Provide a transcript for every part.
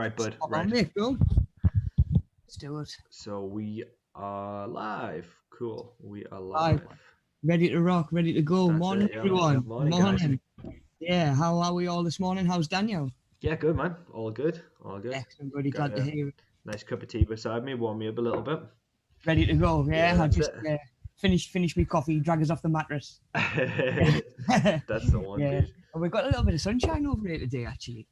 right, bud. Spot Right. on, mate, go. Let's do it. So we are live. Cool. We are Live, live. ready to rock, ready to go. That's Morning, it. Yeah, man. Yeah. everyone. Morning, guys. Morning. Yeah, how are we all this morning? How's Daniel? Yeah, good, man. All good. All good. Excellent, buddy. Got Glad to a hear it. nice cup of tea beside me. Warm me up a little bit. Ready to go. Yeah, Yeah, I that's just it. finished me coffee, drag us off the mattress. Yeah. That's the one, Yeah. dude. And we've got a little bit of sunshine over here today, actually.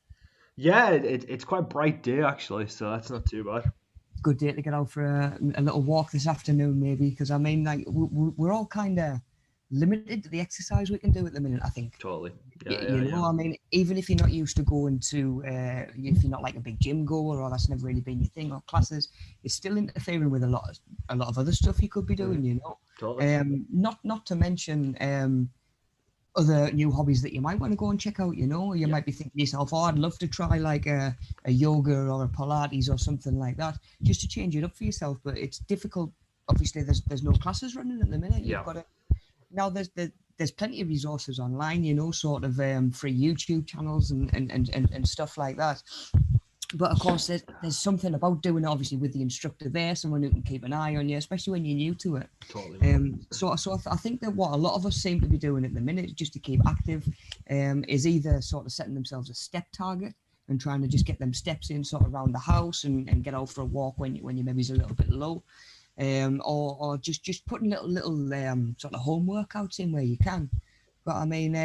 Yeah, it's quite bright day actually, so that's not too bad. Good day to get out for a little walk this afternoon, maybe, because I mean, like, we're all kind of limited to the exercise we can do at the minute, I think. Totally. You, Yeah, you yeah, know, yeah. I mean, even if you're not used to going to, if you're not like a big gym goer or that's never really been your thing or classes, it's still interfering with a lot of other stuff you could be doing. You know, Totally. not to mention other new hobbies that you might want to go and check out. You know, you Yeah. might be thinking to yourself, "Oh, I'd love to try like a yoga or a Pilates or something like that, just to change it up for yourself." But it's difficult. Obviously, there's no classes running at the minute. Yeah. You've got to now there's plenty of resources online, you know, sort of free YouTube channels and stuff like that. But of course, there's something about doing it, obviously, with the instructor there, someone who can keep an eye on you, especially when you're new to it. Totally. I think that what a lot of us seem to be doing at the minute, just to keep active, is either sort of setting themselves a step target and trying to just get them steps in sort of around the house and get out for a walk when you maybe is a little bit low. Or just putting little sort of home workouts in where you can. But I mean,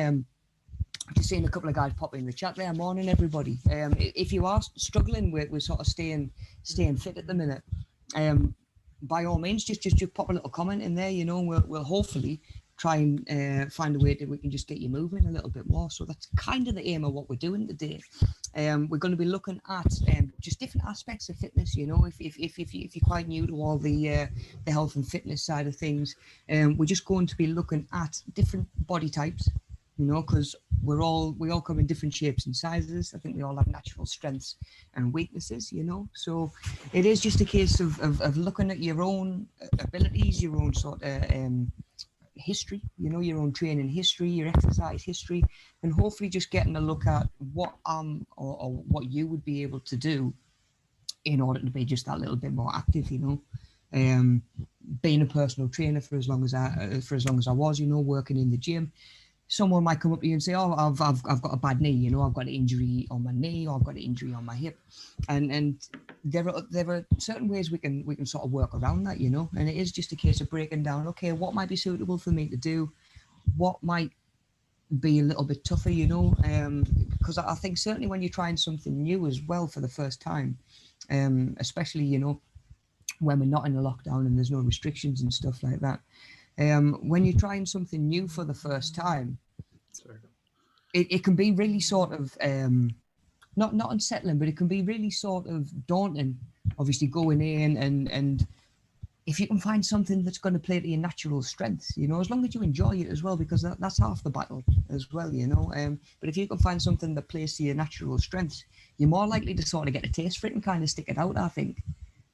I've just seen a couple of guys pop in the chat there. Morning, everybody. If you are struggling with sort of staying fit at the minute, by all means, just pop a little comment in there. You know, we'll hopefully try and find a way that we can just get you moving a little bit more. So that's kind of the aim of what we're doing today. We're going to be looking at just different aspects of fitness. You know, if you're quite new to all the health and fitness side of things, we're just going to be looking at different body types. You know, because we all come in different shapes and sizes. I think we all have natural strengths and weaknesses. You know, so it is just a case of looking at your own abilities, your own sort of history, you know, your own training history, your exercise history, and hopefully just getting a look at what or what you would be able to do in order to be just that little bit more active, you know. Being a personal trainer for as long as I was, you know, working in the gym, someone might come up to you and say, "Oh, I've got a bad knee, you know, I've got an injury on my knee, or I've got an injury on my hip," and there are certain ways we can sort of work around that, you know, and it is just a case of breaking down, okay, what might be suitable for me to do, what might be a little bit tougher, you know, because I think certainly when you're trying something new as well for the first time, especially, you know, when we're not in a lockdown and there's no restrictions and stuff like that. When you're trying something new for the first time, it can be really sort of not unsettling, but it can be really sort of daunting. Obviously, going in and if you can find something that's going to play to your natural strengths, you know, as long as you enjoy it as well, because that's half the battle as well, you know. But if you can find something that plays to your natural strengths, you're more likely to sort of get a taste for it and kind of stick it out, I think.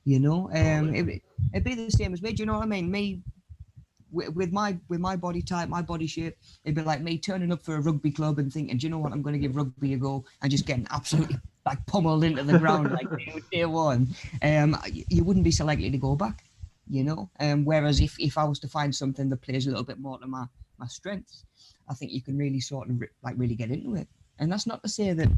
You know, it'd be the same as me. Do you know what I mean? Me with my body type, my body shape, it'd be like me turning up for a rugby club and thinking, do you know what, I'm going to give rugby a go, and just getting absolutely like pummeled into the ground like day one. You wouldn't be so likely to go back, you know. Whereas if I was to find something that plays a little bit more to my strengths, I think you can really sort of really get into it. And that's not to say that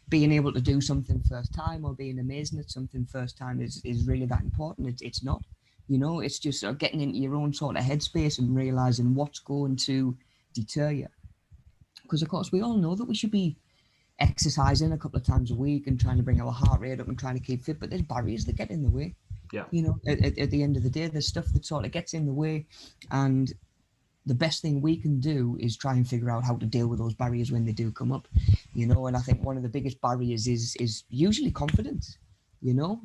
being able to do something first time or being amazing at something first time is really that important. It's not. You know, it's just sort of getting into your own sort of headspace and realizing what's going to deter you. Because, of course, we all know that we should be exercising a couple of times a week and trying to bring our heart rate up and trying to keep fit, but there's barriers that get in the way. Yeah. You know, at the end of the day, there's stuff that sort of gets in the way, and the best thing we can do is try and figure out how to deal with those barriers when they do come up. You know, and I think one of the biggest barriers is usually confidence. You know,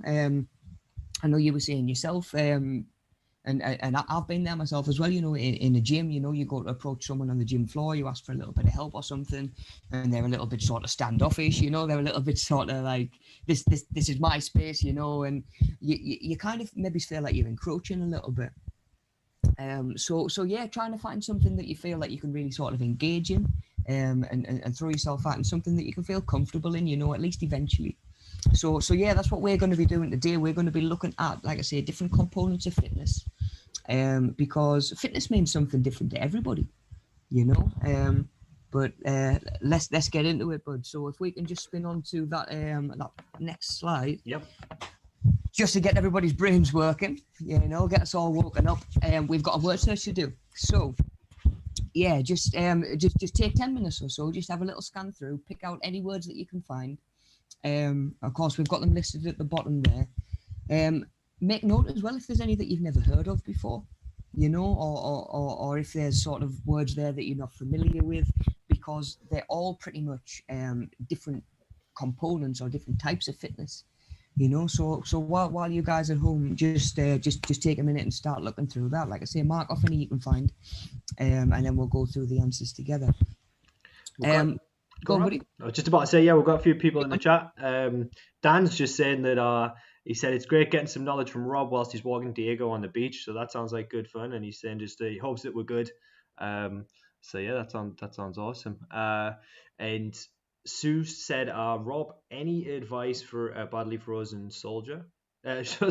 I know you were saying yourself, and I've been there myself as well, you know, in a gym, you know, you go to approach someone on the gym floor, you ask for a little bit of help or something, and they're a little bit sort of standoffish, you know, they're a little bit sort of like, this is my space, you know, and you kind of maybe feel like you're encroaching a little bit. So yeah, trying to find something that you feel like you can really sort of engage in, and throw yourself out, and something that you can feel comfortable in, you know, at least eventually. So yeah, that's what we're going to be doing today. We're going to be looking at, like I say, different components of fitness, because fitness means something different to everybody, you know. But let's get into it, bud. So if we can just spin on to that next slide, Yep. just to get everybody's brains working, you know, get us all woken up. We've got a word search to do. So yeah, just take 10 minutes or so, just have a little scan through, pick out any words that you can find. Of course, we've got them listed at the bottom there. Make note as well if there's any that you've never heard of before, you know, or if there's sort of words there that you're not familiar with, because they're all pretty much different components or different types of fitness, you know. So while you guys at home, just take a minute and start looking through that. Like I say, mark off any you can find, and then we'll go through the answers together. Go on, buddy. I was just about to say, yeah, we've got a few people in the chat. Dan's just saying that he said it's great getting some knowledge from Rob whilst he's walking Diego on the beach. So that sounds like good fun. And he's saying just he hopes that we're good. So yeah, that sounds awesome. And Sue said, Rob, any advice for a badly frozen soldier? Frozen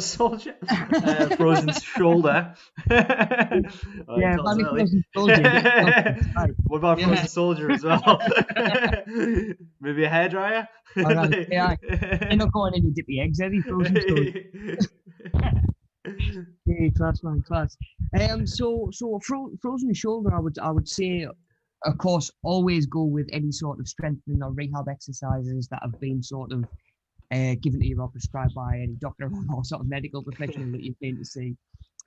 shoulder. Yeah, badly frozen soldier. What about frozen soldier as well? Maybe a hairdryer? Right, yeah. You're not going in to dip the eggs, are you, frozen soldier? Yeah, class, man, class. So frozen shoulder, I would say, of course, always go with any sort of strengthening or rehab exercises that have been sort of given to you or prescribed by any doctor or sort of medical professional that you've been to see.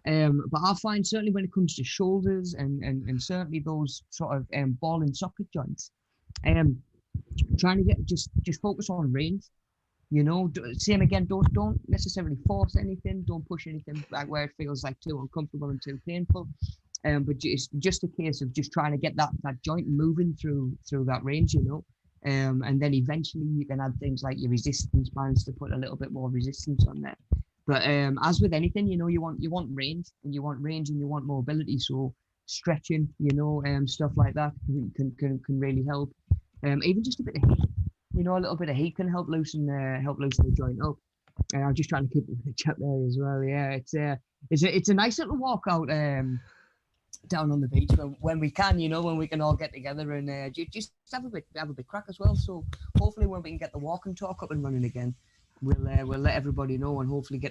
But I find certainly when it comes to shoulders and certainly those sort of ball and socket joints, trying to get just focus on range. You know, same again. Don't necessarily force anything. Don't push anything like where it feels like too uncomfortable and too painful. But it's just a case of just trying to get that joint moving through that range. You know. And then eventually you can add things like your resistance bands to put a little bit more resistance on there. But as with anything, you know, you want range and you want mobility. So stretching, you know, stuff like that can really help. Even just a bit of heat, you know, a little bit of heat can help loosen the joint up. I'm just trying to keep it in the chat there as well. Yeah, it's a nice little walk out down on the beach when we can, you know, when we can all get together and just have a bit crack as well. So hopefully when we can get the walk and talk up and running again, we'll let everybody know and hopefully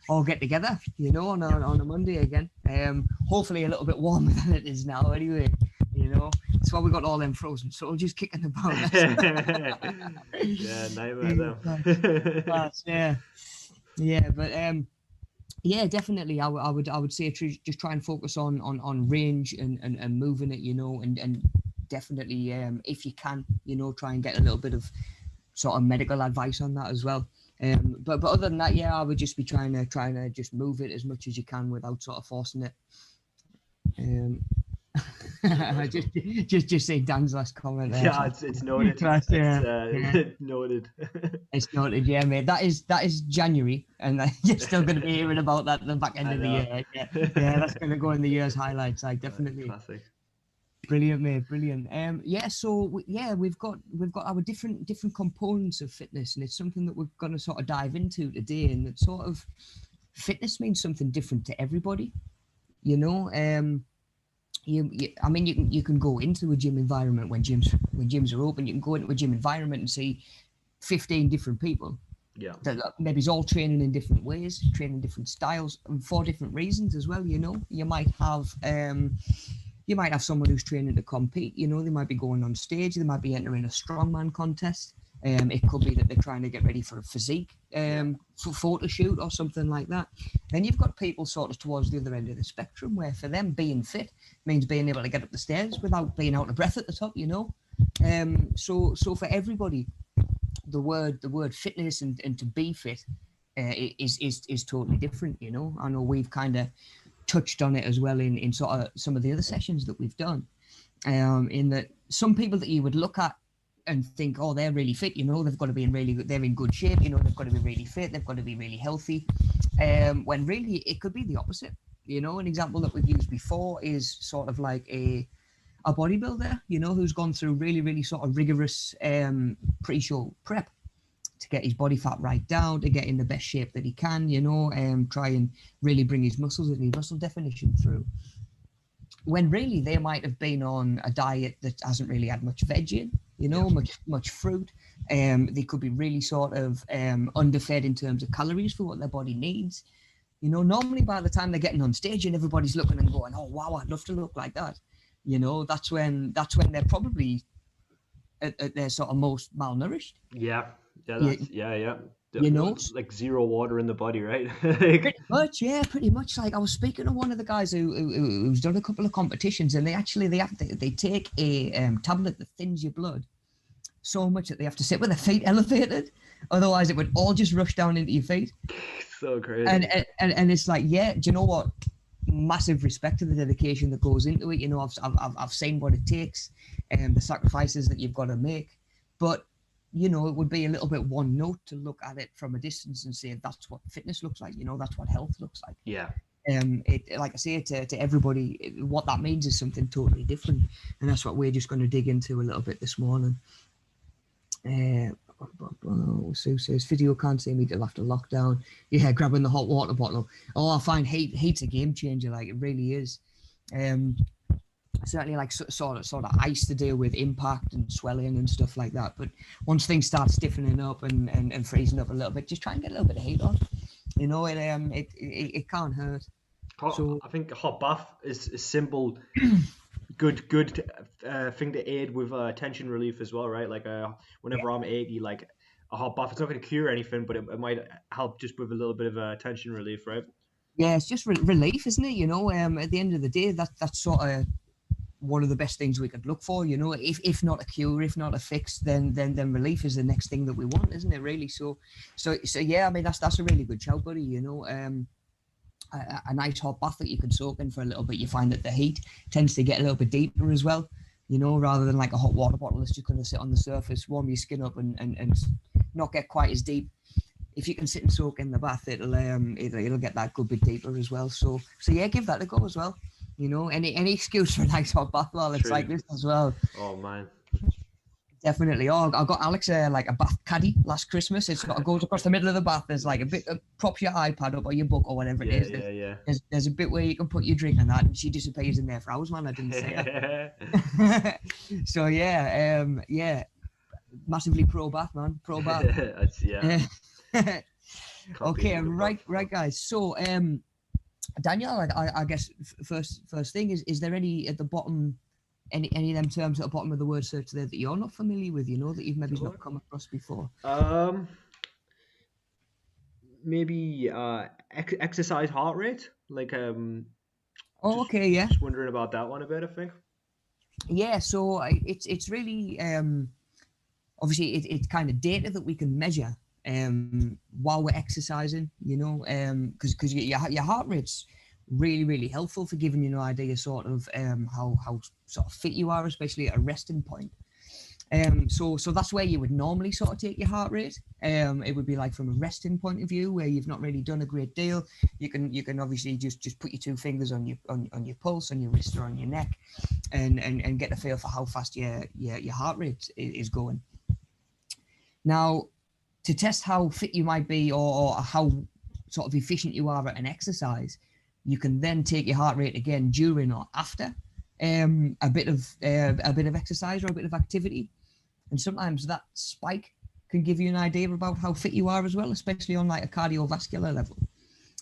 all get together, you know, on a Monday again. Hopefully a little bit warmer than it is now anyway, you know. That's why we got all them frozen soldiers kicking about. Yeah, nightmare though. Yeah, but yeah, definitely. I would say just try and focus on range and moving it, you know, and definitely if you can, you know, try and get a little bit of sort of medical advice on that as well. But other than that, yeah, I would just be trying to just move it as much as you can without sort of forcing it. just say Dan's last comment there. Yeah, it's noted. Noted. It's noted, yeah, mate. That is January, and you're still going to be hearing about that at the back end of the year. Yeah, that's going to go in the year's highlights. Like definitely. Classic. Brilliant, mate. Brilliant. We've got our different components of fitness, and it's something that we're going to sort of dive into today. And it's sort of fitness means something different to everybody, you know. You can go into a gym environment when gyms are open. You can go into a gym environment and see 15 different people. Yeah. That maybe all training in different ways, training different styles, and for different reasons as well. You know, you might have someone who's training to compete. You know, they might be going on stage. They might be entering a strongman contest. It could be that they're trying to get ready for a physique for photo shoot or something like that. Then you've got people sort of towards the other end of the spectrum where for them being fit means being able to get up the stairs without being out of breath at the top, you know. So for everybody, the word fitness and to be fit is totally different, you know. I know we've kind of touched on it as well in sort of some of the other sessions that we've done, in that some people that you would look at and think, oh, they're really fit, you know, they've got to be they're in good shape, you know, they've got to be really fit, they've got to be really healthy, when really it could be the opposite. You know, an example that we've used before is sort of like a bodybuilder, you know, who's gone through really, really sort of rigorous pre-show prep. to get his body fat right down, to get in the best shape that he can, you know, try and really bring his muscles and his muscle definition through. When really they might have been on a diet that hasn't really had much veg in, you know, much fruit. They could be really sort of underfed in terms of calories for what their body needs. You know, normally by the time they're getting on stage and everybody's looking and going, oh wow, I'd love to look like that. You know, that's when they're probably at their sort of most malnourished. Yeah, You, yeah. you know, Like zero water in the body, right? pretty much, yeah, pretty much. Like I was speaking to one of the guys who's done a couple of competitions, and they take a tablet that thins your blood so much that they have to sit with their feet elevated, otherwise it would all just rush down into your feet. So crazy. And it's like, yeah, do you know what? Massive respect to the dedication that goes into it. You know, I've seen what it takes and the sacrifices that you've got to make, but you know, it would be a little bit one note to look at it from a distance and say that's what fitness looks like. You know, that's what health looks like. Yeah. It, like I say, to everybody, what that means is something totally different, and that's what we're just going to dig into a little bit this morning. Sue says video can't see me till after lockdown. Yeah, grabbing the hot water bottle. Oh, I find heat's a game changer. Like it really is. Certainly like sort of ice to deal with impact and swelling and stuff like that. But once things start stiffening up and freezing up a little bit, just try and get a little bit of heat on. You know, it can't hurt. I think a hot bath is simple. Good thing to aid with tension relief as well, right? Like whenever I'm achy, like a hot bath, it's not going to cure anything, but it might help just with a little bit of tension relief, right? Yeah, it's just relief, isn't it? You know, at the end of the day, that's sort of one of the best things we could look for. You know, if not a cure, if not a fix, then relief is the next thing that we want, isn't it? Really. So yeah, I mean that's a really good shout, buddy. You know, a nice hot bath that you can soak in for a little bit. You find that the heat tends to get a little bit deeper as well. You know, rather than like a hot water bottle that's just going to sit on the surface, warm your skin up, and not get quite as deep. If you can sit and soak in the bath, it'll get that good bit deeper as well. So yeah, give that a go as well. You know, any excuse for a nice hot bath while it's like this as well. Oh man, definitely. Oh, I got Alex like a bath caddy last Christmas. It's got goes across the middle of the bath. There's like a bit props your iPad up or your book or whatever it is. There's a bit where you can put your drink and that, and she disappears in there for hours, man. I didn't say that. So yeah, massively pro bath, man. Pro bath. yeah. Okay, right, guys. So Daniel, I guess first thing is there any at the bottom, any of them terms at the bottom of the word search there that you're not familiar with? You know, that you've maybe not come across before. Maybe exercise heart rate, like okay, yeah. Just wondering about that one a bit, I think. Yeah, so it's really obviously it's kind of data that we can measure while we're exercising, you know, because your heart rate's really helpful for giving you an idea sort of how sort of fit you are, especially at a resting point. So that's where you would normally sort of take your heart rate. It would be like from a resting point of view where you've not really done a great deal. You can obviously just put your two fingers on your pulse, on your wrist or on your neck, and get a feel for how fast your heart rate is going. Now, to test how fit you might be or how sort of efficient you are at an exercise, you can then take your heart rate again during or after a bit of exercise or a bit of activity, and sometimes that spike can give you an idea about how fit you are as well, especially on like a cardiovascular level.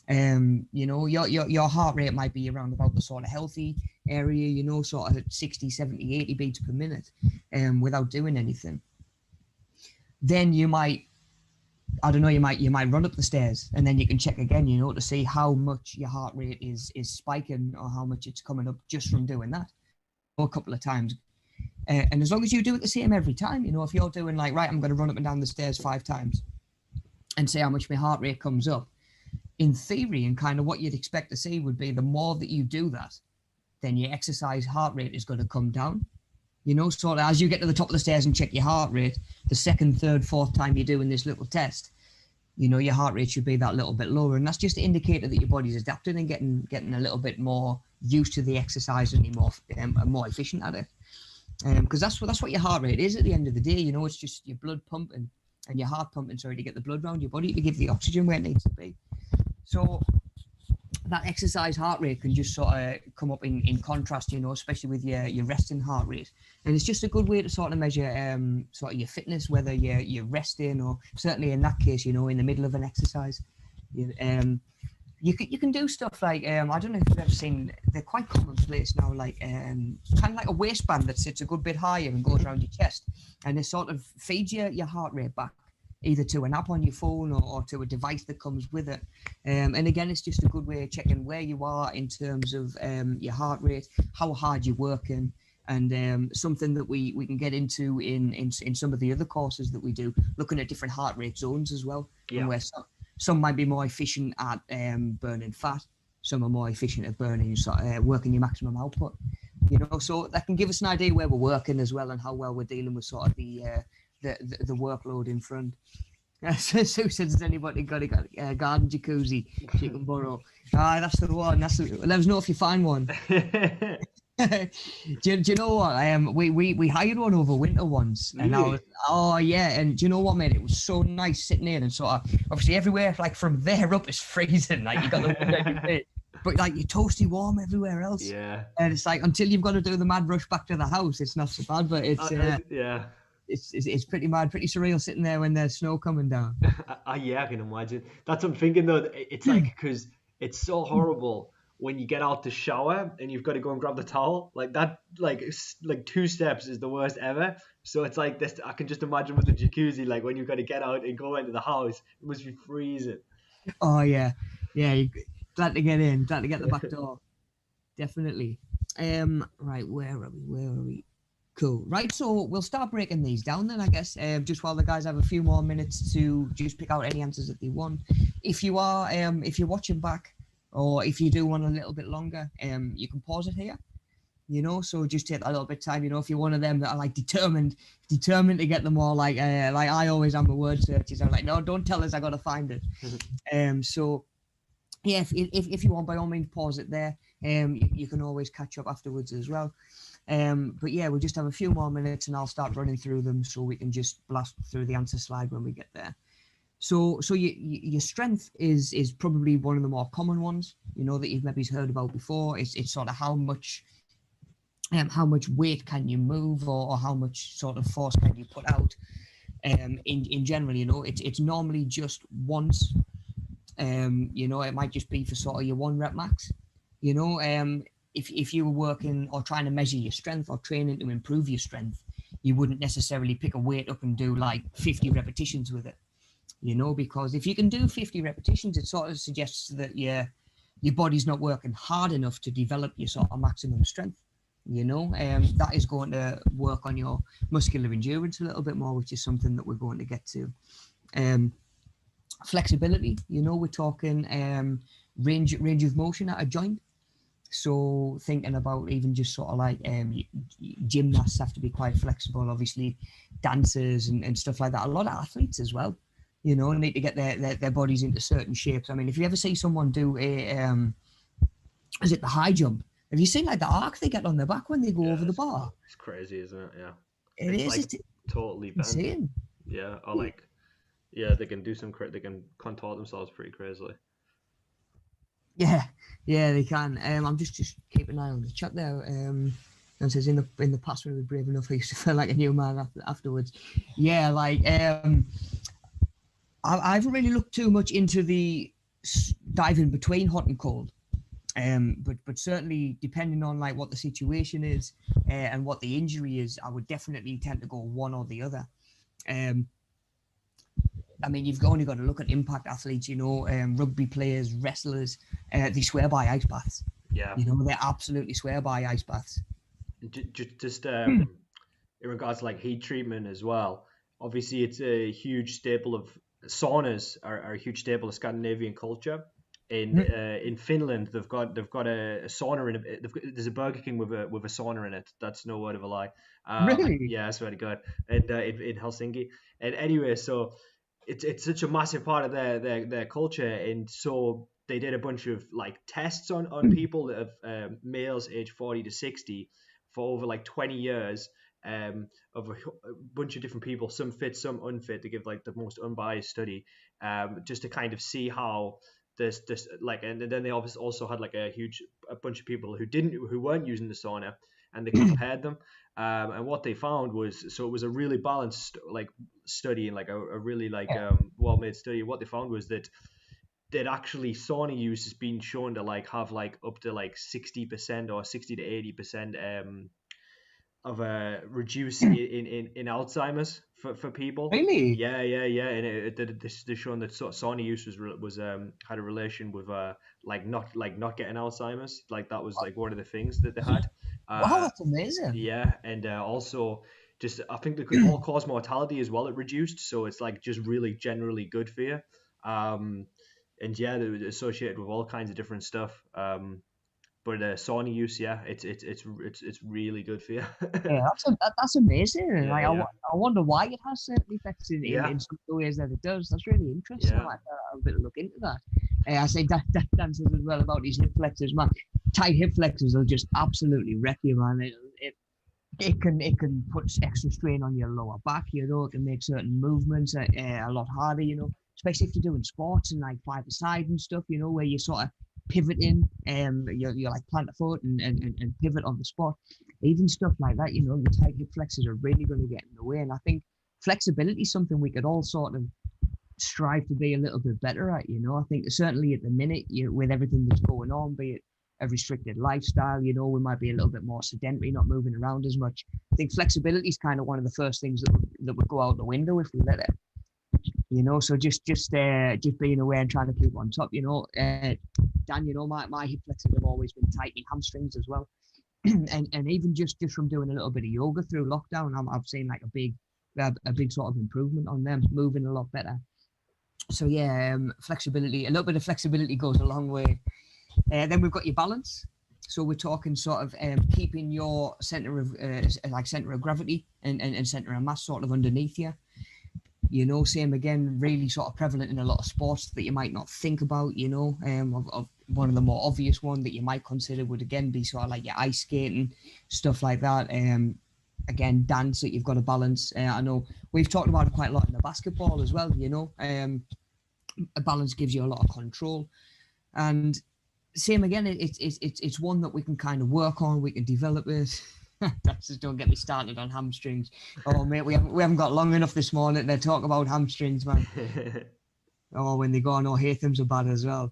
You know, your heart rate might be around about the sort of healthy area, you know, sort of 60, 70, 80 beats per minute, without doing anything. Then you might, I don't know, you might run up the stairs and then you can check again, you know, to see how much your heart rate is spiking or how much it's coming up just from doing that a couple of times. And as long as you do it the same every time, you know, if you're doing like, right, I'm going to run up and down the stairs 5 times and see how much my heart rate comes up, in theory, and kind of what you'd expect to see would be the more that you do that, then your exercise heart rate is going to come down. You know, sort of as you get to the top of the stairs and check your heart rate, the second, third, fourth time you're doing this little test, you know, your heart rate should be that little bit lower. And that's just an indicator that your body's adapting and getting a little bit more used to the exercise and you're more efficient at it. Because that's what your heart rate is at the end of the day. You know, it's just your blood pumping and your heart pumping, sorry, to get the blood around your body to give the oxygen where it needs to be. So that exercise heart rate can just sort of come up in contrast, especially with your resting heart rate. And it's just a good way to sort of measure sort of your fitness, whether you're resting or certainly in that case, in the middle of an exercise. You can do stuff like I don't know if you've ever seen, they're quite commonplace now, like kind of like a waistband that sits a good bit higher and goes around your chest, and it sort of feeds your heart rate back either to an app on your phone or to a device that comes with it. And again, it's just a good way of checking where you are in terms of your heart rate, how hard you're working, and something that we can get into in some of the other courses that we do, looking at different heart rate zones as well, and where some might be more efficient at burning fat, some are more efficient at burning, working your maximum output. So that can give us an idea where we're working as well and how well we're dealing with sort of the workload in front. Sue says, has anybody got a garden jacuzzi she can borrow? That's the one. Let us know if you find one. do you know what? We hired one over winter once, and Really? and do you know what, mate? It was so nice sitting there, and sort of obviously everywhere, like from there up, is freezing. Like you got the window in your face, but like you're toasty warm everywhere else. Yeah. And it's like until you've got to do the mad rush back to the house, it's not so bad. But it's yeah. It's pretty mad, pretty surreal sitting there when there's snow coming down. Yeah, I can imagine. That's what I'm thinking though. It's like, because it's so horrible when you get out to shower and you've got to go and grab the towel. Like that, like 2 steps is the worst ever. So it's like this. I can just imagine with the jacuzzi, like when you've got to get out and go into the house, it must be freezing. Oh yeah, glad to get in, glad to get the back door. Definitely. Right, where are we? Cool. Right, so we'll start breaking these down then, I guess, just while the guys have a few more minutes to just pick out any answers that they want. If you are, if you're watching back, or if you do want a little bit longer, you can pause it here. So just take a little bit of time. If you're one of them that are like determined to get them all, like I always am with word searches. I'm like, no, don't tell us, I gotta find it. So yeah, if you want, by all means, pause it there. You can always catch up afterwards as well. But yeah, we'll just have a few more minutes and I'll start running through them so we can just blast through the answer slide when we get there. So your strength is probably one of the more common ones, that you've maybe heard about before. It's sort of how much weight can you move, or how much sort of force can you put out. In general, it's normally just once. It might just be for sort of your 1 rep max. If you were working or trying to measure your strength or training to improve your strength, you wouldn't necessarily pick a weight up and do like 50 repetitions with it, because if you can do 50 repetitions, it sort of suggests that your body's not working hard enough to develop your sort of maximum strength. That is going to work on your muscular endurance a little bit more, which is something that we're going to get to. Flexibility, we're talking range of motion at a joint. So thinking about even just sort of like gymnasts have to be quite flexible, obviously dancers and stuff like that. A lot of athletes as well, need to get their bodies into certain shapes. I mean, if you ever see someone do is it the high jump? Have you seen like the arc they get on their back when they go over the bar? It's crazy, isn't it? Yeah. It's Totally bent. insane. Yeah, or they can do they can contort themselves pretty crazily. Yeah, they can. I'm just keeping an eye on the chat there. And says in the past when we were brave enough, I used to feel like a new man afterwards. Yeah, I haven't really looked too much into the diving between hot and cold. But certainly depending on like what the situation is and what the injury is, I would definitely tend to go one or the other. I mean, you've only got to look at impact athletes, rugby players, wrestlers, they swear by ice baths. Yeah. They absolutely swear by ice baths. Just in regards to like heat treatment as well, obviously it's a huge staple of saunas are a huge staple of Scandinavian culture. In Finland, they've got a sauna in it. There's a Burger King with a sauna in it. That's no word of a lie. Really? Yeah, I swear to God. And in Helsinki. And anyway, so it's such a massive part of their culture, and so they did a bunch of like tests on people that have males aged 40 to 60 for over like 20 years, of a bunch of different people, some fit, some unfit, to give like the most unbiased study, just to kind of see how this like, and then they obviously also had like a bunch of people who weren't using the sauna, and they compared them. And what they found was, so it was a really balanced like study, and like a really like well made study. What they found was that actually sauna use has been shown to like have like up to like 60% or 60 to 80% of a reduce in Alzheimer's for people. Really? Yeah, and they're showing that sauna use was had a relation with not getting Alzheimer's. Like that was like one of the things that they had. Wow, Uh, that's amazing. yeah, and also just I think the all cause mortality as well it reduced, so it's like just really generally good for you. And yeah, they were associated with all kinds of different stuff. But sauna use, yeah, it's really good for you. Yeah, that's amazing. Yeah, Like, yeah, I wonder why it has certain effects yeah, in some ways that it does. That's really interesting. I yeah. might have a bit of look into that. I say Dan says as well about these hip flexors, man. Tight hip flexors will just absolutely wreck you, man. It can put extra strain on your lower back. It can make certain movements a lot harder. Especially if you're doing sports and like five-a-side and stuff. Where you sort of pivoting, you're like plant a foot and pivot on the spot. Even stuff like that, the tight hip flexors are really going to get in the way. And I think flexibility is something we could all sort of strive to be a little bit better at. I think certainly at the minute, with everything that's going on, be it a restricted lifestyle, we might be a little bit more sedentary, not moving around as much. I think flexibility is kind of one of the first things that would go out the window if we let it. So just being aware and trying to keep on top. Dan, my hip flexors have always been tight in hamstrings as well. and even just from doing a little bit of yoga through lockdown, I've seen like a big sort of improvement on them, moving a lot better. So yeah, flexibility, a little bit of flexibility goes a long way. Then we've got your balance. So we're talking sort of keeping your center of gravity and center of mass sort of underneath you. Same again, really sort of prevalent in a lot of sports that you might not think about. Of one of the more obvious one that you might consider would again be sort of like your ice skating, stuff like that. Again, dance that you've got to balance. I know we've talked about it quite a lot in the basketball as well. A balance gives you a lot of control, and same again, it's one that we can kind of work on, we can develop it. Just don't get me started on hamstrings. Oh mate, we haven't got long enough this morning to talk about hamstrings, man. Oh, when they go on, Haytham's are bad as well.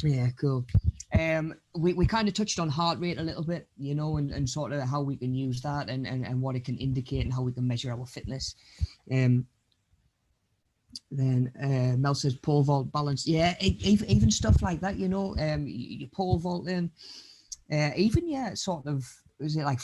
Yeah, cool. We kind of touched on heart rate a little bit, and sort of how we can use that and what it can indicate and how we can measure our fitness. Then Mel says pole vault balance. Yeah, even stuff like that, your pole vaulting. Even sort of, is it like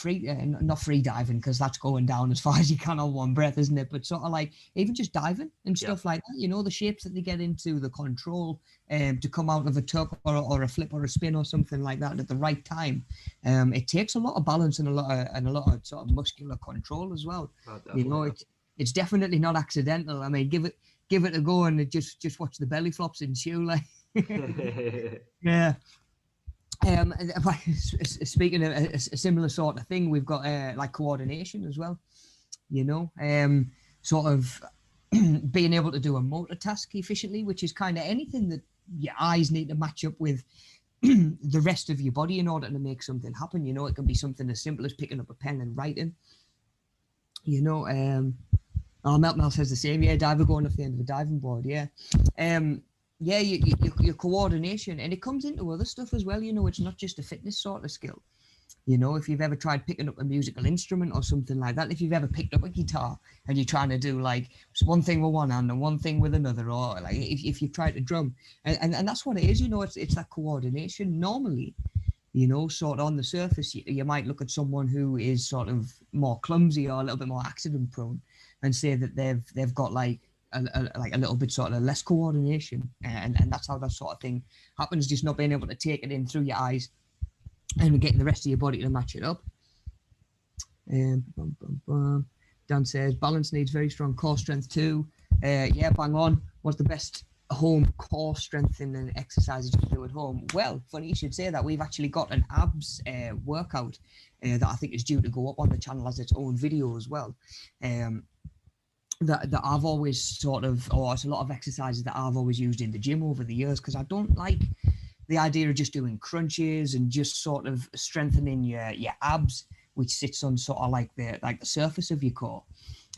not free diving, because that's going down as far as you can on one breath, isn't it? But sort of like even just diving and stuff like that, the shapes that they get into, the control to come out of a tuck or a flip or a spin or something like that at the right time. It takes a lot of balance and a lot of sort of muscular control as well. It's definitely not accidental. I mean, give it a go and just watch the belly flops ensue, like. Yeah. Speaking of a similar sort of thing, we've got like coordination as well. Sort of being able to do a motor task efficiently, which is kind of anything that your eyes need to match up with the rest of your body in order to make something happen. It can be something as simple as picking up a pen and writing. Mel says the same. Yeah, diver going off the end of a diving board. Yeah. Yeah, your coordination, and it comes into other stuff as well. It's not just a fitness sort of skill. If you've ever tried picking up a musical instrument or something like that, if you've ever picked up a guitar and you're trying to do like one thing with one hand and one thing with another, or like if you've tried to drum, and that's what it is. It's that coordination. Normally, sort of on the surface, you might look at someone who is sort of more clumsy or a little bit more accident prone and say that they've got like a little bit sort of less coordination, and that's how that sort of thing happens, just not being able to take it in through your eyes and getting the rest of your body to match it up. Dan says balance needs very strong core strength too. Yeah, bang on. What's the best home core strengthening exercises you can do at home. Well, funny you should say that. We've actually got an abs workout that I think is due to go up on the channel as its own video as well. That I've always sort of, or it's a lot of exercises that I've always used in the gym over the years, because I don't like the idea of just doing crunches and just sort of strengthening your abs, which sits on sort of like the surface of your core.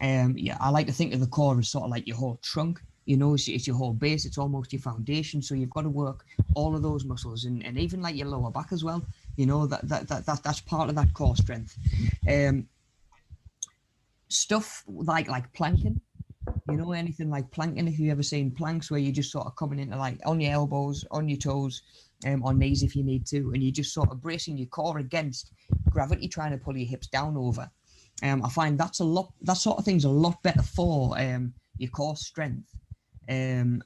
I like to think of the core as sort of like your whole trunk. You know, it's your whole base. It's almost your foundation. So you've got to work all of those muscles, and even like your lower back as well. You know, that's part of that core strength. Stuff like planking. You know, anything like planking, if you've ever seen planks where you're just sort of coming into like on your elbows, on your toes, on knees if you need to, and you're just sort of bracing your core against gravity, trying to pull your hips down over. I find that sort of thing's a lot better for your core strength than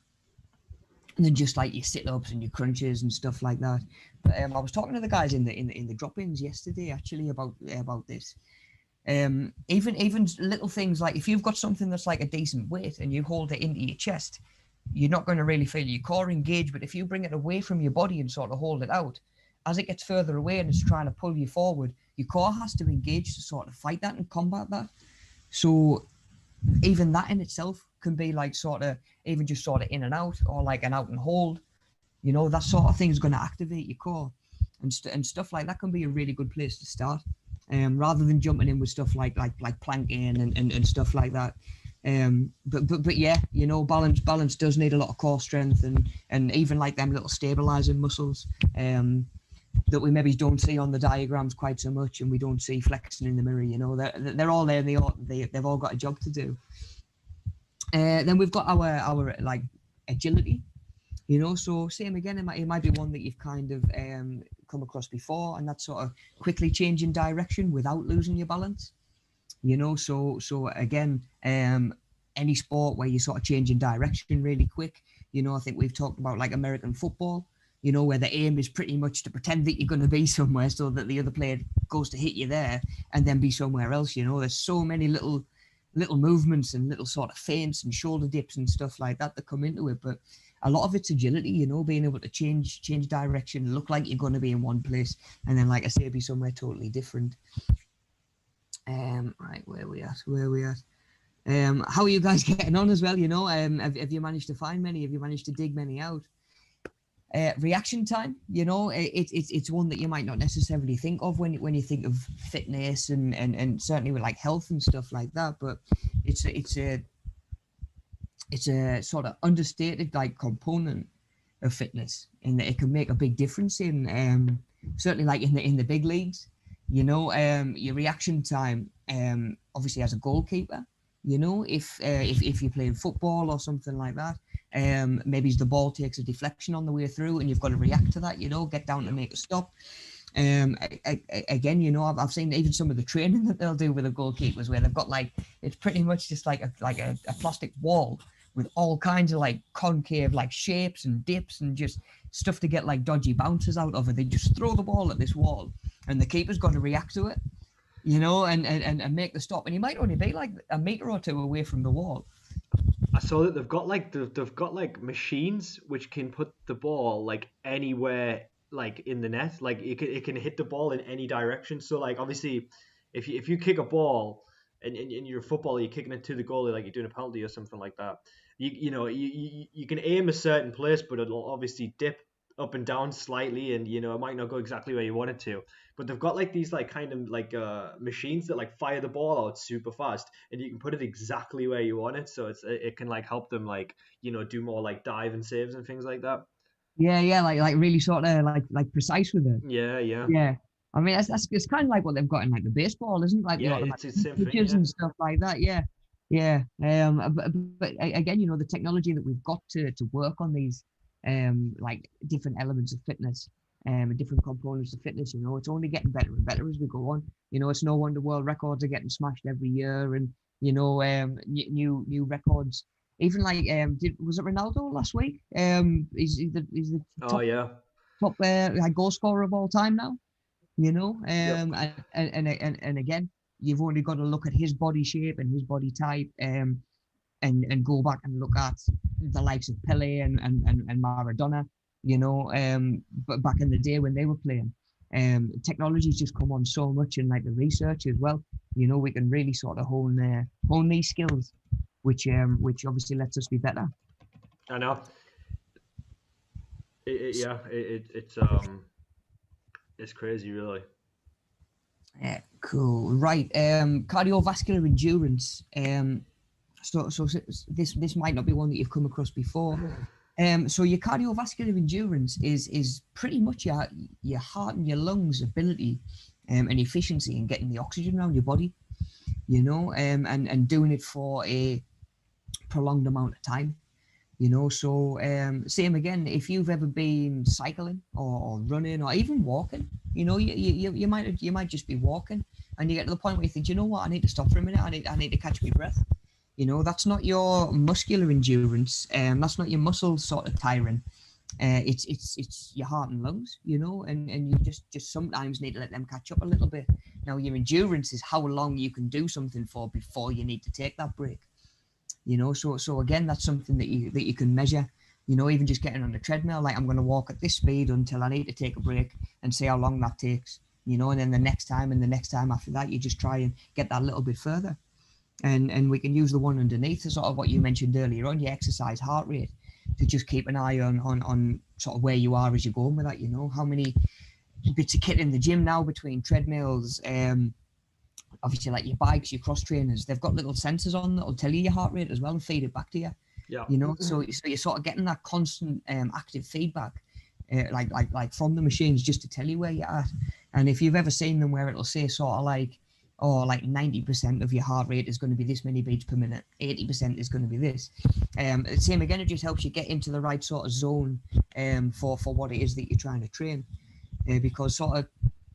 just like your sit-ups and your crunches and stuff like that. But I was talking to the guys in the drop-ins yesterday actually about this. Even little things like if you've got something that's like a decent weight and you hold it into your chest, you're not going to really feel your core engage. But if you bring it away from your body and sort of hold it out, as it gets further away and it's trying to pull you forward, your core has to engage to sort of fight that and combat that. So even that in itself can be like sort of even just sort of in and out, or like an out and hold. You know, that sort of thing is going to activate your core, and stuff like that can be a really good place to start. Rather than jumping in with stuff like planking and stuff like that. But yeah, you know, balance does need a lot of core strength, and even like them little stabilizing muscles that we maybe don't see on the diagrams quite so much, and we don't see flexing in the mirror. You know, they're all there, and they've all got a job to do. Then we've got our like agility. You know, so same again, it might be one that you've kind of come across before, and that's sort of quickly changing direction without losing your balance. You know, so again, any sport where you're sort of changing direction really quick. You know, I think we've talked about like American football, you know, where the aim is pretty much to pretend that you're going to be somewhere so that the other player goes to hit you there and then be somewhere else. You know, there's so many little movements and little sort of feints and shoulder dips and stuff like that come into it, but a lot of it's agility, you know, being able to change direction, look like you're going to be in one place, and then, like I say, be somewhere totally different. Right, where are we at? How are you guys getting on as well? You know, have you managed to find many? Have you managed to dig many out? Reaction time, you know, it's one that you might not necessarily think of when you think of fitness and certainly with like health and stuff like that, but it's a sort of understated like component of fitness, in that it can make a big difference in certainly like in the big leagues. You know, your reaction time, obviously as a goalkeeper, you know, if you're playing football or something like that, maybe the ball takes a deflection on the way through and you've got to react to that, you know, get down to make a stop. Again, you know, I've seen even some of the training that they'll do with the goalkeepers where they've got like, it's pretty much just like a plastic wall with all kinds of like concave like shapes and dips and just stuff to get like dodgy bounces out of it. They just throw the ball at this wall and the keeper's got to react to it, you know, and make the stop. And he might only be like a meter or two away from the wall. I saw that they've got like machines which can put the ball like anywhere like in the net. Like it can hit the ball in any direction. So like obviously if you kick a ball and in your football you're kicking it to the goalie like you're doing a penalty or something like that. You can aim a certain place, but it'll obviously dip up and down slightly, and you know it might not go exactly where you want it to. But they've got like these like kind of like machines that like fire the ball out super fast, and you can put it exactly where you want it. So it can like help them like do more like dive and saves and things like that. Yeah, like really sort of like precise with it. Yeah. Yeah. I mean, that's it's kind of like what they've got in like the baseball, isn't it? Like the Yeah, automatic it's the same thing. pitches Yeah. and stuff like that. Yeah. But again, you know, the technology that we've got to work on these like different elements of fitness, different components of fitness, you know, it's only getting better and better as we go on. You know, it's no wonder world records are getting smashed every year, and you know, new records. Even like was it Ronaldo last week? He's the Oh yeah. top like goal scorer of all time now. You know, Yep. and again, you've only got to look at his body shape and his body type, and go back and look at the likes of Pele and Maradona, but back in the day when they were playing. Technology's just come on so much, and like the research as well. We can really sort of hone these skills, which obviously lets us be better. I know. It's crazy, really. Cool. Right. Cardiovascular endurance. So this might not be one that you've come across before. So your cardiovascular endurance is pretty much your heart and your lungs ability and efficiency in getting the oxygen around your body, and doing it for a prolonged amount of time. So same again, if you've ever been cycling or running or even walking, you might just be walking and you get to the point where you think, you know what, I need to stop for a minute. I need to catch my breath. That's not your muscular endurance. That's not your muscles sort of tiring. It's your heart and lungs, and you just sometimes need to let them catch up a little bit. Now, your endurance is how long you can do something for before you need to take that break. So again, that's something that you can measure. Even just getting on the treadmill, like I'm going to walk at this speed until I need to take a break and see how long that takes. And then the next time and the next time after that, you just try and get that little bit further. And we can use the one underneath, sort of what you mentioned earlier on, your exercise heart rate, to just keep an eye on sort of where you are as you're going with that. How many bits of kit in the gym now between treadmills, obviously like your bikes, your cross trainers, they've got little sensors on that will tell you your heart rate as well and feed it back to you. Yeah. So you're sort of getting that constant active feedback, like from the machines, just to tell you where you're at. And if you've ever seen them where it'll say sort of like 90% of your heart rate is going to be this many beats per minute, 80% is going to be this. Same again, it just helps you get into the right sort of zone for what it is that you're trying to train, because sort of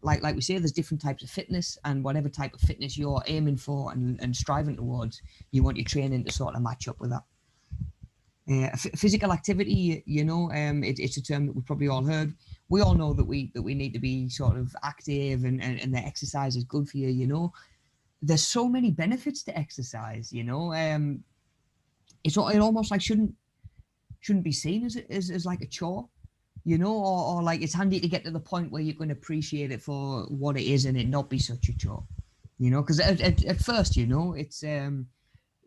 like we say, there's different types of fitness, and whatever type of fitness you're aiming for and striving towards, you want your training to sort of match up with that. Physical activity, it's a term that we've probably all heard. We all know that we need to be sort of active, and the exercise is good for you. There's so many benefits to exercise. It's almost like shouldn't be seen as like a chore, or like it's handy to get to the point where you can appreciate it for what it is and it not be such a chore, because at first, it's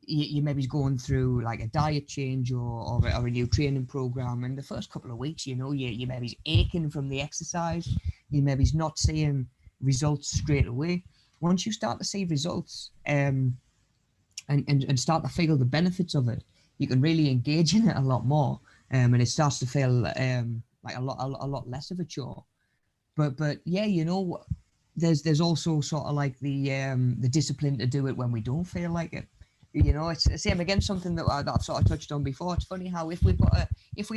you maybe going through like a diet change or a new training program, and the first couple of weeks, you maybe aching from the exercise, you maybe not seeing results straight away. Once you start to see results, and start to feel the benefits of it, you can really engage in it a lot more, and it starts to feel like a lot less of a chore. But yeah, there's also sort of like the discipline to do it when we don't feel like it. It's the same again, something that I've sort of touched on before. It's funny how if we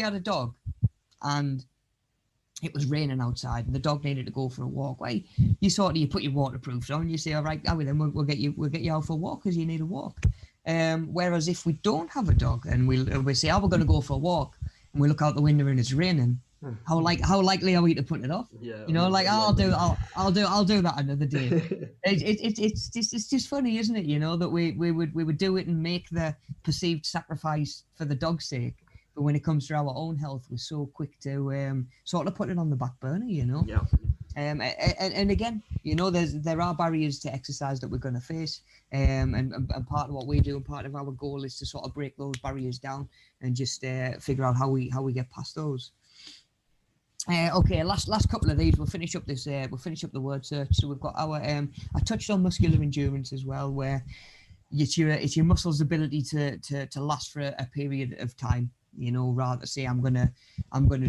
had a dog and it was raining outside and the dog needed to go for a walk, well, you put your waterproofs on, you say, all right, then we'll get you out for a walk because you need a walk. Whereas if we don't have a dog and we say, we're going to go for a walk, and we look out the window and it's raining, how likely are we to put it off? Yeah. I'll do that another day. It's just funny, isn't it? That we would do it and make the perceived sacrifice for the dog's sake, but when it comes to our own health, we're so quick to sort of put it on the back burner. Yeah. And again, there are barriers to exercise that we're going to face, and part of what we do and part of our goal is to sort of break those barriers down and just figure out how we get past those. Okay, last couple of these, we'll finish up the word search. So we've got our I touched on muscular endurance as well, where it's your muscles' ability to last for a period of time. Rather say I'm gonna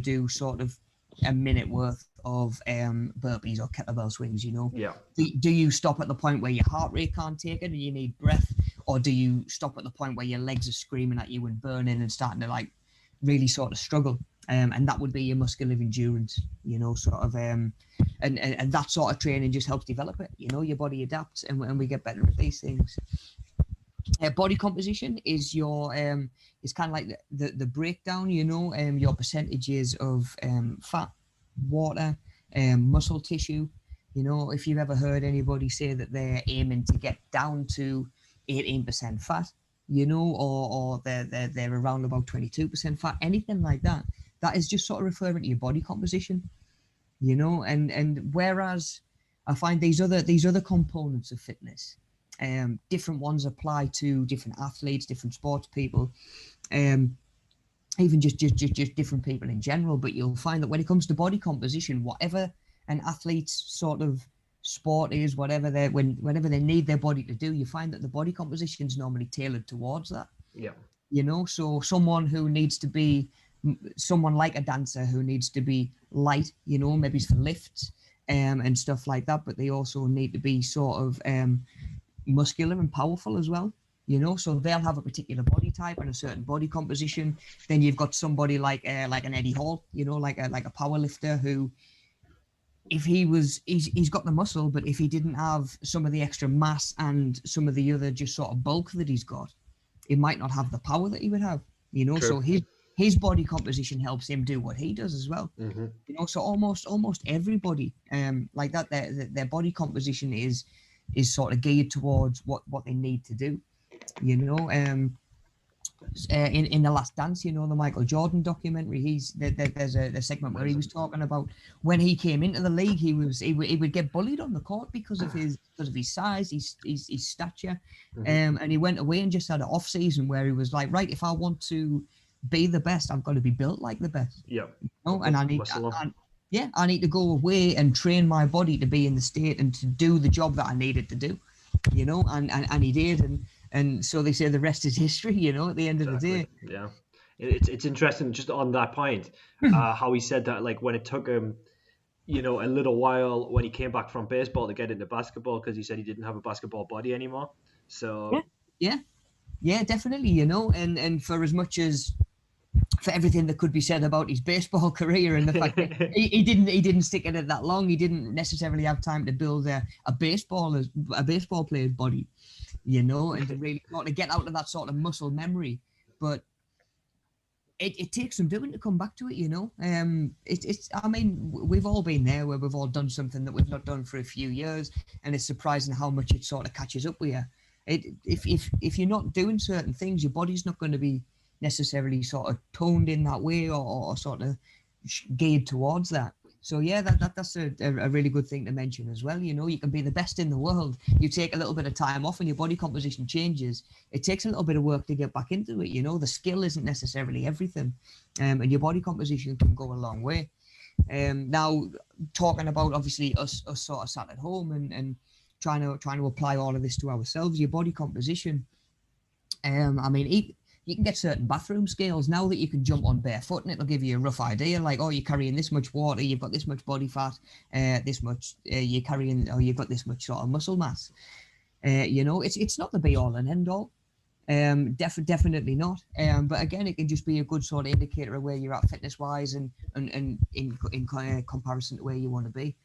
do sort of a minute worth of burpees or kettlebell swings. Yeah. Do you stop at the point where your heart rate can't take it and you need breath, or do you stop at the point where your legs are screaming at you and burning and starting to like really sort of struggle? And that would be your muscular endurance, sort of, and that sort of training just helps develop it. Your body adapts, and we get better at these things. Body composition is your it's kind of like the breakdown, your percentages of fat, water, muscle tissue. If you've ever heard anybody say that they're aiming to get down to 18% fat, or they're around about 22% fat, anything like that. That is just sort of referring to your body composition, and whereas I find these other components of fitness, different ones apply to different athletes, different sports people, even just different people in general. But you'll find that when it comes to body composition, whatever an athlete's sort of sport is, whenever they need their body to do, you find that the body composition is normally tailored towards that. Yeah. So someone who needs to be, someone like a dancer who needs to be light, maybe it's for lifts and stuff like that, but they also need to be sort of muscular and powerful as well. So they'll have a particular body type and a certain body composition. Then you've got somebody like an Eddie Hall, like a power lifter who, if he's got the muscle, but if he didn't have some of the extra mass and some of the other just sort of bulk that he's got, he might not have the power that he would have. True. So his body composition helps him do what he does as well. Mm-hmm. So almost everybody like that, their body composition is sort of geared towards what they need to do. In The Last Dance, the Michael Jordan documentary, there's a segment where he was talking about when he came into the league, he would get bullied on the court because of his size, his stature, Mm-hmm. and he went away and just had an off season where he was like, right, if I want to be the best, I've got to be built like the best. Yeah. And I need to go away and train my body to be in the state and to do the job that I needed to do, and he did, and so they say the rest is history, at the end of the day. Yeah. It's interesting just on that point, how he said that, like, when it took him, a little while when he came back from baseball to get into basketball, because he said he didn't have a basketball body anymore. So yeah, definitely, and for as much as, for everything that could be said about his baseball career and the fact that he didn't stick in it that long, he didn't necessarily have time to build a baseball player's body, and to really sort of get out of that sort of muscle memory. But it takes some doing to come back to it, it's I mean, we've all been there where we've all done something that we've not done for a few years, and it's surprising how much it sort of catches up with you. If you're not doing certain things, your body's not going to be necessarily sort of toned in that way or sort of geared towards that. So yeah, that's a really good thing to mention as well. You can be the best in the world. You take a little bit of time off and your body composition changes. It takes a little bit of work to get back into it. The skill isn't necessarily everything, and your body composition can go a long way. Now, talking about obviously us sort of sat at home and trying to apply all of this to ourselves, your body composition. I mean, you can get certain bathroom scales now that you can jump on barefoot, and it'll give you a rough idea, like, oh, you're carrying this much water, you've got this much body fat, this much you're carrying, or you've got this much sort of muscle mass. It's not the be all and end all. Definitely not. But again, it can just be a good sort of indicator of where you're at fitness wise and in comparison to where you want to be.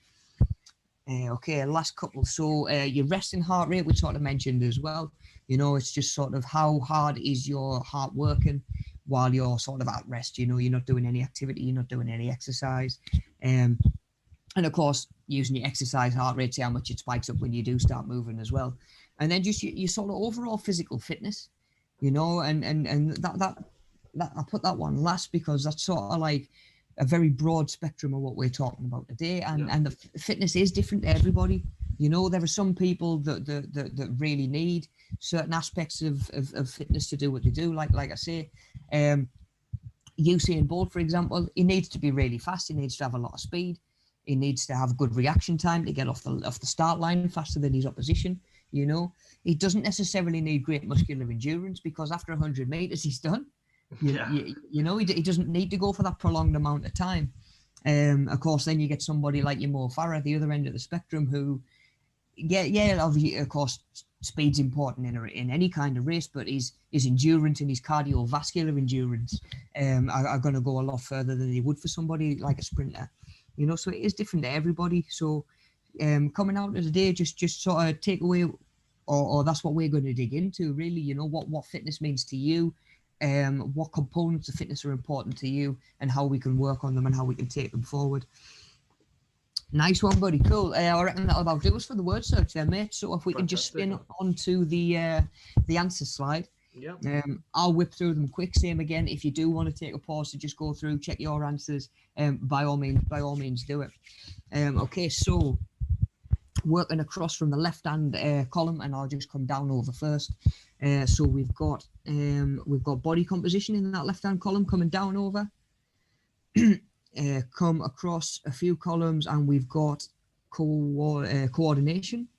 Okay, last couple. So your resting heart rate, we sort of mentioned as well. It's just sort of how hard is your heart working while you're sort of at rest. You're not doing any activity, you're not doing any exercise. And of course, using your exercise heart rate, see how much it spikes up when you do start moving as well. And then just your sort of overall physical fitness, and that I put that one last because that's sort of like a very broad spectrum of what we're talking about today, and the fitness is different to everybody. There are some people that really need certain aspects of fitness to do what they do. Like I say, Usain Bolt, for example, he needs to be really fast. He needs to have a lot of speed. He needs to have good reaction time to get off the start line faster than his opposition. He doesn't necessarily need great muscular endurance because after 100 meters, he's done. He doesn't need to go for that prolonged amount of time. Of course, then you get somebody like your Mo Farah at the other end of the spectrum who, obviously, of course, speed's important in any kind of race, but his endurance and his cardiovascular endurance are going to go a lot further than they would for somebody like a sprinter. So it is different to everybody. So coming out of the day, just sort of take away, or that's what we're going to dig into, really, what fitness means to you. What components of fitness are important to you and how we can work on them and how we can take them forward. Nice one, buddy. Cool. I reckon that'll about do us for the word search then, mate. So if we can just spin onto the answer slide. Yeah. I'll whip through them quick. Same again. If you do want to take a pause to just go through, check your answers, by all means do it. Okay, so working across from the left hand column, and I'll just come down over first. So we've got body composition in that left hand column coming down over. Come across a few columns, and we've got coordination.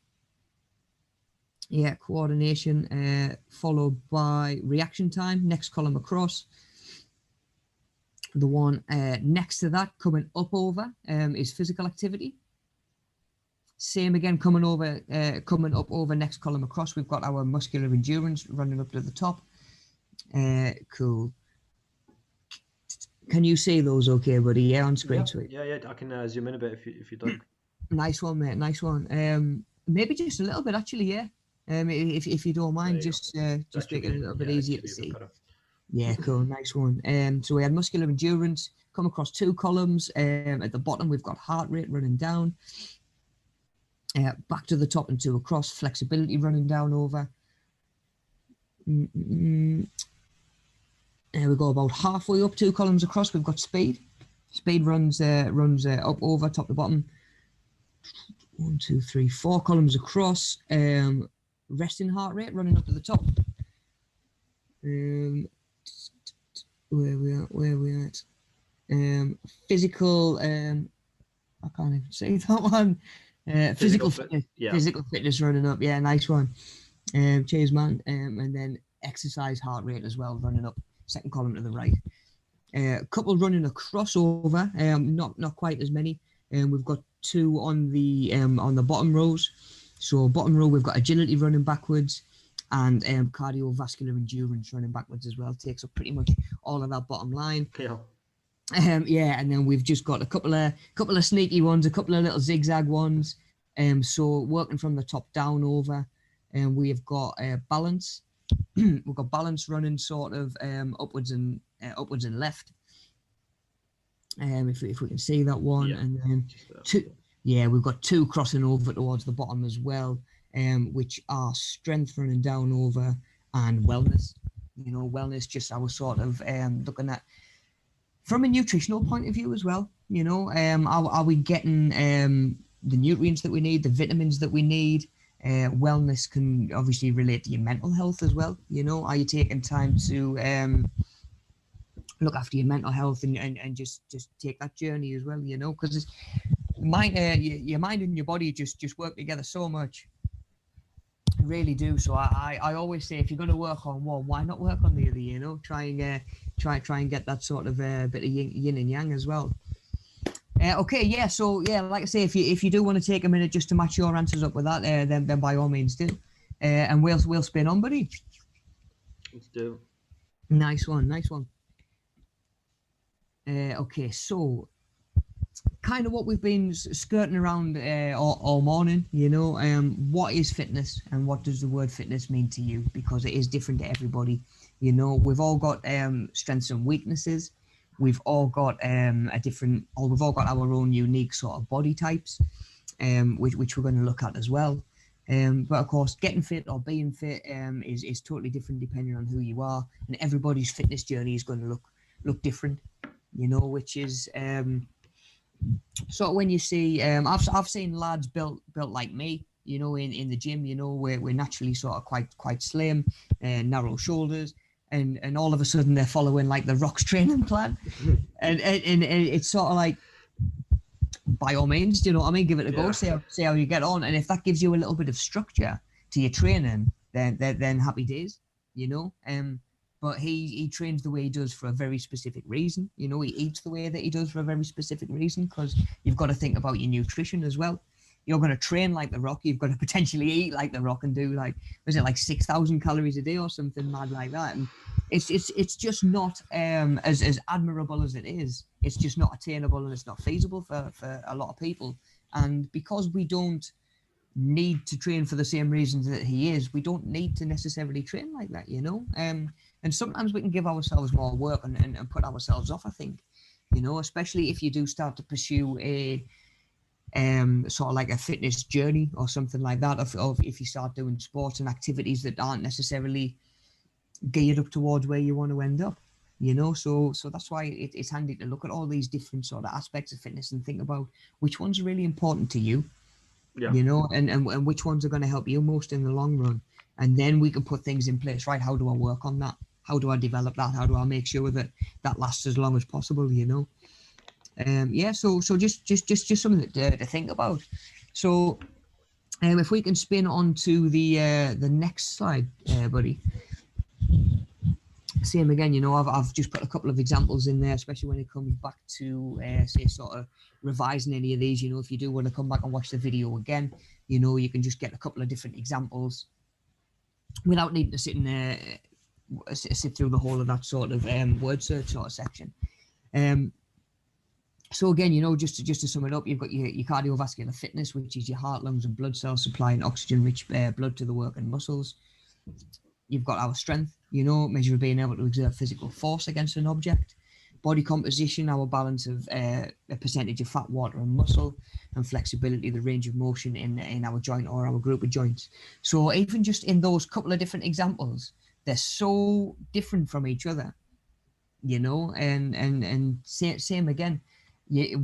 Yeah, coordination, followed by reaction time. Next column across. The one next to that, coming up over, is physical activity. Same again, coming up over, next column across, we've got our muscular endurance running up to the top. Cool. Can you see those okay, buddy? Yeah, on screen, Yeah, sweet. yeah. I can zoom in a bit if you'd like. Nice one, mate. Nice one. Maybe just a little bit, actually. Yeah. If you don't mind, just make it a little bit easier to see. Yeah, cool. Nice one. So we had muscular endurance come across two columns. At the bottom, we've got heart rate running down. Back to the top and two across, flexibility running down over. There we go, about halfway up, two columns across, we've got speed. Speed runs up over, top to bottom. 1, 2, 3, 4 columns across. Resting heart rate running up to the top. Where we at? Physical. I can't even say that one. Physical fitness. Yeah. Physical fitness running up. Yeah, nice one. Cheers, man. And then exercise heart rate as well running up. Second column to the right. A couple running across over. Not quite as many. We've got two on the bottom rows. So bottom row, we've got agility running backwards, and cardiovascular endurance running backwards as well. Takes up pretty much all of that bottom line. Yeah. Yeah, and then we've just got a couple of sneaky ones, a couple of little zigzag ones. So working from the top down over, and we've got balance. We've got balance running sort of upwards and left. If we can see that one, yeah. And then two. Yeah, we've got two crossing over towards the bottom as well, which are strength running down over and wellness. You know, wellness, just our sort of looking at from a nutritional point of view as well. You know, are we getting the nutrients that we need, the vitamins that we need? Wellness can obviously relate to your mental health as well. You know, are you taking time to look after your mental health and just take that journey as well? You know, because your mind and your body just work together so much. Really do. So I always say, if you're going to work on one, why not work on the other? You know, try and get that sort of bit of yin and yang as well. Okay, yeah. So yeah, like I say, if you do want to take a minute just to match your answers up with that, then by all means do. And we'll spin on, buddy. Let's do. Nice one. Okay, so kind of what we've been skirting around all morning, you know, what is fitness and what does the word fitness mean to you? Because it is different to everybody. You know, we've all got strengths and weaknesses. We've all got we've all got our own unique sort of body types, which we're going to look at as well. But of course, getting fit or being fit is totally different depending on who you are, and everybody's fitness journey is going to look different, you know, which is so when you see I've seen lads built like me, you know, in the gym, you know, we're naturally sort of quite slim, narrow shoulders, and all of a sudden they're following like the Rock's training plan, and it's sort of like, by all means, you know what I mean, give it a go, see how you get on, and if that gives you a little bit of structure to your training, then happy days, you know. But he trains the way he does for a very specific reason. You know, he eats the way that he does for a very specific reason, because you've got to think about your nutrition as well. You're going to train like The Rock. You've got to potentially eat like The Rock and do like 6,000 calories a day or something mad like that. And it's just not as admirable as it is. It's just not attainable, and it's not feasible for a lot of people. And because we don't need to train for the same reasons that he is, we don't need to necessarily train like that, you know. And sometimes we can give ourselves more work and put ourselves off, I think, you know, especially if you do start to pursue a sort of like a fitness journey or something like that, of if you start doing sports and activities that aren't necessarily geared up towards where you want to end up. So that's why it's handy to look at all these different sort of aspects of fitness and think about which ones are really important to you, Yeah. And which ones are going to help you most in the long run. And then we can put things in place, right? How do I work on that? How do I develop that? How do I make sure that lasts as long as possible, So just something to think about. So if we can spin on to the next slide, buddy. Same again, I've just put a couple of examples in there, especially when it comes back to say sort of revising any of these. If you do want to come back and watch the video again, you can just get a couple of different examples without needing to sit in there, sit through the whole of that sort of word search sort of section. So again, just to sum it up, you've got your cardiovascular fitness, which is your heart, lungs, and blood cells supplying oxygen-rich blood to the working muscles. You've got our strength, measure of being able to exert physical force against an object. Body composition, our balance of a percentage of fat, water, and muscle, and flexibility, the range of motion in our joint or our group of joints. So even just in those couple of different examples, they're so different from each other, and same again.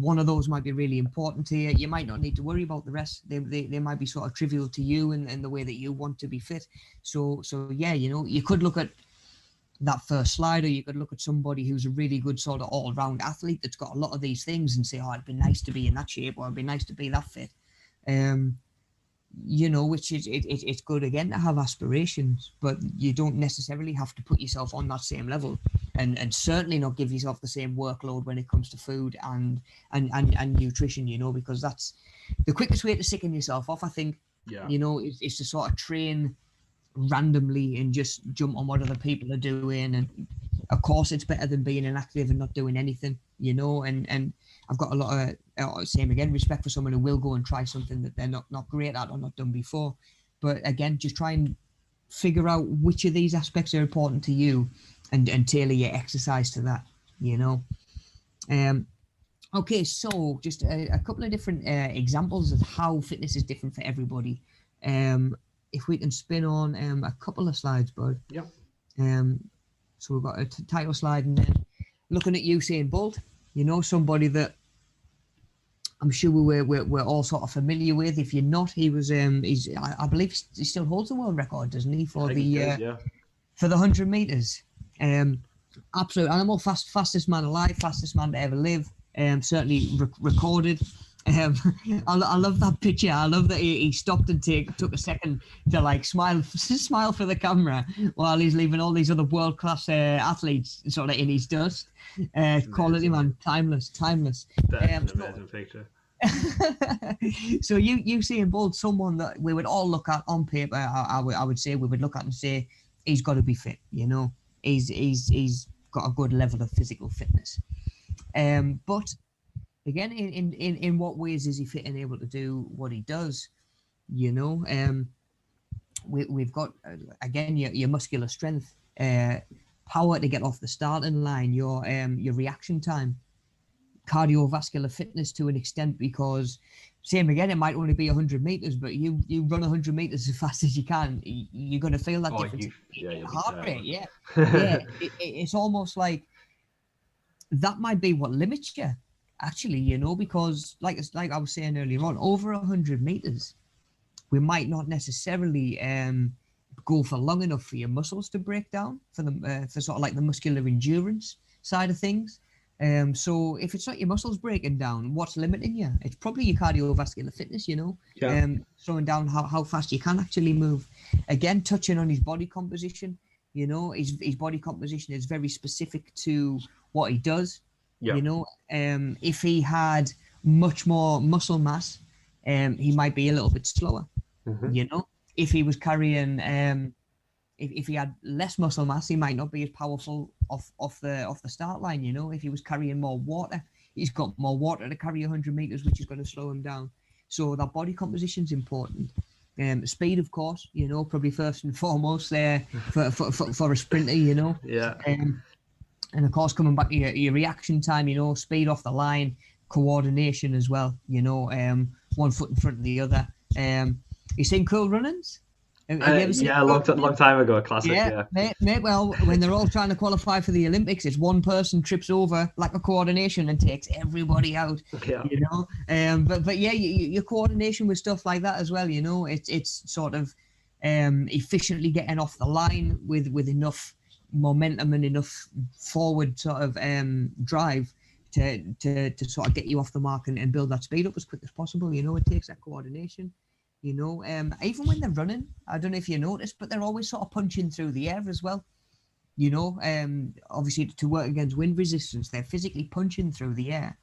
One of those might be really important to you. You might not need to worry about the rest. They might be sort of trivial to you and the way that you want to be fit. So yeah, you could look at that first slide, or you could look at somebody who's a really good sort of all-round athlete that's got a lot of these things and say, oh, it'd be nice to be in that shape, or it'd be nice to be that fit. Which is it's good again to have aspirations, but you don't necessarily have to put yourself on that same level, and certainly not give yourself the same workload when it comes to food and nutrition, because that's the quickest way to sicken yourself off, I think. Is to sort of train randomly and just jump on what other people are doing, and of course it's better than being inactive and not doing anything, and I've got a lot of same again respect for someone who will go and try something that they're not great at or not done before. But again, just try and figure out which of these aspects are important to you and tailor your exercise to that, okay, so just a couple of different examples of how fitness is different for everybody. If we can spin on a couple of slides, bud. Yeah. So we've got a title slide, and then looking at Usain Bolt, somebody that I'm sure we're all sort of familiar with. If you're not, he was I believe he still holds the world record, doesn't he, for for the 100 meters? Absolute animal, fastest man alive, fastest man to ever live. Certainly recorded. I love that picture. I love that he stopped and took a second to like smile for the camera while he's leaving all these other world-class athletes sort of in his dust. Quality man, timeless. That's an amazing picture. So Usain Bolt, someone that we would all look at on paper. I would say we would look at and say he's got to be fit. He's got a good level of physical fitness. But again, in what ways is he fit and able to do what he does? We've got again your muscular strength, power to get off the starting line, your reaction time, cardiovascular fitness to an extent, because same again, it might only be 100 meters, but you run 100 meters as fast as you can, you're going to feel that difference in heart rate. Yeah. It's almost like that might be what limits you, actually, because like I was saying earlier on, over 100 meters, we might not necessarily go for long enough for your muscles to break down for sort of like the muscular endurance side of things. So if it's not your muscles breaking down, what's limiting you? It's probably your cardiovascular fitness, slowing down how fast you can actually move. Again, touching on his body composition, his body composition is very specific to what he does. If he had much more muscle mass, he might be a little bit slower. If he was carrying if he had less muscle mass, he might not be as powerful off the start line. If he was carrying more water, he's got more water to carry 100 meters, which is going to slow him down. So that body composition is important. Speed, of course, probably first and foremost there for a sprinter. And of course, coming back to your reaction time, speed off the line, coordination as well, one foot in front of the other. You seen Cool Runnings? Have you ever seen Yeah, long time ago, a classic. Yeah, Yeah. mate. Well, when they're all trying to qualify for the Olympics, it's one person trips over lack of coordination and takes everybody out. Yeah. You know, but yeah, your coordination with stuff like that as well. You know, it's sort of efficiently getting off the line with enough momentum and enough forward sort of drive to sort of get you off the mark and build that speed up as quick as possible. You know, it takes that coordination. You know, even when they're running, I don't know if you noticed, but they're always sort of punching through the air as well. You know, obviously to work against wind resistance, they're physically punching through the air.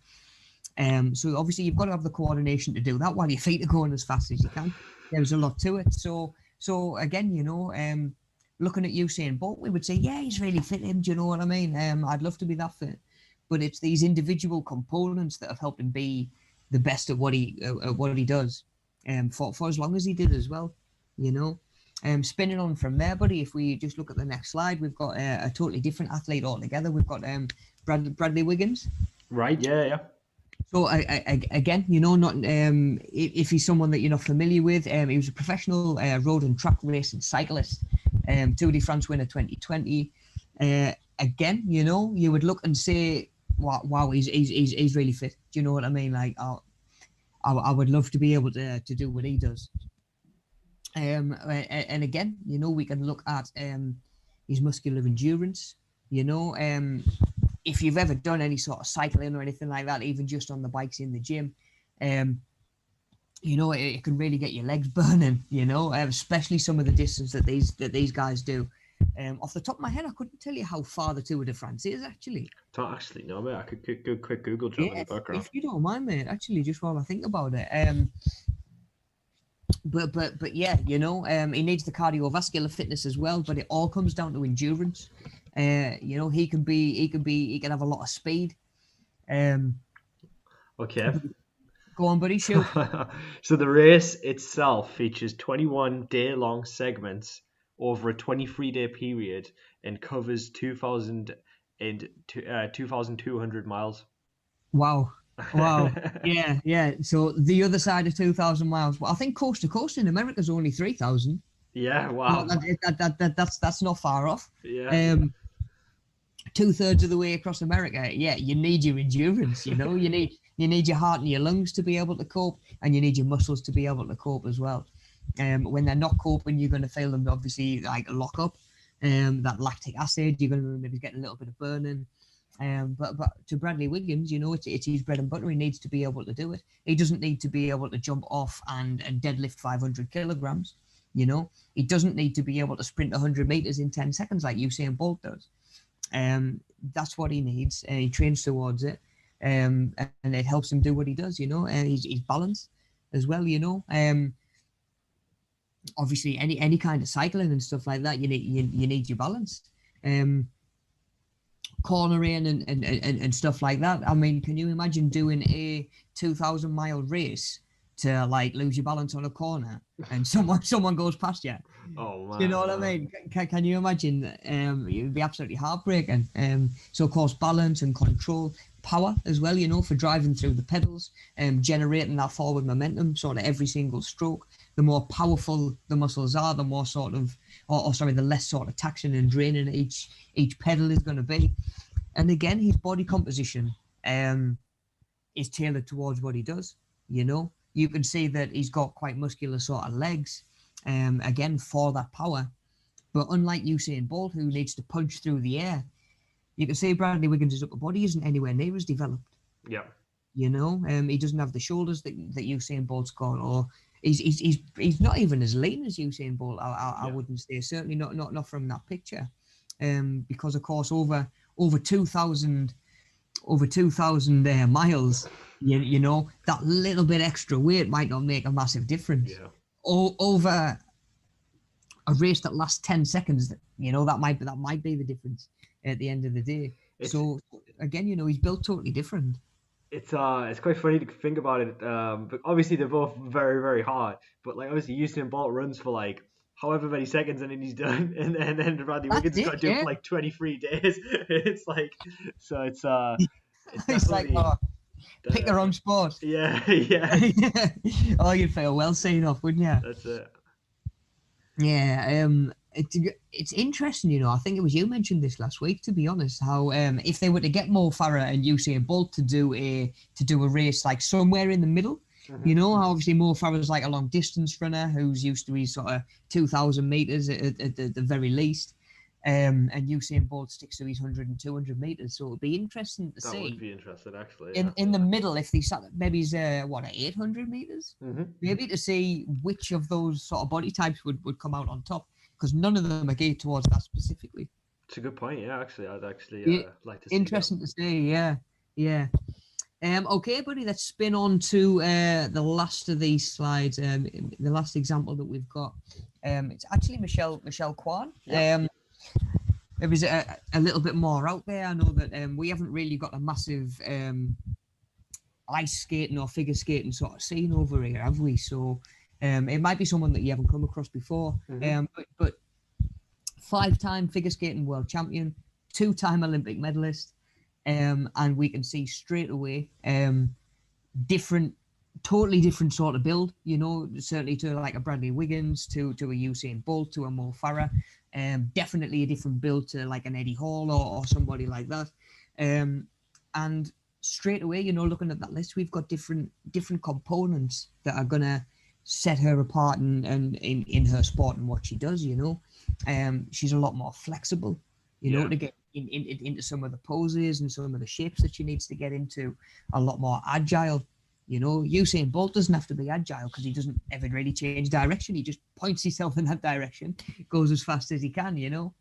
So obviously you've got to have the coordination to do that while your feet are going as fast as you can. There's a lot to it. So again, you know, looking at Usain Bolt, we would say, yeah, he's really fit. Him, do you know what I mean? I'd love to be that fit, but it's these individual components that have helped him be the best at what he does. For as long as he did as well, you know. Spinning on from there, buddy, if we just look at the next slide, we've got a totally different athlete altogether. We've got Bradley Wiggins. Right, yeah. So again, you know, not if he's someone that you're not familiar with, he was a professional road and track racing cyclist, Tour de France winner 2020. Again, you know, you would look and say, wow, he's really fit. Do you know what I mean? Like, I would love to be able to do what he does. And again, you know, we can look at his muscular endurance. You know, if you've ever done any sort of cycling or anything like that, even just on the bikes in the gym, you know, it can really get your legs burning. You know, especially some of the distance that these guys do. Off the top of my head, I couldn't tell you how far the Tour de France is actually. Don't actually know, mate. I could go quick Google job in the background. If you don't mind, mate, actually, just while I think about it. But yeah, you know, he needs the cardiovascular fitness as well. But it all comes down to endurance. You know, he can have a lot of speed. Okay. Go on, buddy, shoot. So the race itself features 21 day-long segments over a 23-day period and covers 2,200 miles. Wow. Yeah. So the other side of 2,000 miles. Well, I think coast to coast in America is only 3,000. Yeah, wow. That's not far off. Yeah. 2/3 of the way across America. Yeah, you need your endurance. You know, you need your heart and your lungs to be able to cope, and you need your muscles to be able to cope as well. When they're not coping, you're going to feel them obviously like lock up. That lactic acid, you're going to maybe get a little bit of burning. But to Bradley Wiggins, you know, it's his bread and butter. He needs to be able to do it. He doesn't need to be able to jump off and deadlift 500 kilograms. You know, he doesn't need to be able to sprint 100 meters in 10 seconds like Usain Bolt does. That's what he needs. He trains towards it, and it helps him do what he does. You know, he's balanced as well. You know, obviously any kind of cycling and stuff like that, you need your balance. Cornering and stuff like that. I mean, can you imagine doing a 2,000-mile race to like lose your balance on a corner and someone goes past you? Oh man. You know what I mean? Can you imagine? It would be absolutely heartbreaking. So of course, balance and control, power as well. You know, for driving through the pedals, generating that forward momentum, sort of every single stroke. The more powerful the muscles are, the more sort of, the less sort of taxing and draining each pedal is going to be. And again, his body composition is tailored towards what he does. You know, you can see that he's got quite muscular sort of legs. Again, for that power. But unlike Usain Bolt, who needs to punch through the air, you can see Bradley Wiggins' upper body isn't anywhere near as developed. Yeah. You know, he doesn't have the shoulders that Usain Bolt's got, or he's not even as lean as Usain Bolt. I wouldn't say, certainly not from that picture, because of course over 2,000 miles, you know, that little bit extra weight might not make a massive difference. Yeah. Over a race that lasts 10 seconds, you know, that might be the difference at the end of the day. So again, you know, he's built totally different. It's quite funny to think about it. But obviously they're both very, very hard. But like obviously Usain Bolt runs for like however many seconds and then he's done, and then Bradley Wiggins got to do it for like 23 days. It's like, so it's it's like, pick the wrong sport. Yeah. Oh, you'd feel well seen off, wouldn't you? That's it. Yeah, it's interesting, you know. I think it was you mentioned this last week, to be honest. How if they were to get Mo Farah and Usain Bolt to do a race like somewhere in the middle, Mm-hmm. you know, how obviously Mo Farah's like a long distance runner who's used to be sort of 2,000 meters at the very least, and Usain Bolt sticks to his 100 and 200 meters. So it'd be interesting to That would see be interesting, actually. Yeah. in the middle if they sat maybe he's what 800 meters, Mm-hmm. maybe to see which of those sort of body types would come out on top because none of them are geared towards that specifically. It's a good point. Yeah, actually, I'd actually Yeah, like to see that. interesting to see. Yeah, yeah. Okay, buddy. Let's spin on to the last of these slides. The last example that we've got. It's actually Michelle Kwan. Yep. It was a little bit more out there. I know that we haven't really got a massive ice skating or figure skating sort of scene over here, have we? So it might be someone that you haven't come across before. Mm-hmm. But 5-time figure skating world champion, 2-time Olympic medalist, and we can see straight away different, totally different sort of build. You know, certainly to like a Bradley Wiggins, to a Usain Bolt, to a Mo Farah. Definitely a different build to like an Eddie Hall or somebody like that. And straight away, you know, looking at that list, we've got different components that are gonna set her apart and in her sport and what she does. You know, she's a lot more flexible. You know, to get into some of the poses and some of the shapes that she needs to get into, a lot more agile. You know, Usain Bolt doesn't have to be agile because he doesn't ever really change direction. He just points himself in that direction, goes as fast as he can. You know,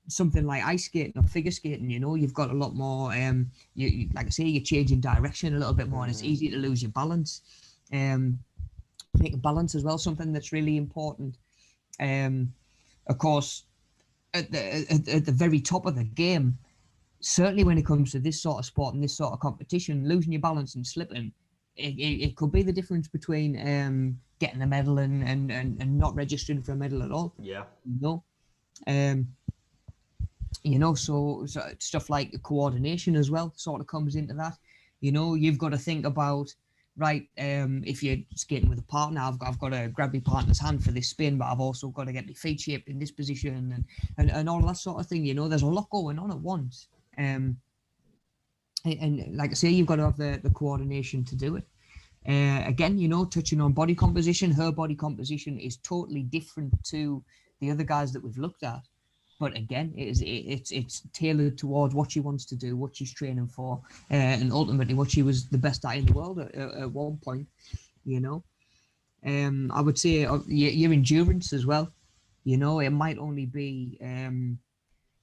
something like ice skating or figure skating, you know, you've got a lot more. You like I say, you're changing direction a little bit more, and it's easy to lose your balance. Make balance as well something that's really important. Of course, at the very top of the game, certainly when it comes to this sort of sport and this sort of competition, losing your balance and slipping, it could be the difference between getting a medal and not registering for a medal at all. Yeah. You know, so stuff like coordination as well sort of comes into that. You know, you've got to think about, right, if you're skating with a partner, I've got to grab my partner's hand for this spin, but I've also got to get my feet shaped in this position and all that sort of thing. You know, there's a lot going on at once. And like I say, you've got to have the coordination to do it. Again, you know, touching on body composition, her body composition is totally different to the other guys that we've looked at. But again, it's tailored towards what she wants to do, what she's training for, and ultimately what she was the best at in the world at one point. You know, I would say your endurance as well. You know, it might only be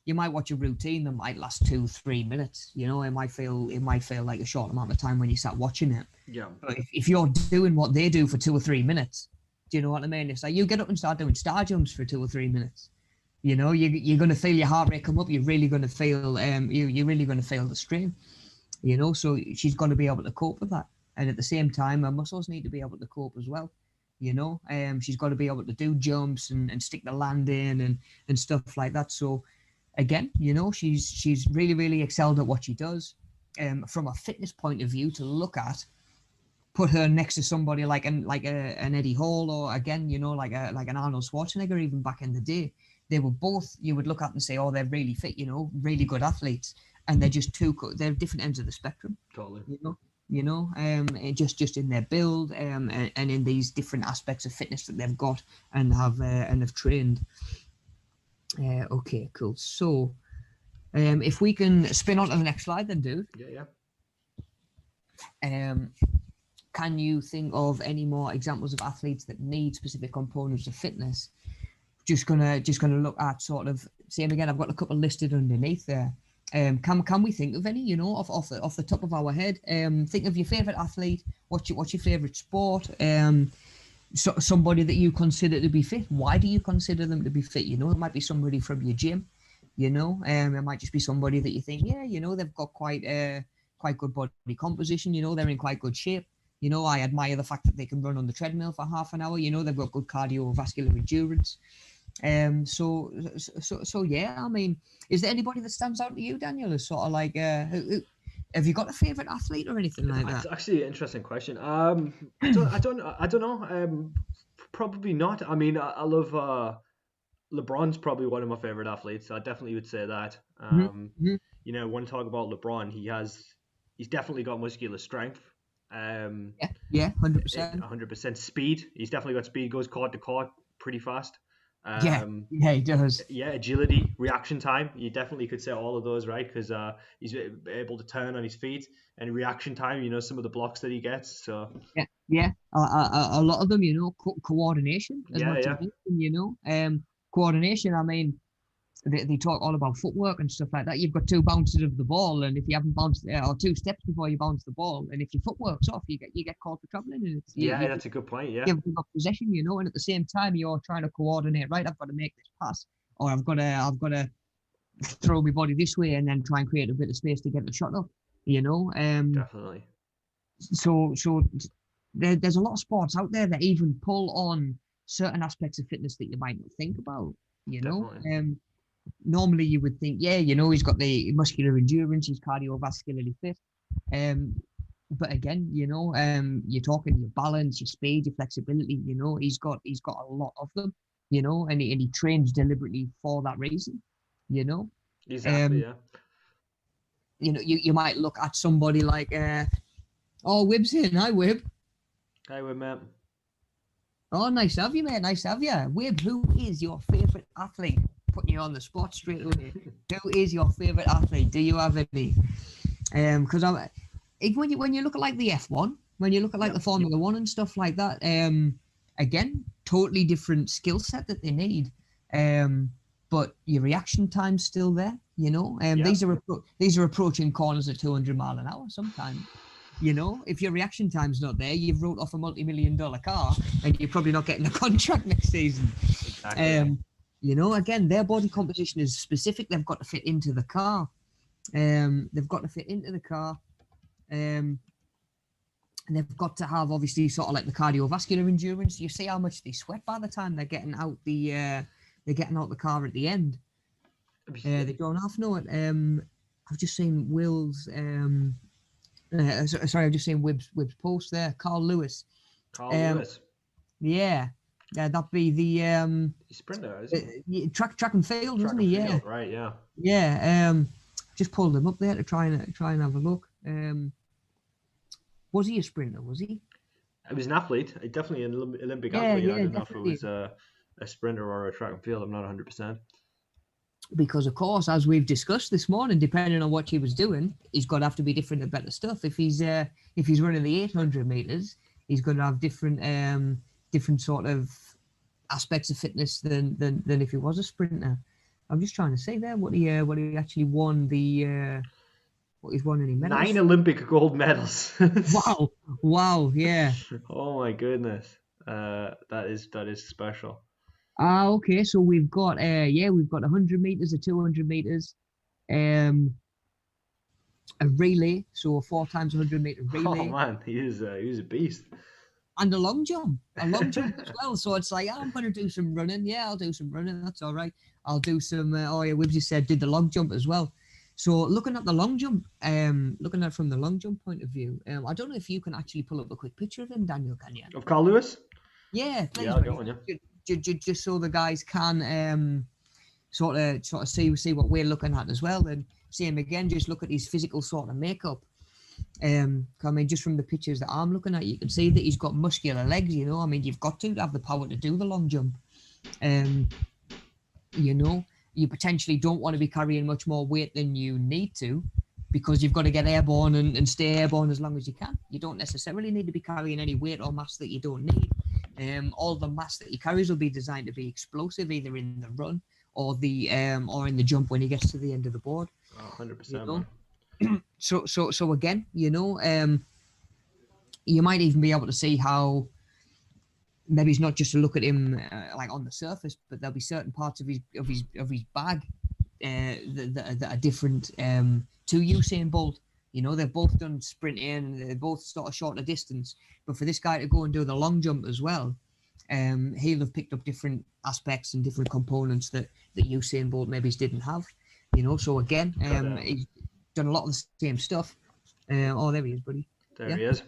you might watch a routine that might last 2-3 minutes. You know, it might feel like a short amount of time when you start watching it. Yeah. But if you're doing what they do for 2 or 3 minutes, do you know what I mean? It's like you get up and start doing star jumps for 2 or 3 minutes. You know, you're going to feel your heart rate come up. You're really going to feel you're really going to feel the strain. You know, so she's got to be able to cope with that, and at the same time, her muscles need to be able to cope as well. You know, she's got to be able to do jumps and stick the landing and stuff like that. So again, you know, she's really, really excelled at what she does. From a fitness point of view, to look at, put her next to somebody like an Eddie Hall, or again, you know, like an Arnold Schwarzenegger, even back in the day. They were both, you would look at and say, oh, they're really fit, you know, really good athletes, and they're just they're different ends of the spectrum. Totally. You know, just in their build, and in these different aspects of fitness that they've got and have trained. Okay, cool. So, if we can spin on to the next slide, then, dude. Yeah. Can you think of any more examples of athletes that need specific components of fitness? Just gonna look at sort of same again. I've got a couple listed underneath there. Can we think of any? You know, off the top of our head. Think of your favorite athlete. What's your favorite sport? Somebody that you consider to be fit. Why do you consider them to be fit? You know, it might be somebody from your gym. You know, it might just be somebody that you think, yeah, you know, they've got quite good body composition. You know, they're in quite good shape. You know, I admire the fact that they can run on the treadmill for half an hour. You know, they've got good cardiovascular endurance. So yeah, I mean, is there anybody that stands out to you, Daniel, as sort of like, have you got a favorite athlete or anything like that? It's actually an interesting question. I don't know. Probably not. I mean, I love LeBron's probably one of my favorite athletes. I definitely would say that. Mhm, mhm. You know, when I talk about LeBron, he's definitely got muscular strength. Um, Yeah, yeah, 100%. 100% speed. He's definitely got speed. Goes court to court pretty fast. Yeah, Um, yeah, he does. yeah, agility, reaction time. You definitely could say all of those, right? Because he's able to turn on his feet and reaction time. You know, some of the blocks that he gets. So Yeah, yeah. A lot of them, coordination as yeah, much as yeah, anything, coordination. I mean, they talk all about footwork and stuff like that. You've got two bounces of the ball, and if you haven't bounced or two steps before you bounce the ball, and if your footwork's off, you get called for traveling, and it's yeah. That's a good point. Yeah, you've got possession, and at the same time you're trying to coordinate. Right, I've got to make this pass, or I've got to throw my body this way, and then try and create a bit of space to get the shot up. You know, definitely, so there's a lot of sports out there that even pull on certain aspects of fitness that you might not think about. You know, definitely. normally you would think, yeah, he's got the muscular endurance, he's cardiovascularly fit. Um, but again, you're talking your balance, your speed, your flexibility. He's got a lot of them. And he trains deliberately for that reason. You know, Exactly. um, Yeah. you might look at somebody like, oh, Wib's in. Hi, Wib. Hey, we're Matt. Oh, nice to have you, mate. Nice to have you. Wib, who is your favourite athlete? Putting you on the spot straight away. Who is your favourite athlete? Do you have any? Because when you look at like the F1, when you look at like the Yep. Formula One and stuff like that, again, totally different skill set that they need. But your reaction time's still there. Yep. These are approaching corners at 200 mile an hour sometimes. If your reaction time's not there, you've wrote off a multi-million-dollar car, and you're probably not getting a contract next season. Exactly. Again, their body composition is specific. They've got to fit into the car. They've got to fit into the car. And they've got to have obviously sort of like the cardiovascular endurance. You see how much they sweat by the time they're getting out the car at the end. They don't half know it. I've just seen Will's. Sorry, I've just seen Wibb's post there. Carl Lewis. Carl Um, Lewis. yeah, that'd be the He's sprinter, is he? track and field, Track wasn't and he? Yeah, field, right? Yeah. yeah. Just pulled him up there to try and have a look. Was he a sprinter? Was he? He was an athlete. Definitely an Olympic Yeah, athlete. I yeah, don't know if it definitely. was a sprinter or a track and field. I'm not 100%. Because of course, as we've discussed this morning, depending on what he was doing, he's got to have to be different and better stuff. If he's running the 800 meters, he's going to have different sort of aspects of fitness than if he was a sprinter. I'm just trying to say there what he actually won what he's won any medals 9 for. Olympic gold medals. Wow, yeah. Oh my goodness. That is special. Okay, so we've got 100 meters, a 200 meters, um, a relay, so a 4 times 100 meter Oh relay, man, he was a beast. and a long jump as well. So it's like, I'm going to do some running. Yeah, I'll do some running. That's all right. I'll do some. Oh yeah, we've just said did the long jump as well. So looking at the long jump, looking at it from the long jump point of view, I don't know if you can actually pull up a quick picture of him, Daniel. Can you? Of Carl Lewis? Yeah, Yeah, please, I'll get buddy. one. Yeah. Just so the guys can sort of see what we're looking at as well, and see him again. Just look at his physical sort of makeup. I mean, just from the pictures that I'm looking at, you can see that he's got muscular legs. I mean, you've got to have the power to do the long jump. You potentially don't want to be carrying much more weight than you need to, because you've got to get airborne and stay airborne as long as you can. You don't necessarily need to be carrying any weight or mass that you don't need. All the mass that he carries will be designed to be explosive, either in the run or or in the jump when he gets to the end of the board. 100%, man. So again, you might even be able to see how maybe it's not just to look at him like on the surface, but there'll be certain parts of his bag that are different to Usain Bolt. They've both done sprinting and they're both sort of shorter distance, but for this guy to go and do the long jump as well, he'll have picked up different aspects and different components that Usain Bolt maybe didn't have. So again, he's done a lot of the same stuff. Oh, there he is, buddy. There Yeah. he is.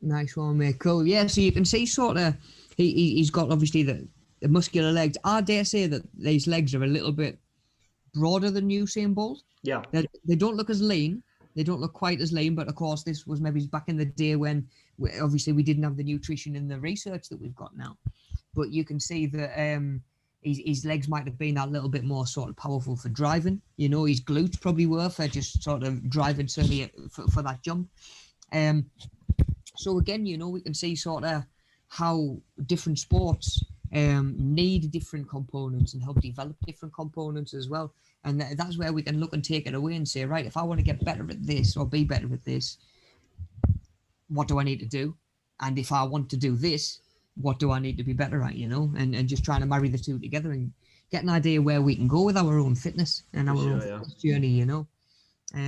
Nice one, mate. Cool. Yeah, so you can see sort of he's got obviously the muscular legs. I dare say that these legs are a little bit broader than Usain Bolt. Yeah. They don't look as lean. They don't look quite as lean, but of course, this was maybe back in the day when obviously we didn't have the nutrition and the research that we've got now. But you can see that his legs might have been that little bit more sort of powerful for driving. You know, his glutes probably were for just sort of driving certainly for that jump. So again, you know, we can see sort of how different sports need different components and help develop different components as well. And that's where we can look and take it away and say, right, if I want to get better at this or be better at this, what do I need to do? And if I want to do this, what do I need to be better at, you know? And just trying to marry the two together and get an idea where we can go with our own fitness and our own fitness journey, you know?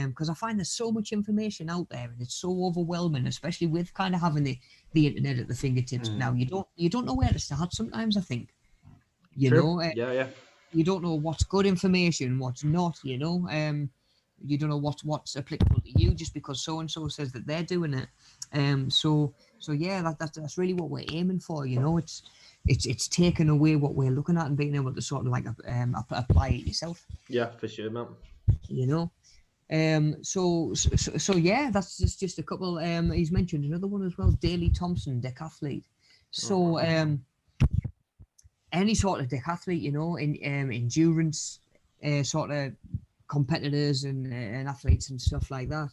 Because I find there's so much information out there and it's so overwhelming, especially with kind of having the internet at the fingertips now. You don't know where to start sometimes, I think. You know, you don't know what's good information, what's not, you know. You don't know what's applicable to you just because so and so says that they're doing it. So yeah, that's really what we're aiming for, you know. It's taking away what we're looking at and being able to sort of like apply it yourself. Yeah, for sure, man. You know. So yeah, that's just a couple. He's mentioned another one as well, Daley Thompson, decathlete. So any sort of decathlete, you know, in endurance sort of competitors and athletes and stuff like that,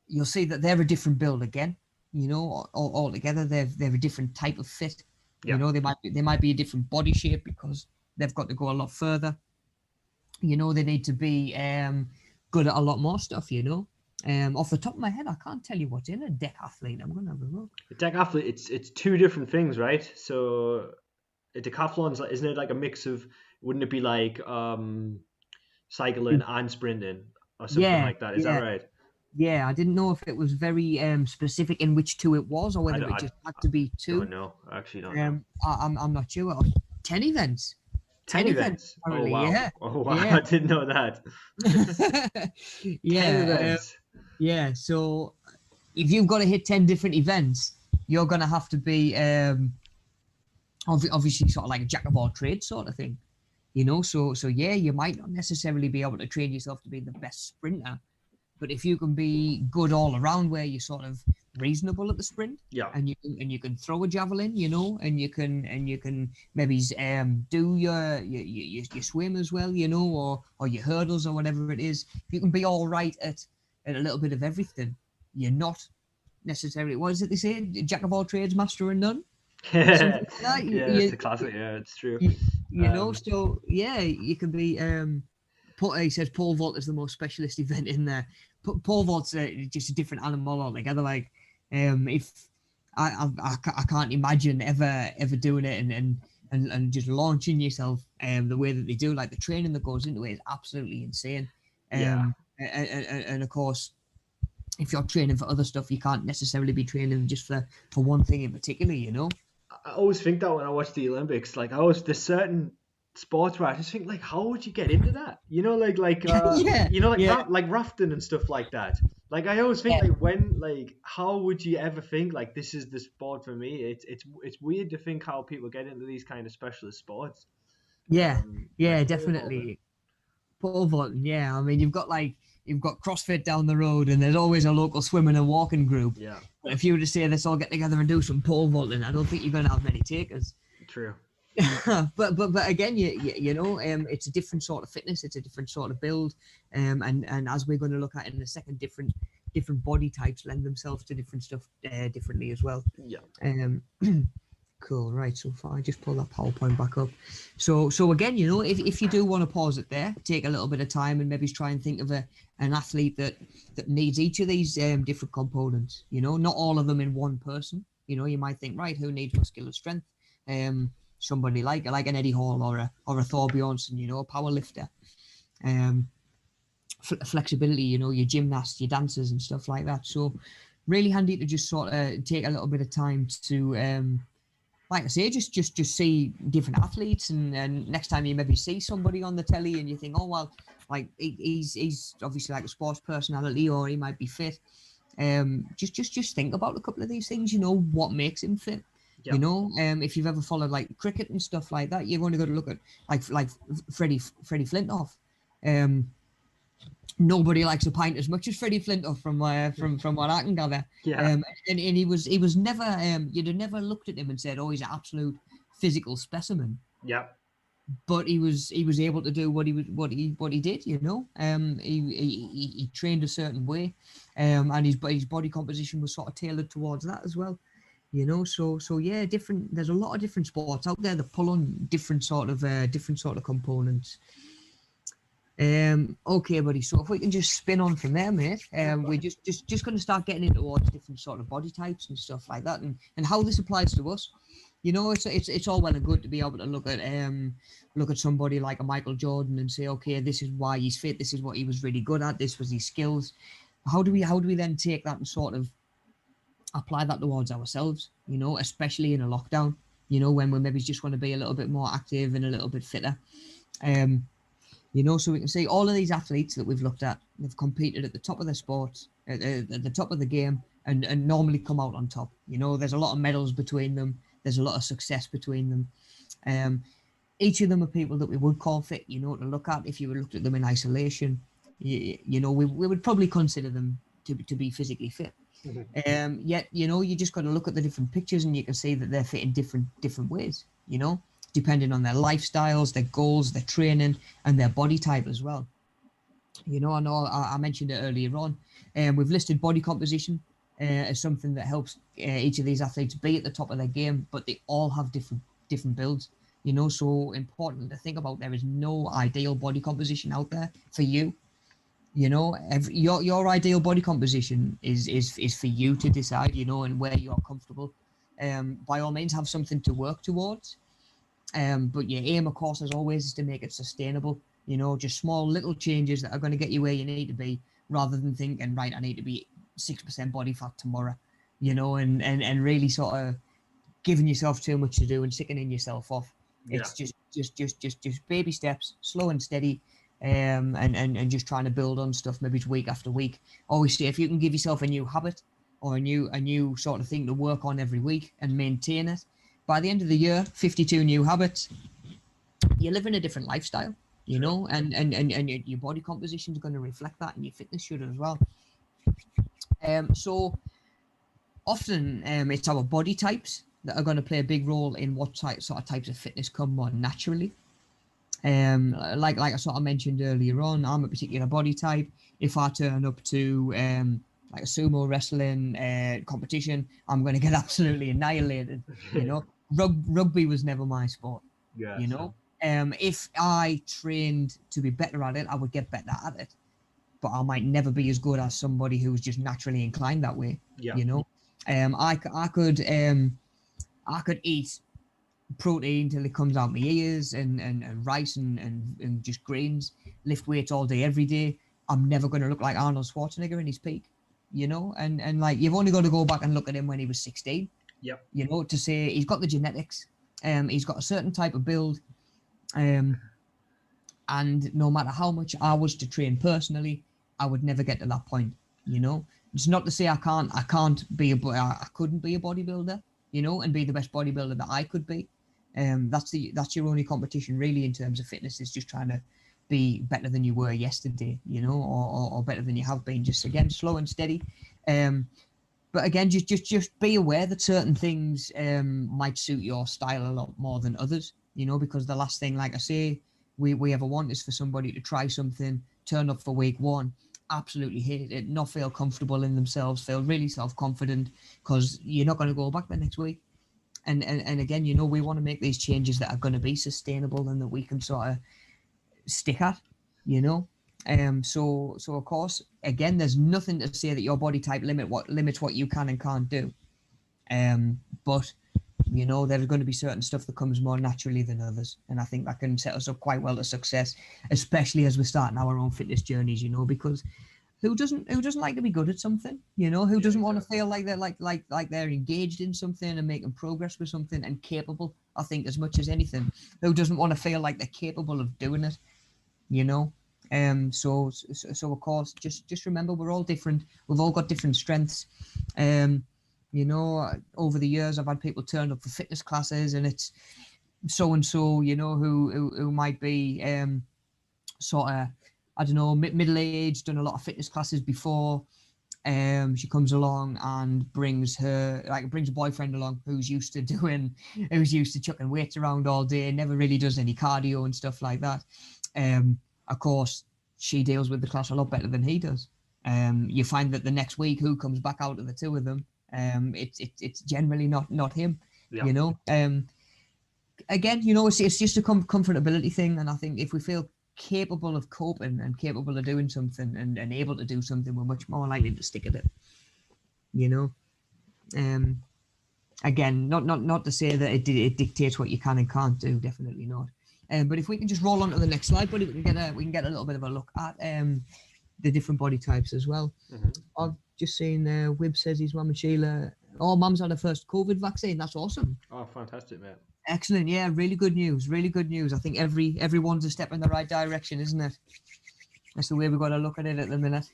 you'll see that they're a different build again. You know, altogether they're a different type of fit. You know, they might be a different body shape because they've got to go a lot further. You know, they need to be good at a lot more stuff, you know. Off the top of my head, I can't tell you what's in a decathlete. I'm gonna have a look. A decathlete, it's two different things, right? So a decathlon's like, isn't it like a mix of? Wouldn't it be like cycling and sprinting or something like that? Is that right? Yeah, I didn't know if it was very specific in which two it was, or whether it just had to be two. Don't know. I actually don't know. I'm not sure. 10 events. 10 events. Oh wow! Yeah. Oh wow! Yeah. I didn't know that. Yeah. 10 events. Yeah. So if you've got to hit 10 different events, you're gonna have to be obviously sort of like a jack of all trades sort of thing, you know. So yeah, you might not necessarily be able to train yourself to be the best sprinter, but if you can be good all around, where you're sort of reasonable at the sprint, and you can throw a javelin, you know, and you can maybe do your swim as well, you know, or your hurdles or whatever it is. If you can be all right at a little bit of everything, you're not necessarily, what is it they say, jack of all trades, master of none. Yeah, it's a classic. Yeah, it's true. You know, so yeah, you can be. He says pole vault is the most specialist event in there. Pole vault's just a different animal altogether. Like, if I can't imagine ever doing it and just launching yourself the way that they do. Like the training that goes into it is absolutely insane. And of course, if you're training for other stuff, you can't necessarily be training just for one thing in particular, you know. I always think that when I watch the Olympics, like there's certain sports where I just think like, how would you get into that? You know, you know, like rafting and stuff like that. Like I always think how would you ever think like this is the sport for me? It's weird to think how people get into these kind of specialist sports. Definitely. Pole vaulting, yeah. I mean, you've got CrossFit down the road, and there's always a local swimming and walking group. Yeah. But if you were to say let's all get together and do some pole vaulting, I don't think you're going to have many takers. True. but again, you know, it's a different sort of fitness, it's a different sort of build, and as we're going to look at in a second, different body types lend themselves to different stuff differently as well. Yeah. Cool, right. So if I just pull that PowerPoint back up. So again, you know, if you do want to pause it there, take a little bit of time and maybe try and think of an athlete that needs each of these different components. You know, not all of them in one person. You know, you might think, right, who needs muscular strength? Somebody like an Eddie Hall or a Thor Bjornsson, you know, a power lifter. Flexibility, you know, your gymnasts, your dancers and stuff like that. So really handy to just sort of take a little bit of time to like I say, just see different athletes, and next time you maybe see somebody on the telly and you think, oh well, like he's obviously like a sports personality, or he might be fit. Just think about a couple of these things. What makes him fit. Yeah. If you've ever followed like cricket and stuff like that, you've only got to look at like Freddie Flintoff. Nobody likes a pint as much as Freddie Flintoff from what I can gather. Yeah. And he was never you'd have never looked at him and said, oh, he's an absolute physical specimen. Yeah. But he was able to do what he did. He trained a certain way, and his body composition was sort of tailored towards that as well. So yeah, different. There's a lot of different sports out there that pull on different sort of components. Okay, buddy. So if we can just spin on from there, mate. We're just going to start getting into towards different sort of body types and stuff like that, and how this applies to us. It's all well and good to be able to look at somebody like a Michael Jordan and say, okay, this is why he's fit. This is what he was really good at. This was his skills. How do we then take that and sort of apply that towards ourselves? Especially in a lockdown. When we maybe just want to be a little bit more active and a little bit fitter. So we can see all of these athletes that we've looked at, they've competed at the top of their sport, at the top of the game, and normally come out on top. There's a lot of medals between them. There's a lot of success between them. Each of them are people that we would call fit, to look at. If you looked at them in isolation, we would probably consider them to be physically fit. Mm-hmm. Yet, you just got to look at the different pictures and you can see that they're fit in different ways, depending on their lifestyles, their goals, their training, and their body type as well. I mentioned it earlier on. We've listed body composition as something that helps each of these athletes be at the top of their game, but they all have different builds. So important to think about. There is no ideal body composition out there for you. Your ideal body composition is for you to decide. And where you're comfortable. By all means, have something to work towards. But your aim, of course, as always, is to make it sustainable. Just small little changes that are going to get you where you need to be, rather than thinking, right, I need to be 6% body fat tomorrow, and really sort of giving yourself too much to do and sickening yourself off. Yeah. It's just baby steps, slow and steady, and just trying to build on stuff maybe week after week. Always say, if you can give yourself a new habit or a new sort of thing to work on every week and maintain it, by the end of the year, 52 new habits, you're living a different lifestyle, and your body composition is going to reflect that, and your fitness should as well. So often it's our body types that are going to play a big role in what sort of types of fitness come more naturally. Like I sort of mentioned earlier on, I'm a particular body type. If I turn up to like a sumo wrestling competition, I'm going to get absolutely annihilated. Rugby was never my sport. Yeah. If I trained to be better at it, I would get better at it. But I might never be as good as somebody who's just naturally inclined that way. Yeah. I could eat protein till it comes out my ears and rice and just grains, lift weights all day every day. I'm never going to look like Arnold Schwarzenegger in his peak, and like, you've only got to go back and look at him when he was 16. Yep. To say he's got the genetics, he's got a certain type of build, and no matter how much I was to train personally, I would never get to that point. It's not to say I couldn't be a bodybuilder, and be the best bodybuilder that I could be. That's your only competition really in terms of fitness, is just trying to be better than you were yesterday, or better than you have been. Just again, slow and steady. But again, just be aware that certain things might suit your style a lot more than others, because the last thing, like I say, we ever want is for somebody to try something, turn up for week one, absolutely hate it, not feel comfortable in themselves, feel really self-confident, because you're not going to go back the next week. And again, we want to make these changes that are going to be sustainable and that we can sort of stick at, So of course, again, there's nothing to say that your body type limits what you can and can't do. But there's going to be certain stuff that comes more naturally than others, and I think that can set us up quite well to success, especially as we're starting our own fitness journeys. Because who doesn't like to be good at something? Who doesn't want to feel like they're like they're engaged in something and making progress with something and capable? I think as much as anything, who doesn't want to feel like they're capable of doing it? So of course, just remember we're all different. We've all got different strengths. Over the years, I've had people turn up for fitness classes, and it's so and so, who might be sort of, I don't know, middle aged, done a lot of fitness classes before. She comes along and brings a boyfriend along who's used to chucking weights around all day, never really does any cardio and stuff like that. Of course, she deals with the class a lot better than he does. You find that the next week, who comes back out of the two of them, it's generally not him. Yeah. Again, it's just a comfortability thing, and I think if we feel capable of coping and capable of doing something and able to do something, we're much more likely to stick at it. Again, not to say that it dictates what you can and can't do, definitely not. But if we can just roll on to the next slide, buddy, we can get a little bit of a look at the different body types as well. Mm-hmm. I've just seen Wib says his mum and Sheila. Oh, mum's had her first COVID vaccine. That's awesome. Oh, fantastic, mate. Excellent. Yeah, really good news. Really good news. I think everyone's a step in the right direction, isn't it? That's the way we've got to look at it at the minute.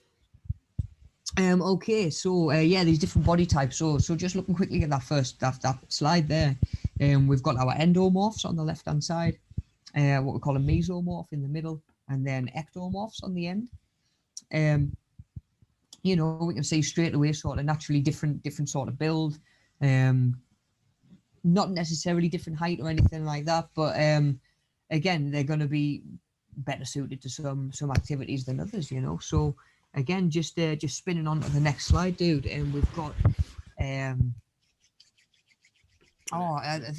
Okay, so these different body types. So just looking quickly at that slide there. We've got our endomorphs on the left hand side, what we call a mesomorph in the middle, and then ectomorphs on the end. We can see straight away sort of naturally different sort of build. Not necessarily different height or anything like that, but again, they're going to be better suited to some activities than others, So again, just spinning on to the next slide, dude, and we've got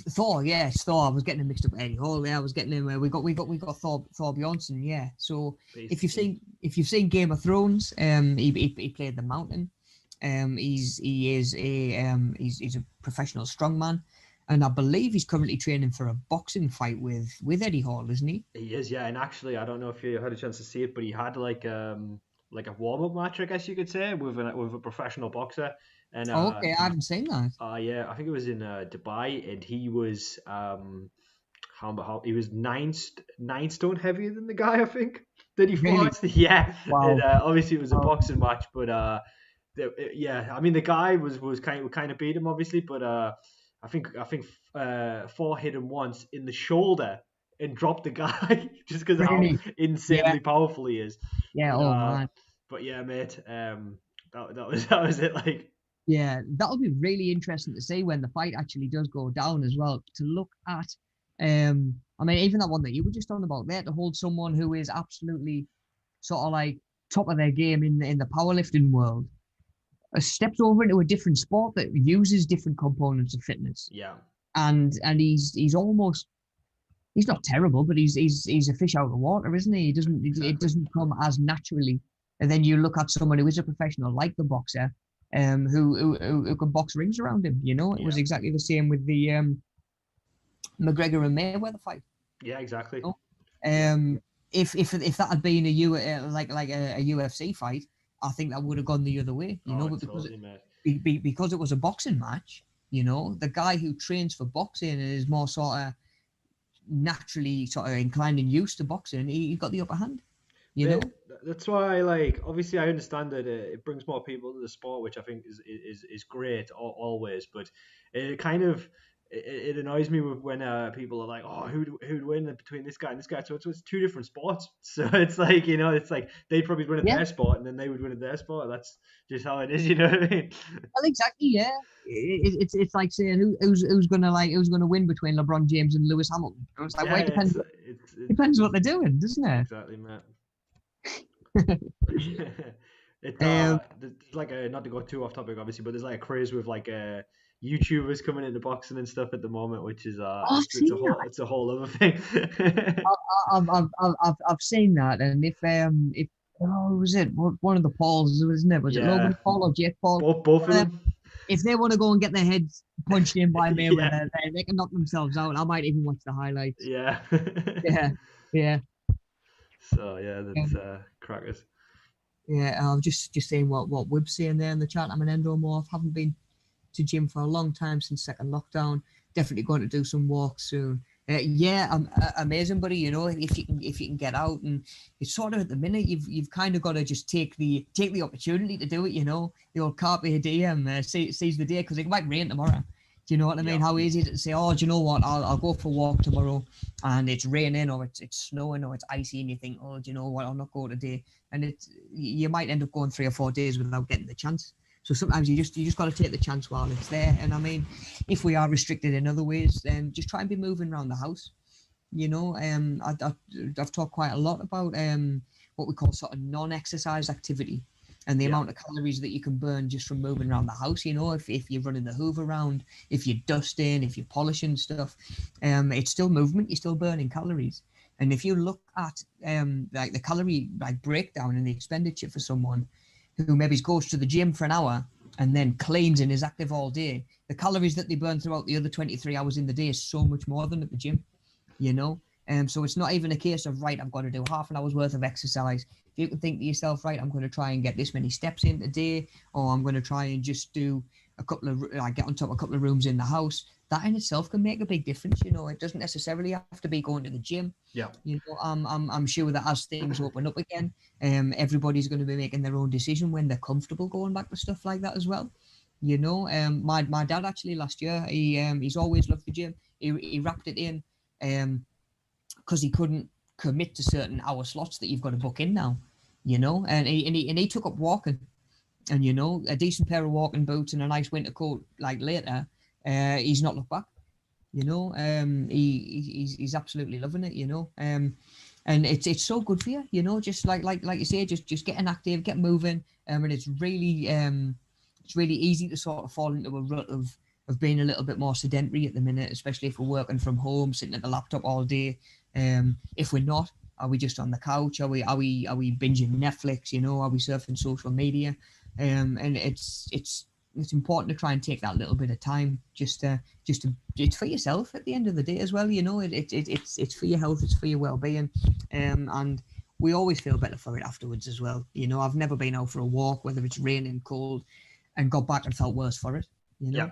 Thor. Yes, Thor. I was getting him mixed up with Eddie Hall. Yeah, I was getting him. We got Thor Bjornsson. Yeah. So Basically. if you've seen Game of Thrones, he played the Mountain. He's a professional strongman. And I believe he's currently training for a boxing fight with Eddie Hall, isn't he? He is, yeah. And actually, I don't know if you had a chance to see it, but he had like a warm-up match, I guess you could say, with a professional boxer. And okay, I haven't seen that. yeah, I think it was in Dubai, and he was he was nine stone heavier than the guy, I think, that he fought. Really? Yeah. Wow. And obviously it was a boxing match, but yeah, I mean the guy was kind of beat him obviously, but I think Thor hit him once in the shoulder and dropped the guy just because Really? how insanely powerful he is. Yeah. But, Man. But yeah, mate, that was it. Like, yeah, that'll be really interesting to see when the fight actually does go down as well. To look at, I mean, even that one that you were just on about there, to hold someone who is absolutely sort of like top of their game in the powerlifting world, steps over into a different sport that uses different components of fitness. Yeah. And he's almost, he's not terrible, but he's a fish out of water, isn't he? It doesn't come as naturally. And then you look at someone who is a professional, like the boxer, who can box rings around him. It was exactly the same with the McGregor and Mayweather fight. Yeah, exactly. If that had been a UFC fight, I think that would have gone the other way. But because it was a boxing match, the guy who trains for boxing is more sort of naturally sort of inclined and used to boxing. He got the upper hand. That's why, like, obviously, I understand that it brings more people to the sport, which I think is great always. But it kind of it annoys me when people are like, oh, who'd win between this guy and this guy? So it's two different sports. So it's like it's like they'd probably win at their sport, and then they would win at their sport. That's just how it is. You know what I mean? Well, exactly. Yeah. It's like saying who's gonna win between LeBron James and Lewis Hamilton. It's like, well, it depends what they're doing, doesn't it? Exactly, Matt. There's like not to go too off topic obviously, but there's like a craze with like YouTubers coming into boxing and stuff at the moment, which is it's a whole other thing. I've seen that, and if was it one of the Pauls, wasn't it? Was it Logan Paul or Jake Paul? Both of them. If they want to go and get their heads punched in by Mayweather, they can knock themselves out. I might even watch the highlights. Yeah. Yeah. So yeah, that's crackers. Yeah, I was just saying what Wib's saying there in the chat. I'm an endomorph. Haven't been to gym for a long time since second lockdown. Definitely going to do some walks soon. Amazing, buddy. You know, if you can get out, and it's sort of at the minute you've kind of got to just take the opportunity to do it. You know, the old carpe diem, seize the day, because it might rain tomorrow. Do you know what I mean? Yeah. How easy is it to say, oh, do you know what? I'll go for a walk tomorrow, and it's raining or it's snowing or it's icy, and you think, oh, do you know what? I'll not go today, and you might end up going 3 or 4 days without getting the chance. So sometimes you just got to take the chance while it's there. And I mean, if we are restricted in other ways, then just try and be moving around the house. You know, I've talked quite a lot about what we call sort of non-exercise activity, and the Yeah. amount of calories that you can burn just from moving around the house. You know, if you're running the hoover around, if you're dusting, if you're polishing stuff, it's still movement. You're still burning calories. And if you look at like the calorie like breakdown and the expenditure for someone who maybe goes to the gym for an hour and then cleans and is active all day, the calories that they burn throughout the other 23 hours in the day is so much more than at the gym, you know? So it's not even a case of, right, I've got to do half an hour's worth of exercise. If you can think to yourself, right, I'm going to try and get this many steps in a day, or I'm going to try and just do a couple of, like, get on top of a couple of rooms in the house, that in itself can make a big difference. You know, it doesn't necessarily have to be going to the gym. Yeah. You know, I'm sure that as things open up again, everybody's going to be making their own decision when they're comfortable going back to stuff like that as well. You know, my dad actually last year, he's always loved the gym. He wrapped it in, because he couldn't commit to certain hour slots that you've got to book in now. You know, and he took up walking, and you know, a decent pair of walking boots and a nice winter coat like later, he's not looked back. You know, he's absolutely loving it. You know, and it's so good for you. You know, just like you say, just getting active, get moving, and it's really easy to sort of fall into a rut of being a little bit more sedentary at the minute, especially if we're working from home, sitting at the laptop all day. If we're not, are we just on the couch? Are we binging Netflix? You know, are we surfing social media? And it's important to try and take that little bit of time just to it's for yourself at the end of the day as well. You know, it's for your health, it's for your well-being, and we always feel better for it afterwards as well. You know, I've never been out for a walk, whether it's raining, cold, and got back and felt worse for it. You know. Yeah.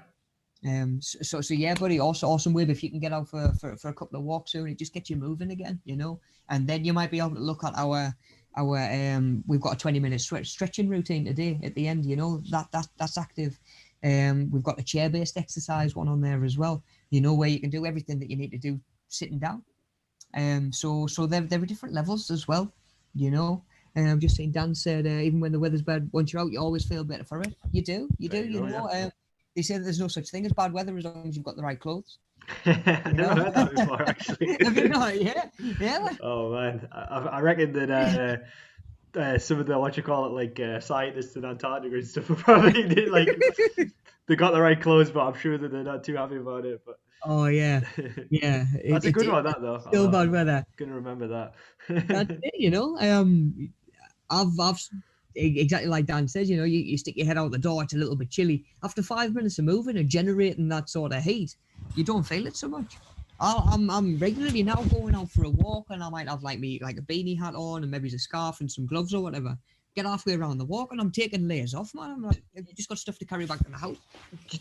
So yeah, buddy, awesome Wib, if you can get out for a couple of walks soon, it just gets you moving again, you know, and then you might be able to look at our we've got a 20-minute stretching routine today at the end, you know, that's active. We've got a chair-based exercise one on there as well, you know, where you can do everything that you need to do sitting down. So there are different levels as well, you know. I'm just saying, Dan said, even when the weather's bad, once you're out, you always feel better for it. You do, you know. Yeah. They say that there's no such thing as bad weather as long as you've got the right clothes. I've never heard that before, actually. Have you not? Yeah. Oh man, I reckon that some of the what you call it, like scientists in Antarctica and stuff, are probably like they got the right clothes, but I'm sure that they're not too happy about it. But Oh yeah. that's a good one, that though. Still bad weather. Gonna remember that. That's it, you know. I've exactly like Dan says, you know, you stick your head out the door, it's a little bit chilly. After 5 minutes of moving and generating that sort of heat, you don't feel it so much. I'm regularly now going out for a walk, and I might have like a beanie hat on and maybe a scarf and some gloves or whatever. Get halfway around the walk and I'm taking layers off, man. I'm like, you just got stuff to carry back to the house.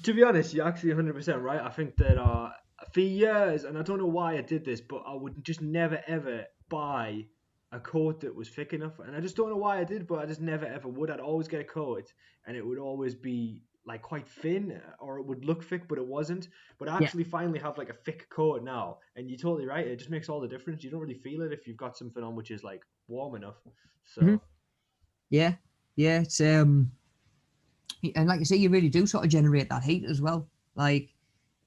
To be honest, you're actually 100% right. I think that for years, and I don't know why I did this, but I would just never ever buy a coat that was thick enough, and I just don't know why I did, but I just never ever would. I'd always get a coat, and it would always be like quite thin, or it would look thick, but it wasn't. But I actually finally have like a thick coat now, and you're totally right. It just makes all the difference. You don't really feel it if you've got something on which is like warm enough. So. Mm-hmm. Yeah, it's and like I say, you really do sort of generate that heat as well. Like,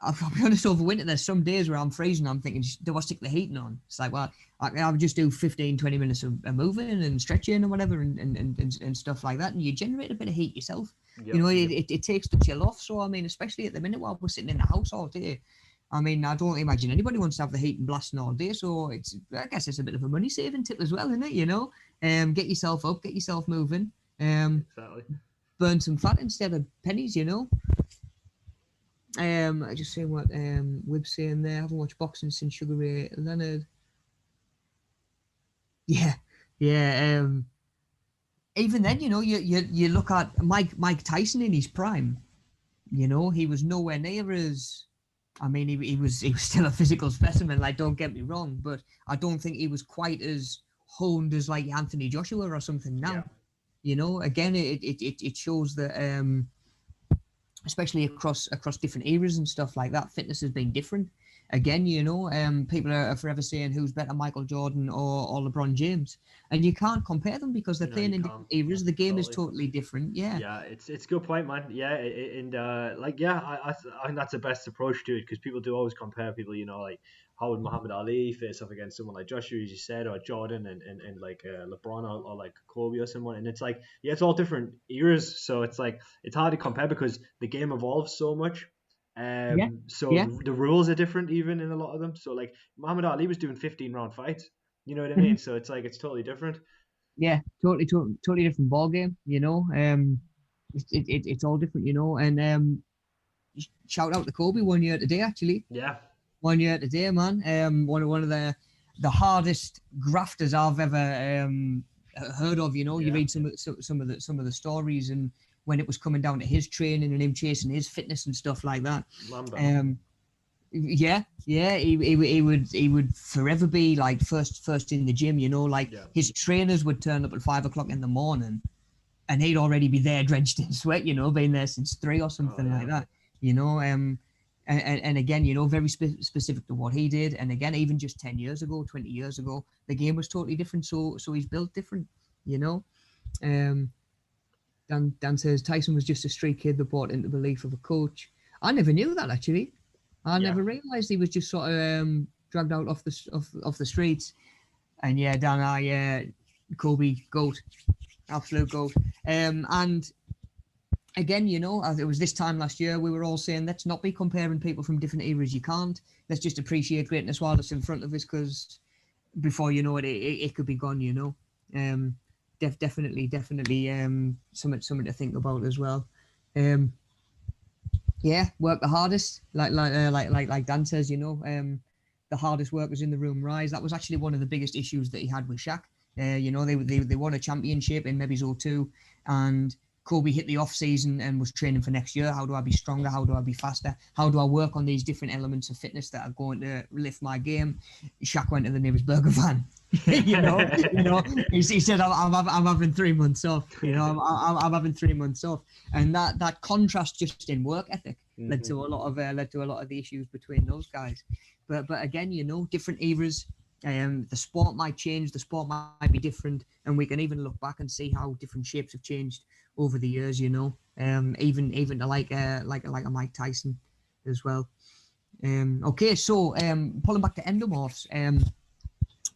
I'll be honest, over winter, there's some days where I'm freezing. I'm thinking, do I stick the heating on? It's like, well, I would just do 15, 20 minutes of moving and stretching and whatever and stuff like that. And you generate a bit of heat yourself. Yep, you know, it takes the chill off. So, I mean, especially at the minute while we're sitting in the house all day, I mean, I don't imagine anybody wants to have the heating blasting all day. So I guess it's a bit of a money saving tip as well, isn't it? You know, get yourself up, get yourself moving, exactly. burn some fat instead of pennies, you know. I just saying what Wib's saying there. I haven't watched boxing since Sugar Ray Leonard. Yeah. Even then, you know, you look at Mike Tyson in his prime. You know, he was nowhere near as I mean, he was still a physical specimen. Like, don't get me wrong, but I don't think he was quite as honed as like Anthony Joshua or something Yeah. now. You know, again, it shows that especially across different eras and stuff like that, fitness has been different. Again, you know, people are forever saying who's better, Michael Jordan or LeBron James, and you can't compare them because they're No, you playing in can't. different eras. The game is Totally. totally different. Yeah. Yeah, it's a good point, man. Yeah, and like yeah, I think that's the best approach to it because people do always compare people. You know, like how would Muhammad Ali face off against someone like Joshua, as you said, or Jordan, and like LeBron or like Kobe or someone. And it's like yeah, it's all different eras, so it's like it's hard to compare because the game evolves so much. Yeah. So Yeah. the rules are different even in a lot of them. So like Muhammad Ali was doing 15 round fights. You know what I Mhm. mean? So it's like it's totally different. Yeah, totally different ball game. You know, it's all different. You know, and shout out to Kobe 1 year today. Actually, Yeah. 1 year today, man. One of the hardest grafters I've ever heard of. You know, you Yeah. read some of the stories and when it was coming down to his training and him chasing his fitness and stuff like that. Mamba. Um, yeah, he would forever be like first in the gym. You know, like Yeah. his trainers would turn up at 5 o'clock in the morning, and he'd already be there drenched in sweat. You know, been there since 3 or Oh something yeah. like that. You know, and again, you know, very specific to what he did. And again, even just 10 years ago, 20 years ago, the game was totally different. So he's built different. You know, um, Dan says Tyson was just a street kid that bought into the belief of a coach. I never knew that actually. I Yeah. never realised he was just sort of dragged out off the streets. And yeah, Dan, Kobe goat, absolute goat. And again, you know, as it was this time last year, we were all saying let's not be comparing people from different eras. You can't. Let's just appreciate greatness while it's in front of us, because before you know it, it could be gone. You know, definitely, something to think about as well. Um, yeah, work the hardest, like Dan says. You know, the hardest workers in the room rise. That was actually one of the biggest issues that he had with Shaq. You know, they won a championship in maybe 02, and Kobe hit the off season and was training for next year. How do I be stronger? How do I be faster? How do I work on these different elements of fitness that are going to lift my game? Shaq went to the nearest burger van. He said, I'm having 3 months off. You know, I'm having 3 months off, and that contrast just in work ethic led to a lot of the issues between those guys. But again, you know, different eras. The sport might change, the sport might be different, and we can even look back and see how different shapes have changed over the years. You know, even to like a Mike Tyson as well. Okay, so pulling back to endomorphs.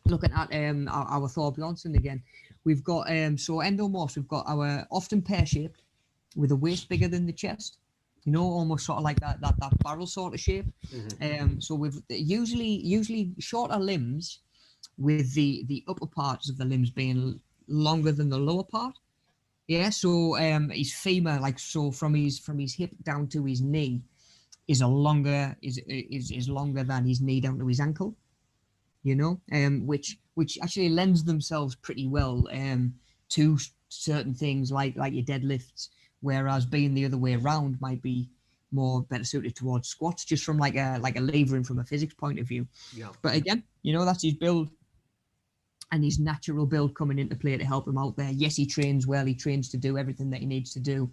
Looking at our Thor Bjornsson again, we've got so endomorphs. We've got our often pear shaped with a waist bigger than the chest. You know, almost sort of like that barrel sort of shape. Mm-hmm. So with usually shorter limbs, with the upper parts of the limbs being longer than the lower part. Yeah. So his femur, like so from his hip down to his knee, is longer than his knee down to his ankle. You know, which actually lends themselves pretty well to certain things like your deadlifts, whereas being the other way around might be more better suited towards squats, just from like a levering from a physics point of view. Yeah. But again, you know, that's his build and his natural build coming into play to help him out there. Yes, he trains well, he trains to do everything that he needs to do,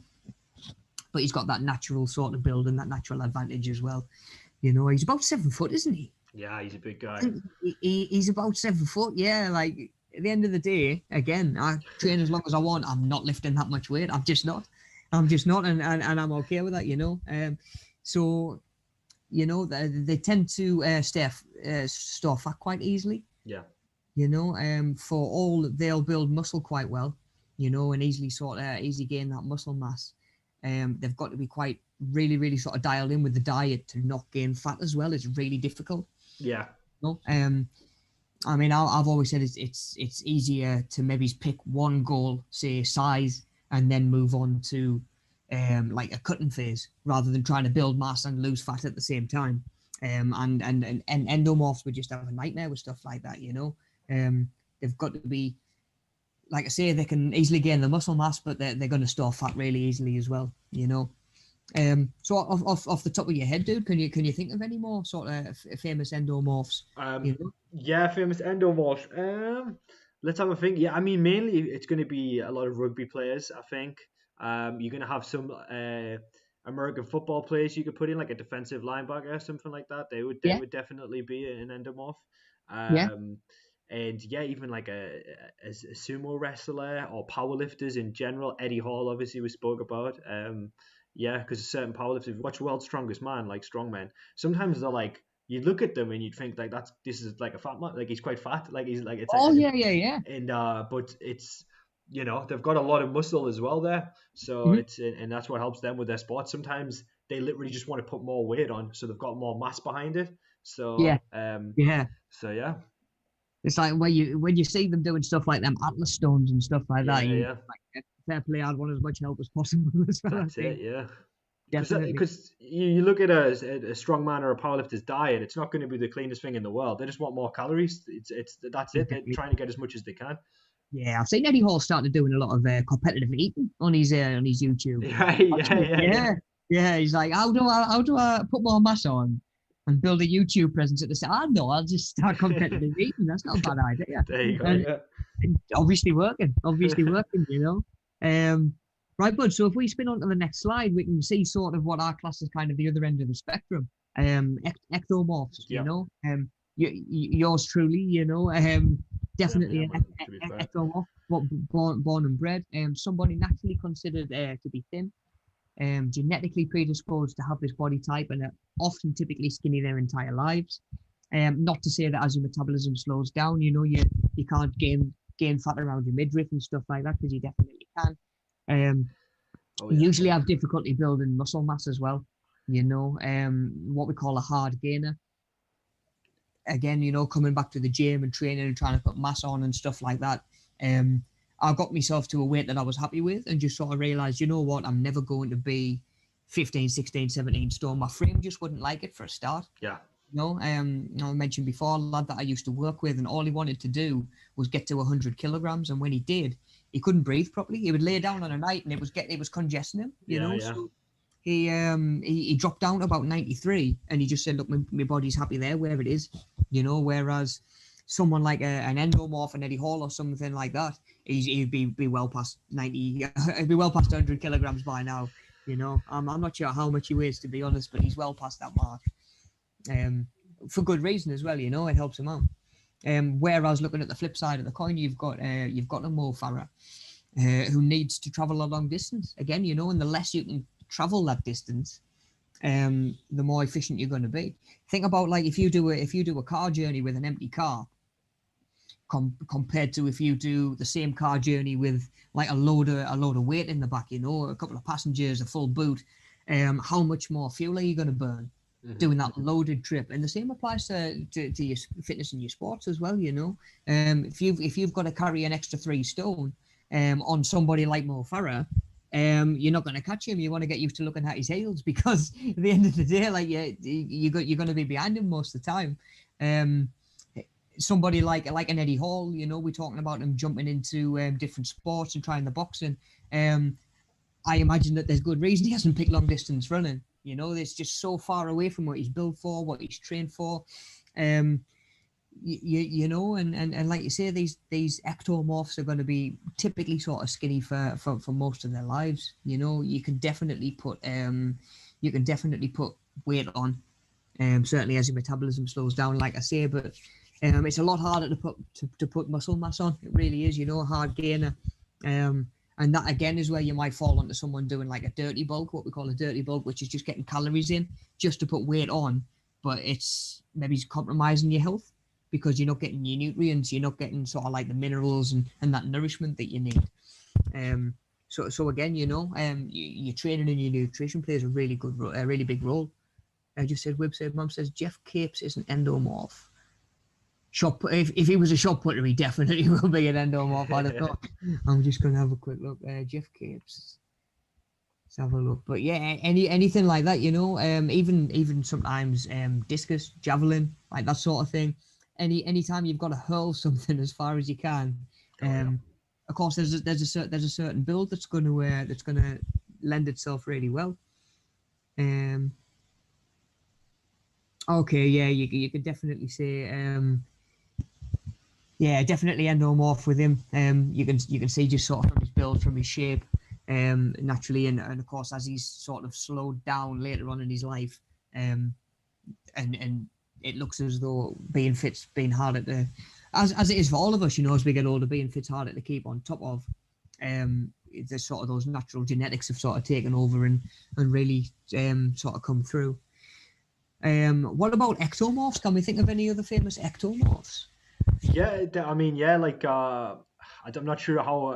but he's got that natural sort of build and that natural advantage as well. You know, he's about 7 foot, isn't he? Yeah, he's a big guy. He's about 7 foot. Yeah, like at the end of the day, again, I train as long as I want. I'm not lifting that much weight. I'm just not, and I'm okay with that. You know, so you know they tend to store fat quite easily. Yeah. You know, for all they'll build muscle quite well. You know, and easily gain that muscle mass. They've got to be quite really sort of dialed in with the diet to not gain fat as well. It's really difficult. Yeah. No, I mean, I've always said it's easier to maybe pick one goal, say size, and then move on to like a cutting phase rather than trying to build mass and lose fat at the same time. And endomorphs would just have a nightmare with stuff like that. You know, they've got to be, like I say, they can easily gain the muscle mass, but they're going to store fat really easily as well. You know. So off the top of your head, dude, can you think of any more sort of famous endomorphs? You know? Yeah, famous endomorphs. Let's have a think. Yeah, I mean, mainly it's going to be a lot of rugby players. I think. You're going to have some American football players you could put in, like a defensive linebacker or something like that. They Yeah, would definitely be an endomorph. yeah. And yeah, even like a sumo wrestler or powerlifters in general. Eddie Hall, obviously, we spoke about. Yeah, because certain powerlifters, if you watch World's Strongest Man, like strongmen, sometimes they're like, you look at them and you'd think like this is like a fat man, like he's quite fat, like he's like Oh yeah, yeah, yeah. and but it's they've got a lot of muscle as well there, so Mhm. it's and that's what helps them with their sport. Sometimes they literally just want to put more weight on, so they've got more mass behind it. Yeah, yeah. So yeah, It's like when you see them doing stuff like them Atlas stones and stuff like that, yeah, you yeah. like fair play. I'd want as much help as possible as well. I That's it, think yeah. definitely. Because you look at a strong man or a powerlifter's diet, it's not going to be the cleanest thing in the world. They just want more calories. It's that's it. They're trying to get as much as they can. Yeah, I've seen Eddie Hall started doing a lot of competitive eating on his YouTube. Yeah, yeah, Actually, yeah, yeah. yeah, yeah. He's like, how do I put more mass on and build a YouTube presence at the same? I know, I'll just start competitive eating. That's not a bad idea. There you go. And Yeah. obviously working. Right, bud. So if we spin on to the next slide, we can see sort of what our class is kind of the other end of the spectrum. Ectomorphs. Yeah. Yours truly. Same here, Definitely an man. To be fair. ectomorph, born and bred. Somebody naturally considered to be thin. Genetically predisposed to have this body type and are often typically skinny their entire lives. Not to say that as your metabolism slows down, you can't gain fat around your midriff and stuff like that, because you definitely can. Um, Oh yeah. Usually have difficulty building muscle mass as well. What we call a hard gainer. Again, coming back to the gym and training and trying to put mass on and stuff like that. I got myself to a weight that I was happy with and just sort of realized, you know what, I'm never going to be 15, 16, 17 stone. My frame just wouldn't like it for a start. Yeah. I mentioned before, a lad that I used to work with, and all he wanted to do was get to 100 kilograms. And when he did, he couldn't breathe properly. He would lay down on a night and it was congesting him, Yeah. Yeah. So he dropped down to about 93, and he just said, look, my body's happy there where it is, whereas someone like an endomorph, an Eddie Hall or something like that, he'd be well past 90, he'd be well past 100 kilograms by now. I'm not sure how much he weighs, to be honest, but he's well past that mark. For good reason as well, it helps him out. Whereas looking at the flip side of the coin, you've got a Mo Farah, who needs to travel a long distance again, and the less you can travel that distance, the more efficient you're going to be. Think about, like, if you do a car journey with an empty car, compared to if you do the same car journey with like a load of weight in the back, a couple of passengers, a full boot. How much more fuel are you going to burn doing that loaded trip? And the same applies to your fitness and your sports as well. If you've got to carry an extra 3 stone on somebody like Mo Farah, you're not going to catch him. You want to get used to looking at his heels, because at the end of the day, like, you're going to be behind him most of the time. Somebody like an Eddie Hall, we're talking about him jumping into different sports and trying the boxing. I imagine that there's good reason he hasn't picked long distance running. It's just so far away from what he's built for, what he's trained for. And like you say, these ectomorphs are going to be typically sort of skinny for most of their lives. You can definitely put weight on, certainly as your metabolism slows down, like I say, but it's a lot harder to put muscle mass on. It really is, a hard gainer. And that again is where you might fall onto someone doing like a dirty bulk, what we call a dirty bulk, which is just getting calories in just to put weight on, but it's maybe compromising your health because you're not getting your nutrients, you're not getting sort of like the minerals and that nourishment that you need. So again, your training and your nutrition plays a really big role. I just said, Wib said, Mum says Jeff Capes is an endomorph. If he was a shot putter, he definitely will be an endomorph. I'd have thought. I'm just going to have a quick look. Jeff Capes. Let's have a look. But yeah, anything like that, even sometimes discus, javelin, like that sort of thing. Anytime you've got to hurl something as far as you can. Of course, there's a certain build that's going to lend itself really well. Okay, yeah, you could definitely say, yeah, definitely endomorph with him. You can see just sort of from his build, from his shape, naturally, and of course as he's sort of slowed down later on in his life, and it looks as though being fit's been harder to, as it is for all of us, as we get older, being fit's harder to keep on top of. There's sort of those natural genetics have sort of taken over and really sort of come through. What about ectomorphs? Can we think of any other famous ectomorphs? Yeah, I mean, yeah, like I'm not sure how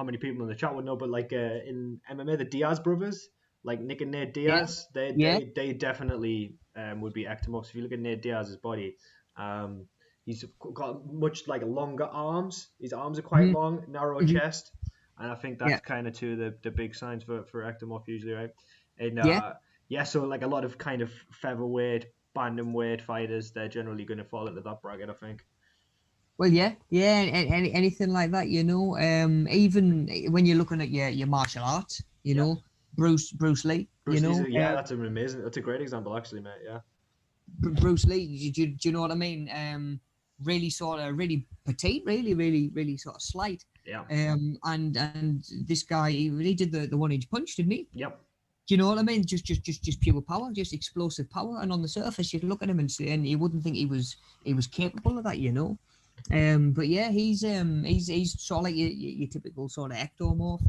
many people in the chat would know, but like in MMA, the Diaz brothers, like Nick and Nate Yeah, Diaz, they yeah. they they definitely would be ectomorphs. If you look at Nate Diaz's body, um, he's got much like longer arms. His arms are quite Mhm, long, narrow mhm. chest, and I think Yeah, that's kind of two of the big signs for ectomorph usually, right? And yeah. yeah, so like a lot of kind of featherweight, bantamweight fighters, they're generally going to fall into that bracket, I think. Well, yeah, yeah. Anything like that, even when you're looking at your martial arts, Yeah. Bruce Lee, Bruce Lee's yeah, that's a great example actually, mate. Yeah. Bruce Lee. Do you know what I mean? Really sort of really petite, really sort of slight. Yeah. And this guy, he did the 1 inch punch, didn't he? Yep. Do you know what I mean? Just pure power, just explosive power. And on the surface, you'd look at him and you wouldn't think he was capable of that. But yeah, he's sort of like your typical sort of ectomorph.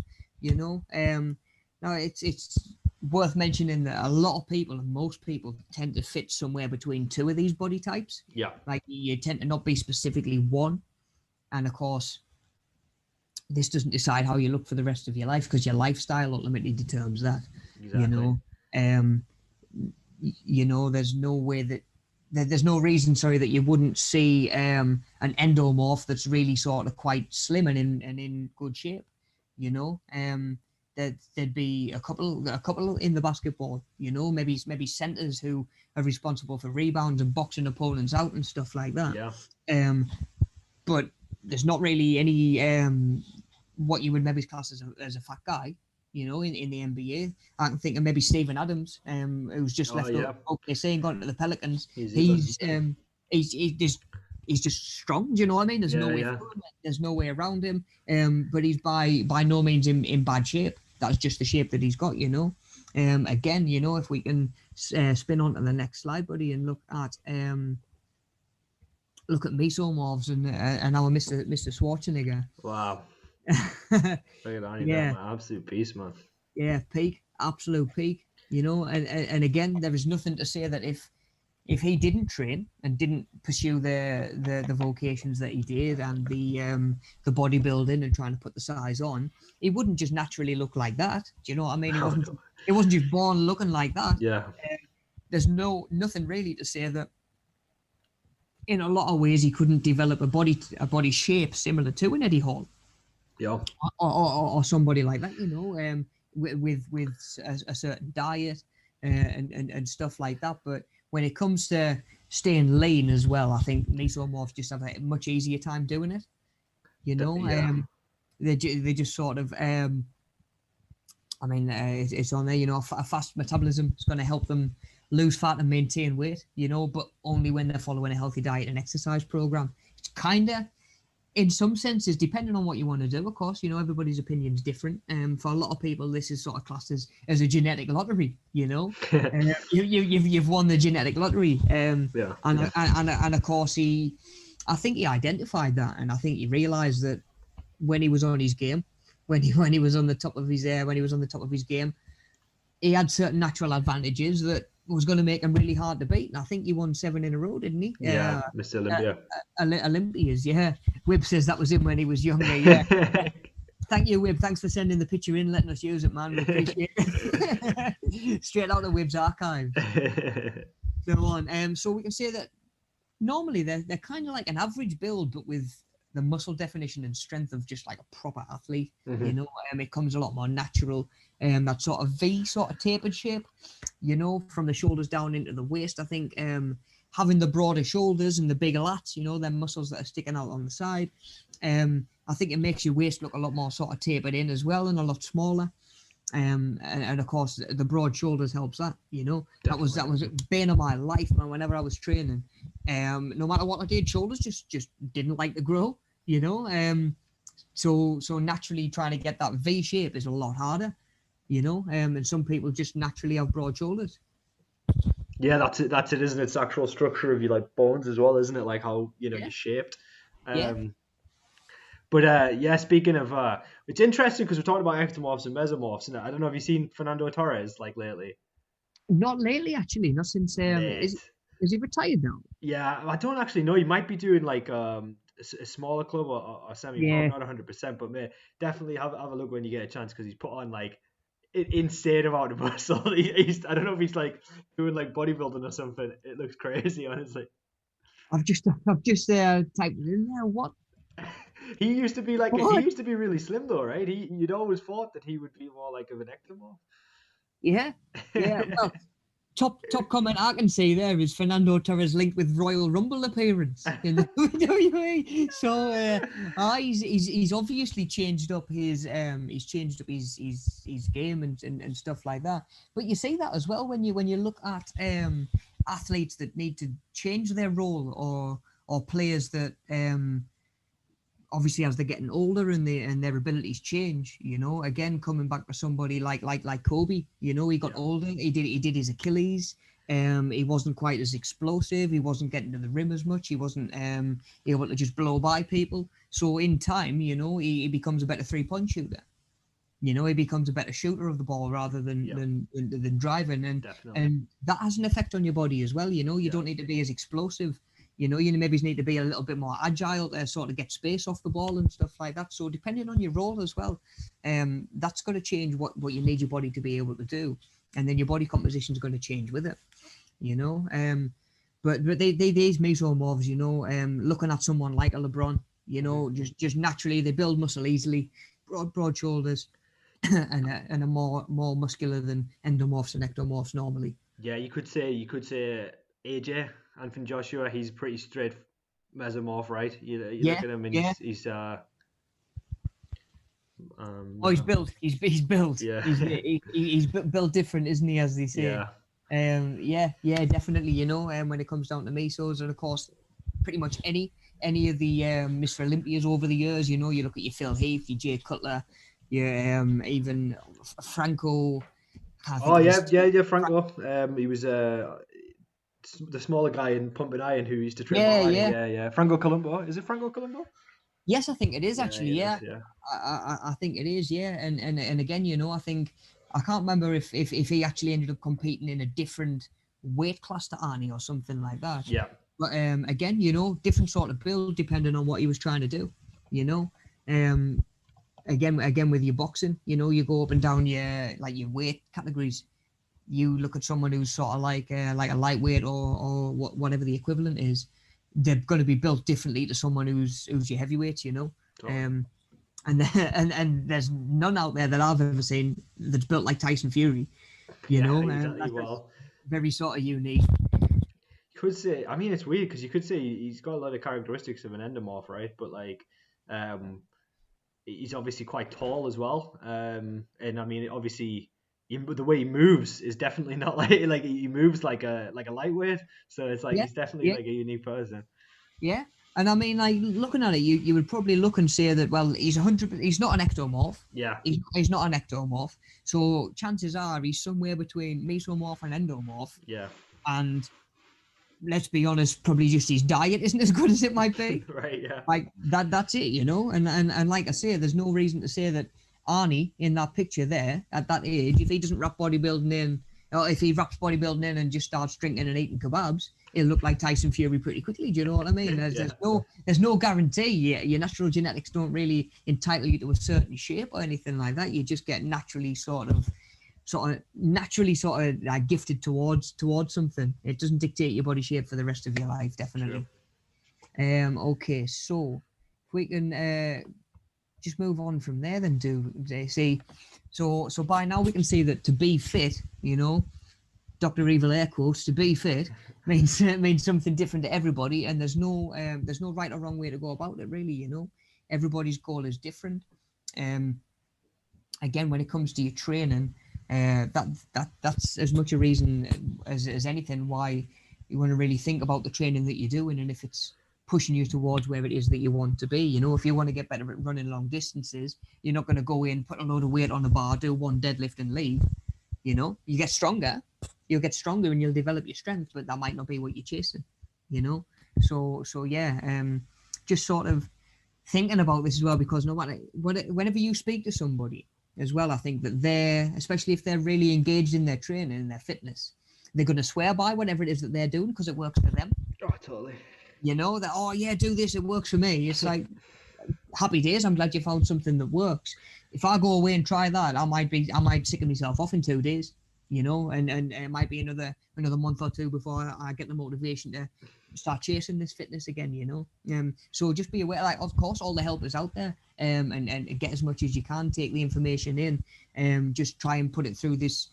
Now it's worth mentioning that a lot of people and most people tend to fit somewhere between two of these body types. Yeah. Like you tend to not be specifically one, and of course, this doesn't decide how you look for the rest of your life because your lifestyle ultimately determines that. You Exactly. know, um, there's no way there's no reason, sorry, that you wouldn't see an endomorph that's really sort of quite slim and in good shape. There'd be a couple in the basketball. Maybe centers who are responsible for rebounds and boxing opponents out and stuff like that. Yeah. But there's not really any what you would maybe class as a fat guy, in the NBA. I can think of maybe Steven Adams, who's just Oh left yeah. OKC and gone to the Pelicans. He's even. He's just strong. Do you know what I mean? There's no Yeah. way Yeah. through him. There's no way around him. But he's by no means in bad shape. That's just the shape that he's got. Again, if we can spin on to the next slide, buddy, and look at mesomorphs and our Mr. Schwarzenegger. Wow. Look at Annie there, Yeah, man. Absolute beast, man. yeah, peak, absolute peak. And again, there is nothing to say that if he didn't train and didn't pursue the vocations that he did and the bodybuilding and trying to put the size on, he wouldn't just naturally look like that. Do you know what I mean? He Oh wasn't no. he wasn't just born looking like that. Yeah. There's nothing really to say that in a lot of ways he couldn't develop a body shape similar to an Eddie Hall. Yeah. Or somebody like that, with a certain diet and stuff like that. But when it comes to staying lean as well, I think mesomorphs just have a much easier time doing it. Yeah. They just sort of, it's on there. A fast metabolism is going to help them lose fat and maintain weight. But only when they're following a healthy diet and exercise program. It's kind of, in some senses, depending on what you want to do, of course, everybody's opinion is different. For a lot of people, this is sort of classed as a genetic lottery. You've won the genetic lottery. Yeah. And of course, I think he identified that, and I think he realised that when he was on his game, when he was on the top of his game, he had certain natural advantages that was going to make him really hard to beat. And I think he won 7 in a row, didn't he? Yeah. Mr. Olympia. Olympias, yeah. Wib says that was him when he was younger, yeah. Thank you, Wib. Thanks for sending the picture in, letting us use it, man. We appreciate it. Straight out of Wib's archive. So on. So we can say that normally they're kind of like an average build, but with the muscle definition and strength of just like a proper athlete. It comes a lot more natural. That sort of V sort of tapered shape, from the shoulders down into the waist. I think having the broader shoulders and the bigger lats, them muscles that are sticking out on the side. I think it makes your waist look a lot more sort of tapered in as well and a lot smaller. And of course the broad shoulders helps that, you know. Definitely. That was a bane of my life, man. Whenever I was training, no matter what I did, shoulders just didn't like to grow, you know. So naturally trying to get that V shape is a lot harder, you know. And some people just naturally have broad shoulders. Yeah, that's it, isn't it? It's the actual structure of your like bones as well, isn't it? Like how Yeah, you're shaped. yeah. Um, but yeah, speaking of, it's interesting because we're talking about ectomorphs and mesomorphs, and I don't know if you've seen Fernando Torres like lately, Not lately, actually. Not since mate. is he retired now? Yeah, I don't actually know. He might be doing like a smaller club or semi-pro. I'm Yeah. not 100%, but mate, definitely have a look when you get a chance because he's put on like insane amount of muscle. I don't know if he's like doing like bodybuilding or something. It looks crazy, honestly. I've just typed it in there. What? He used to be he What? used to be really slim though, right? You'd always thought that he would be more like of an ectomorph. Yeah, yeah. Well, top comment I can see there is Fernando Torres linked with Royal Rumble appearance in the WWE. So he's obviously changed up his game and stuff like that. But you see that as well when you look at athletes that need to change their role, or players that obviously as they're getting older and their abilities change, you know. Again, coming back to somebody like Kobe, you know, he got Yeah, older, he did his Achilles. He wasn't quite as explosive, he wasn't getting to the rim as much, he wasn't able to just blow by people. So in time, you know, he becomes a better 3-point shooter. You know, he becomes a better shooter of the ball rather than yeah, driving, definitely. and that has an effect on your body as well. You know, you Yeah, don't need to be as explosive. You know, you maybe need to be a little bit more agile to sort of get space off the ball and stuff like that. So depending on your role as well, that's going to change what you need your body to be able to do, and then your body composition is going to change with it. You know, but these mesomorphs, you know, looking at someone like a LeBron, you hmm know, just naturally they build muscle easily, broad shoulders, and a more muscular than endomorphs and ectomorphs normally. yeah. You could say AJ Anthony Joshua. He's pretty straight mesomorph, right? You look Yeah, at him and yeah. he's Oh, he's yeah, built. He's built. yeah, He's built different, isn't he? As they say. yeah. Yeah, definitely. You know, when it comes down to mesos, and of course, pretty much any of the Mr. Olympias over the years. You know, you look at your Phil Heath, your Jay Cutler, your even Franco. I can't Oh think of yeah, his. yeah, yeah. Franco. He was the smaller guy in Pumping Iron who used to train with Yeah, Arnie. yeah. Yeah, yeah. Franco Colombo. Is it Franco Colombo? Yes, I think it is Yeah, actually. yeah, Yeah, yeah. I think it is. Yeah, and again, you know, I think I can't remember if he actually ended up competing in a different weight class to Arnie or something like that. Yeah. But again, you know, different sort of build depending on what he was trying to do. You know, um, again with your boxing, you know, you go up and down your weight categories. You look at someone who's sort of like a lightweight or whatever the equivalent is, they're going to be built differently to someone who's your heavyweight, you know. Totally. Um, and there's none out there that I've ever seen that's built like Tyson Fury, you Yeah, know. exactly. That's Well, very sort of unique. you could say. I mean, it's weird because you could say he's got a lot of characteristics of an endomorph, right? But like, um, he's obviously quite tall as well. And I mean, obviously, the way he moves is definitely not like he moves like a lightweight. So it's like Yeah, he's definitely yeah, like a unique person. yeah. And I mean, like looking at it, you would probably look and say that well, he's 100. He's not an ectomorph. Yeah, He's not an ectomorph. So chances are he's somewhere between mesomorph and endomorph. yeah, And let's be honest, probably just his diet isn't as good as it might be. right, yeah, Like that's it, you know. And like I say, there's no reason to say that Arnie in that picture there at that age, if he doesn't wrap bodybuilding in, or if he wraps bodybuilding in and just starts drinking and eating kebabs, he'll look like Tyson Fury pretty quickly. Do you know what I mean? yeah, There's no guarantee. Your natural genetics don't really entitle you to a certain shape or anything like that. You just get naturally like gifted towards something. It doesn't dictate your body shape for the rest of your life, true. definitely. Okay, so if we can just move on from there, then do they see? So by now we can see that to be fit, you know, Doctor Evil air quotes, to be fit means something different to everybody, and there's no right or wrong way to go about it, really. You know, everybody's goal is different. Um, again, when it comes to your training, that's as much a reason as anything why you want to really think about the training that you're doing, and if it's pushing you towards where it is that you want to be. You know, if you want to get better at running long distances, you're not going to go in, put a load of weight on the bar, do one deadlift and leave. You know, you get stronger, and you'll develop your strength, but that might not be what you're chasing. You know, so yeah, just sort of thinking about this as well, because no matter whenever you speak to somebody as well, I think that especially if they're really engaged in their training and their fitness, they're going to swear by whatever it is that they're doing because it works for them. Oh, totally. You know, that, oh yeah, do this, it works for me. It's like, happy days, I'm glad you found something that works. If I go away and try that, I might sick of myself off in 2 days, you know, and it might be another month or two before I get the motivation to start chasing this fitness again, you know. So just be aware, like, of course, all the help is out there, and get as much as you can, take the information in, just try and put it through this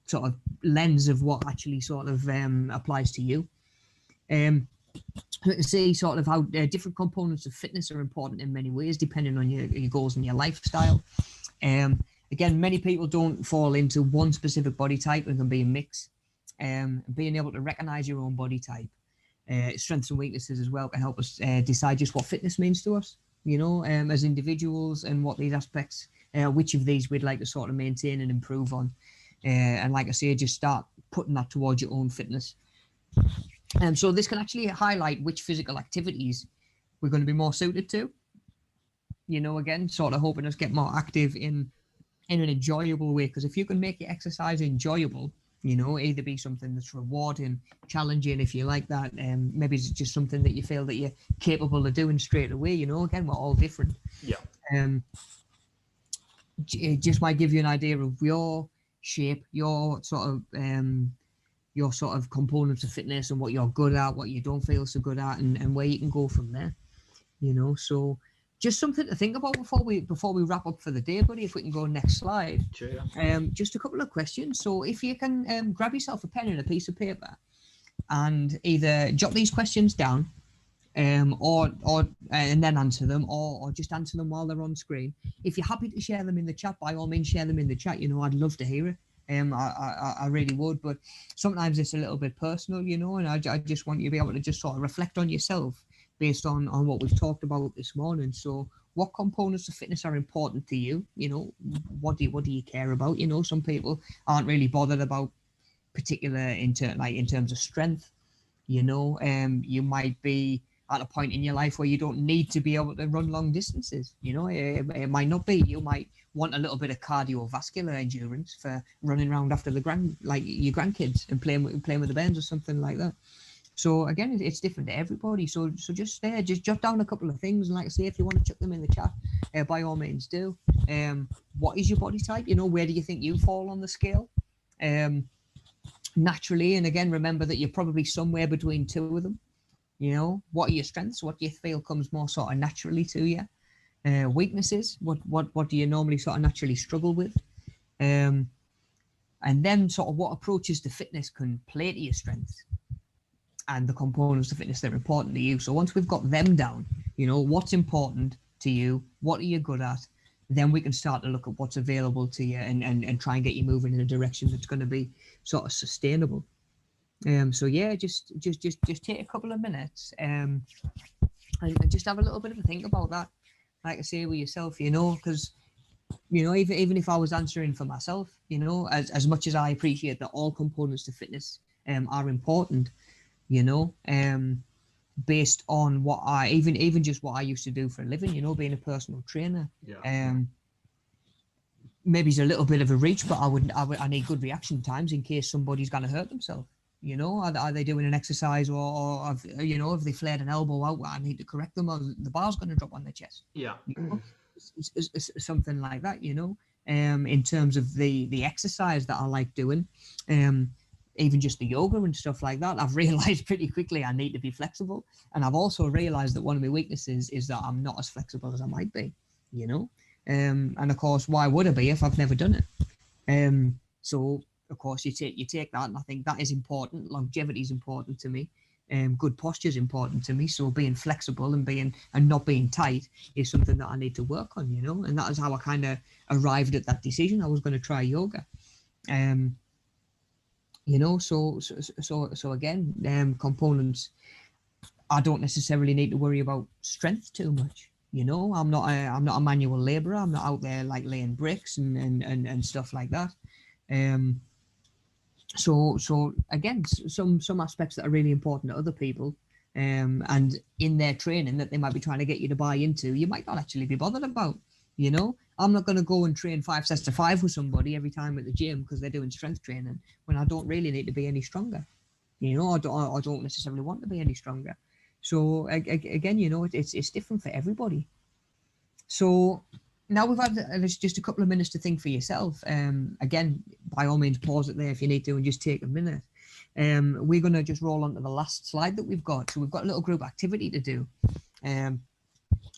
sort of lens of what actually sort of applies to you. See sort of how different components of fitness are important in many ways, depending on your goals and your lifestyle. Again, many people don't fall into one specific body type and can be a mix. Being able to recognize your own body type, strengths and weaknesses as well, can help us decide just what fitness means to us, you know, as individuals, and what these aspects, which of these we'd like to sort of maintain and improve on. And like I say, just start putting that towards your own fitness. So this can actually highlight which physical activities we're going to be more suited to. You know, again, sort of helping us get more active in an enjoyable way. Because if you can make your exercise enjoyable, you know, either be something that's rewarding, challenging, if you like that, maybe it's just something that you feel that you're capable of doing straight away. You know, again, we're all different. Yeah. It just might give you an idea of your shape, your sort of components of fitness, and what you're good at, what you don't feel so good at, and where you can go from there. You know, so just something to think about before we wrap up for the day, buddy. If we can go next slide. Sure, yeah. Just a couple of questions. So if you can grab yourself a pen and a piece of paper, and either jot these questions down, or and then answer them, or just answer them while they're on screen. If you're happy to share them in the chat, by all means share them in the chat. You know, I'd love to hear it. I really would, but sometimes it's a little bit personal, you know, and I just want you to be able to just sort of reflect on yourself based on what we've talked about this morning. So what components of fitness are important to you? You know, what do you care about? You know, some people aren't really bothered about particular in terms of strength. You know, you might be at a point in your life where you don't need to be able to run long distances. You know, it might not be. You might want a little bit of cardiovascular endurance for running around after your grandkids and playing with the bands or something like that. So again, it's different to everybody. So just jot down a couple of things, and like I say, if you want to chuck them in the chat, by all means do. What is your body type? You know, where do you think you fall on the scale? Naturally, and again, remember that you're probably somewhere between two of them. You know, what are your strengths? What do you feel comes more sort of naturally to you? Weaknesses, what do you normally sort of naturally struggle with? And then sort of what approaches to fitness can play to your strengths and the components of fitness that are important to you. So once we've got them down, you know, what's important to you, what are you good at, then we can start to look at what's available to you and try and get you moving in a direction that's going to be sort of sustainable. So yeah, just take a couple of minutes and just have a little bit of a think about that. Like I say, with yourself, you know, because, you know, even if I was answering for myself, you know, as much as I appreciate that all components to fitness are important, you know, based on what I even just what I used to do for a living, you know, being a personal trainer. Yeah. Maybe it's a little bit of a reach, but I need good reaction times in case somebody's going to hurt themselves. You know, are they doing an exercise, or have, you know, if they flared an elbow out, I need to correct them, or the bar's going to drop on their chest. Yeah. You know? It's something like that, you know. In terms of the exercise that I like doing, even just the yoga and stuff like that, I've realized pretty quickly I need to be flexible. And I've also realized that one of my weaknesses is that I'm not as flexible as I might be, you know. And of course, why would I be if I've never done it? So of course you take that, and I think that is important. Longevity is important to me. good posture is important to me. So being flexible and not being tight is something that I need to work on, you know. And that is how I kind of arrived at that decision. I was going to try yoga. You know, so again, components. I don't necessarily need to worry about strength too much. You know, I'm not a manual labourer. I'm not out there like laying bricks and stuff like that. So again, some aspects that are really important to other people, and in their training that they might be trying to get you to buy into, you might not actually be bothered about. You know, I'm not going to go and train 5 sets to 5 with somebody every time at the gym because they're doing strength training when I don't really need to be any stronger. You know, I don't necessarily want to be any stronger. So again, you know, it's different for everybody. So now we've had just a couple of minutes to think for yourself. Again, by all means, pause it there if you need to and just take a minute. We're going to just roll on to the last slide that we've got. So we've got a little group activity to do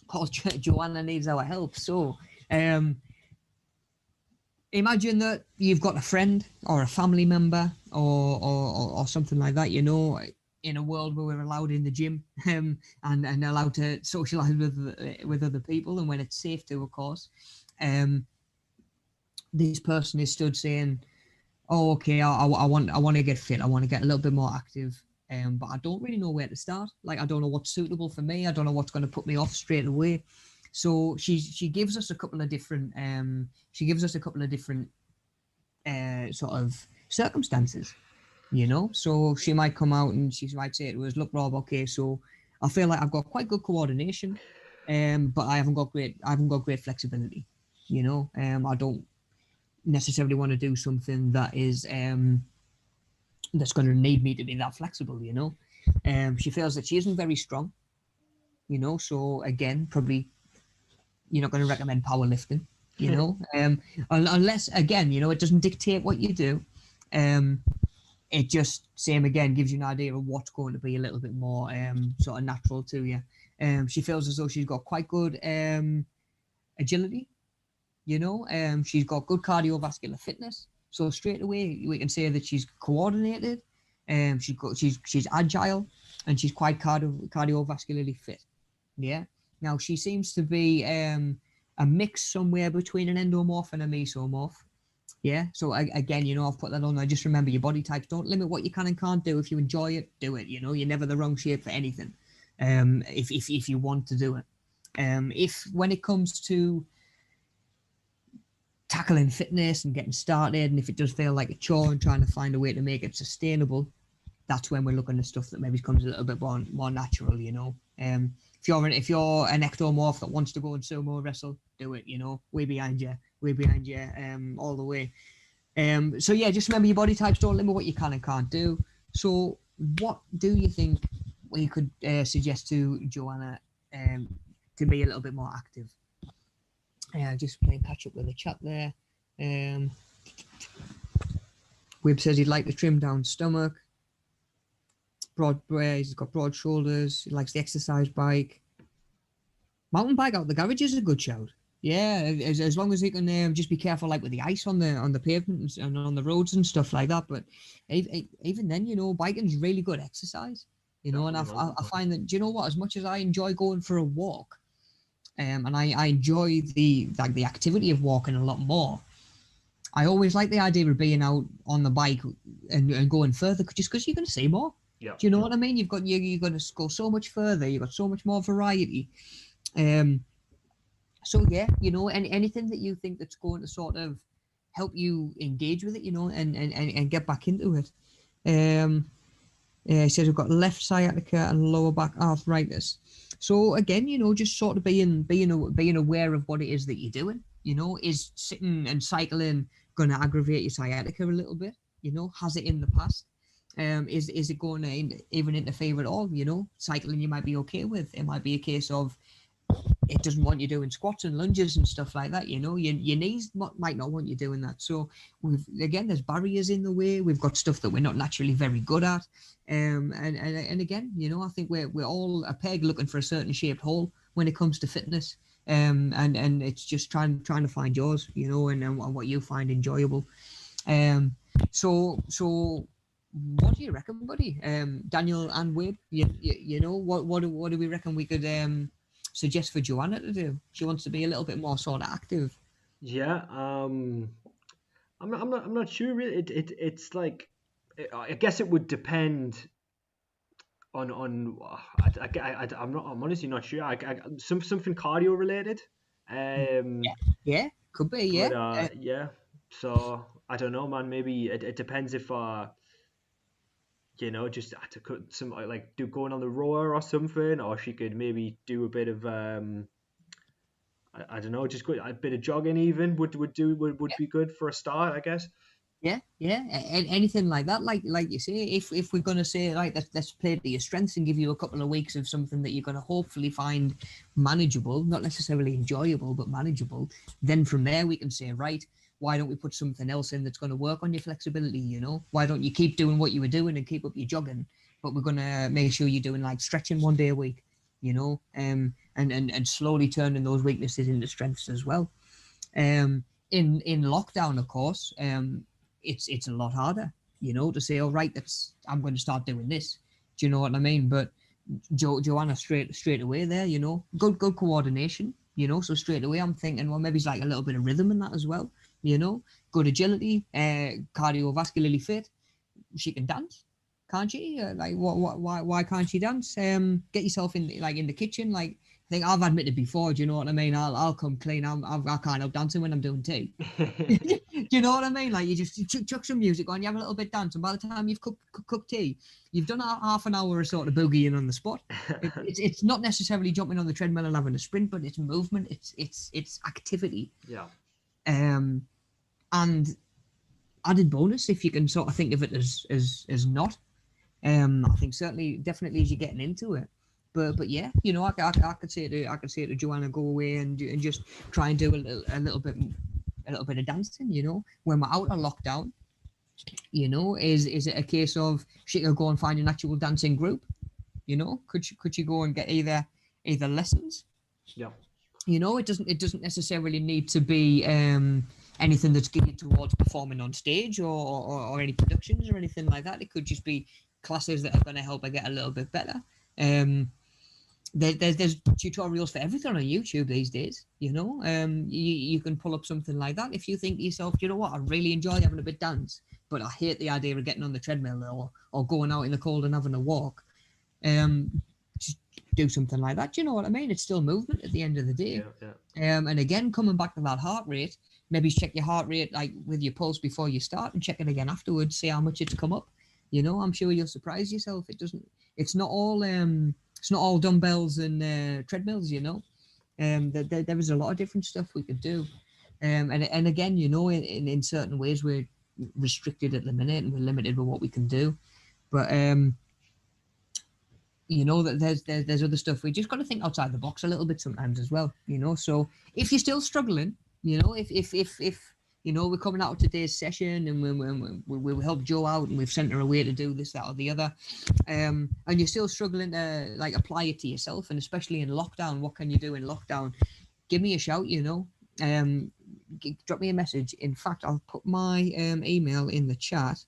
called Joanna Needs Our Help. So imagine that you've got a friend or a family member or something like that, you know, in a world where we're allowed in the gym and allowed to socialize with other people, and when it's safe to, of course. This person is stood saying, oh, okay, I want to get fit, I want to get a little bit more active, but I don't really know where to start. Like, I don't know what's suitable for me, I don't know what's going to put me off straight away. So she gives us a couple of different sort of circumstances, you know. So she might come out and she might say to us, look, Rob, okay, so I feel like I've got quite good coordination, but I haven't got great flexibility, you know. I don't necessarily want to do something that is that's going to need me to be that flexible, you know. She feels that she isn't very strong, you know. So again, probably you're not going to recommend powerlifting, you know, unless, again, you know, it doesn't dictate what you do. It just, same again, gives you an idea of what's going to be a little bit more sort of natural to you. She feels as though she's got quite good agility, you know. She's got good cardiovascular fitness. So straight away we can say that she's coordinated. She's agile, and she's quite cardiovascularly fit. Yeah. Now she seems to be a mix somewhere between an endomorph and a mesomorph. Yeah. So again, you know, I've put that on there. Just remember your body types. Don't limit what you can and can't do. If you enjoy it, do it. You know, you're never the wrong shape for anything. If you want to do it. If when it comes to tackling fitness and getting started, and if it does feel like a chore and trying to find a way to make it sustainable, that's when we're looking at stuff that maybe becomes a little bit more natural, you know. If you're an ectomorph that wants to go and sumo wrestle, do it, you know. We're behind you, all the way. So yeah, just remember your body types. Don't limit what you can and can't do. So what do you think we could suggest to Joanna to be a little bit more active? Just playing catch up with the chat there. Wib says he'd like to trim down stomach. He's got broad shoulders. He likes the exercise bike. Mountain bike out the garage is a good shout. Yeah, as long as you can just be careful, like with the ice on the pavement and on the roads and stuff like that. But even then, you know, biking's really good exercise. You know, and I find that, do you know what? As much as I enjoy going for a walk, and I enjoy the activity of walking a lot more, I always like the idea of being out on the bike and going further, just because you're going to see more. Yeah. Do you know what I mean? You're going to go so much further. You've got so much more variety. So yeah, you know, anything that you think that's going to sort of help you engage with it, you know, and get back into it. He says we've got left sciatica and lower back arthritis. So again, you know, just sort of being aware of what it is that you're doing. You know, is sitting and cycling going to aggravate your sciatica a little bit? You know, has it in the past? Is it going to even interfere at all? You know, cycling you might be okay with. It might be a case of it doesn't want you doing squats and lunges and stuff like that. You know, your knees might not want you doing that. So there's barriers in the way. We've got stuff that we're not naturally very good at. And again, you know, I think we're all a peg looking for a certain shaped hole when it comes to fitness. And it's just trying to find yours, you know, and what you find enjoyable. So what do you reckon, buddy? Daniel and Wade, you know, what do we reckon we could suggest for Joanna to do? She wants to be a little bit more sort of active. Yeah, I'm not sure really. It's like, I guess it would depend on I'm honestly not sure. Something cardio related. Yeah, Um, yeah, could be, yeah. but yeah. So I don't know, man. Maybe it depends if just to cut some like do going on the rower or something, or she could maybe do a bit of I don't know, just go, a bit of jogging even would be good for a start, I guess. Yeah, yeah, anything like that. Like you say, if we're gonna say right, let's play to your strengths and give you a couple of weeks of something that you're gonna hopefully find manageable, not necessarily enjoyable, but manageable. Then from there we can say, right, why don't we put something else in that's gonna work on your flexibility? You know, why don't you keep doing what you were doing and keep up your jogging, but we're gonna make sure you're doing like stretching 1 day a week. You know, and slowly turning those weaknesses into strengths as well. In lockdown, of course, it's a lot harder, you know, to say, all right, I'm going to start doing this. Do you know what I mean? But Joanna straight away there, you know, good coordination, you know. So straight away I'm thinking, well, maybe it's like a little bit of rhythm in that as well, you know. Good agility, cardiovascularly fit. She can dance, can't she? Like, why can't she dance? Get yourself in the kitchen. Like, I think I've admitted before. Do you know what I mean? I'll come clean. I can't help dancing when I'm doing tea. Do you know what I mean? Like, you just chuck some music on, you have a little bit dance, and by the time you've cooked tea, you've done half an hour of sort of boogieing on the spot. It's not necessarily jumping on the treadmill and having a sprint, but it's movement. It's activity. Yeah. And added bonus if you can sort of think of it as not. I think certainly, definitely as you're getting into it. But yeah, you know, I could say to Joanna, go away and just try and do a little bit of dancing. You know, when we're out of lockdown, you know, is it a case of she could go and find an actual dancing group? You know, could she go and get either lessons? Yeah. You know, it doesn't necessarily need to be anything that's geared towards performing on stage or any productions or anything like that. It could just be classes that are going to help her get a little bit better. There's tutorials for everything on YouTube these days. You know, you can pull up something like that if you think to yourself, you know what, I really enjoy having a bit dance, but I hate the idea of getting on the treadmill or going out in the cold and having a walk. Just do something like that. Do you know what I mean? It's still movement at the end of the day. Yeah. And again, coming back to that heart rate, maybe check your heart rate like with your pulse before you start, and check it again afterwards. See how much it's come up. You know, I'm sure you'll surprise yourself. It's not all dumbbells and treadmills. You know, there is a lot of different stuff we could do. And again, you know, in certain ways we're restricted at the minute and we're limited with what we can do. But you know, that there's other stuff. We just got to think outside the box a little bit sometimes as well, you know. So if you're still struggling, you know, if you know, we're coming out of today's session and we'll help Jo out and we've sent her away to do this, that, or the other, and you're still struggling to like apply it to yourself, and especially in lockdown, what can you do in lockdown? Give me a shout, you know. Drop me a message. In fact, I'll put my email in the chat.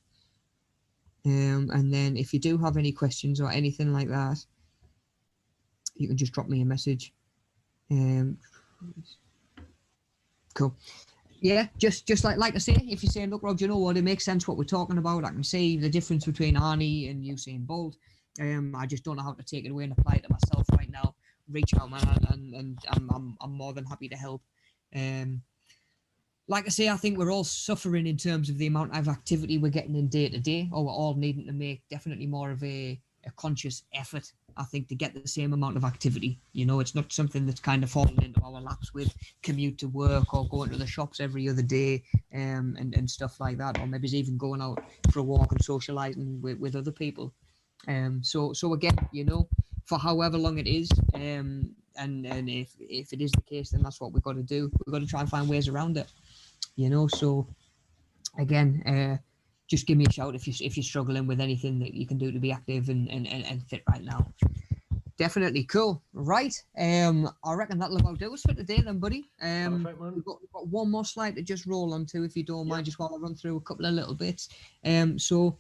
And then if you do have any questions or anything like that, you can just drop me a message. Cool. Yeah, just like I say, if you're saying, look, Rob, you know what, it makes sense what we're talking about. I can see the difference between Arnie and Usain Bolt. I just don't know how to take it away and apply it to myself right now. Reach out, man, and I'm more than happy to help. Like I say, I think we're all suffering in terms of the amount of activity we're getting in day to day, or we're all needing to make definitely more of a conscious effort, I think, to get the same amount of activity. You know, it's not something that's kind of falling into our laps with commute to work or going to the shops every other day and stuff like that, or maybe it's even going out for a walk and socializing with other people. So again, you know, for however long it is, and if it is the case, then that's what we've got to do. We've got to try and find ways around it. You know, so again, just give me a shout if you're struggling with anything that you can do to be active and fit right now. Definitely cool. Right. I reckon that'll about do us for today then, buddy. Perfect, man. We've got one more slide to just roll onto, if you don't mind, just while I run through a couple of little bits. So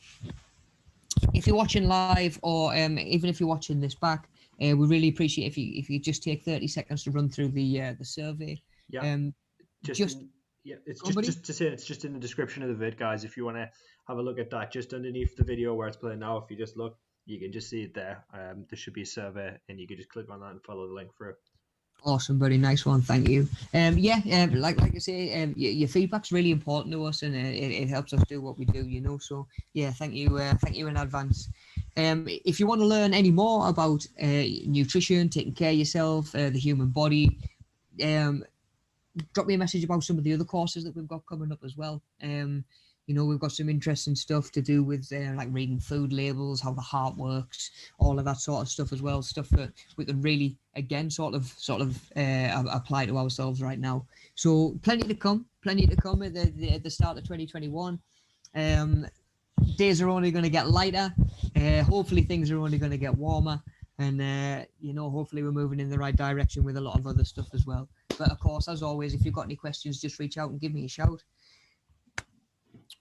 if you're watching live, or even if you're watching this back, we really appreciate if you just take 30 seconds to run through the survey. Yeah. Just It's go on, buddy. just to say it's just in the description of the vid, guys. If you want to have a look at that, just underneath the video where it's playing now, if you just look, you can just see it there. There should be a survey, and you can just click on that and follow the link through. Awesome, buddy. Nice one. Thank you. Like I say, your feedback's really important to us, and it helps us do what we do. You know, so yeah, thank you in advance. If you want to learn any more about nutrition, taking care of yourself, the human body, drop me a message about some of the other courses that we've got coming up as well. We've got some interesting stuff to do with like reading food labels, how the heart works, all of that sort of stuff as well. Stuff that we can really, again, sort of apply to ourselves right now. So plenty to come at the start of 2021. Days are only going to get lighter. Hopefully things are only going to get warmer, and hopefully we're moving in the right direction with a lot of other stuff as well. But of course, as always, if you've got any questions, just reach out and give me a shout.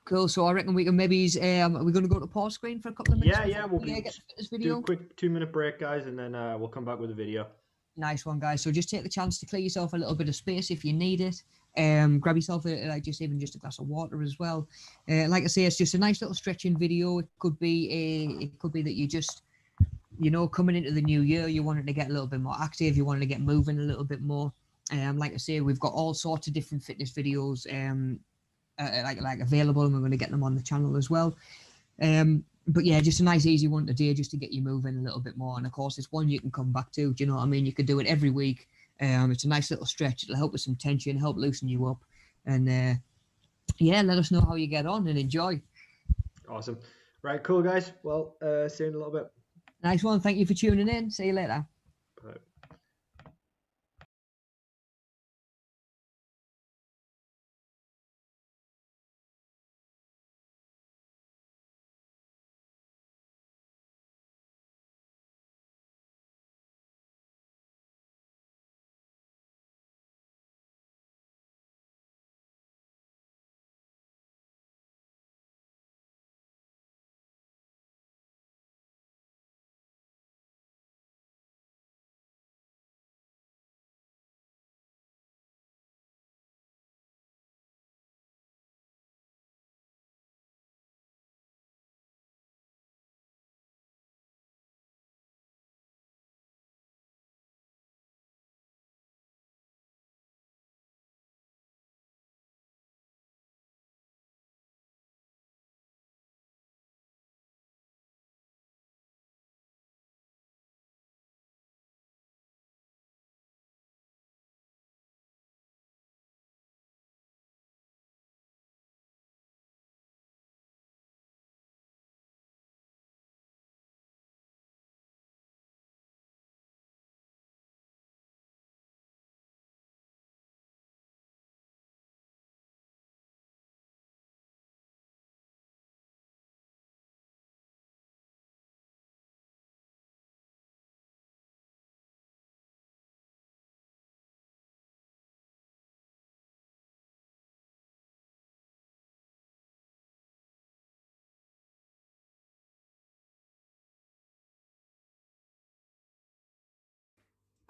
Cool. So I reckon we can maybe we're going to go to pause screen for a couple of minutes. We'll get this video. Do a quick 2-minute break, guys, and then we'll come back with a video. Nice one, guys. So just take the chance to clear yourself a little bit of space if you need it. Grab yourself just a glass of water as well. Like I say, it's just a nice little stretching video. It could be that you just, coming into the new year, you wanted to get a little bit more active, you wanted to get moving a little bit more. Like I say, we've got all sorts of different fitness videos like available, and we're going to get them on the channel as well. But yeah, just a nice easy one today, just to get you moving a little bit more. And of course, it's one you can come back to. Do you know what I mean? You could do it every week. It's a nice little stretch. It'll help with some tension, help loosen you up, and let us know how you get on and enjoy. Awesome. Right, cool, guys. Well, see you in a little bit. Nice one. Thank you for tuning in. See you later. Bye.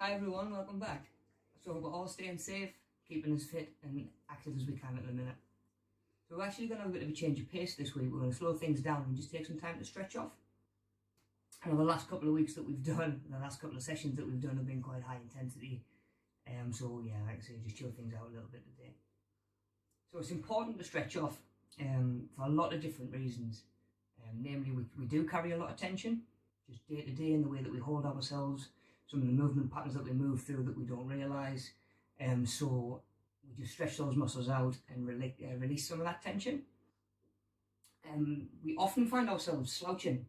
Hi everyone, welcome back. So we're all staying safe, keeping as fit and active as we can at the minute. So we're actually going to have a bit of a change of pace this week. We're going to slow things down and just take some time to stretch off. And the last couple of weeks that we've done, the last couple of sessions that we've done have been quite high intensity. So yeah, like I say, just chill things out a little bit today. So it's important to stretch off for a lot of different reasons. Namely, we do carry a lot of tension, just day to day in the way that we hold ourselves, some of the movement patterns that we move through that we don't realise. So we just stretch those muscles out and release some of that tension. We often find ourselves slouching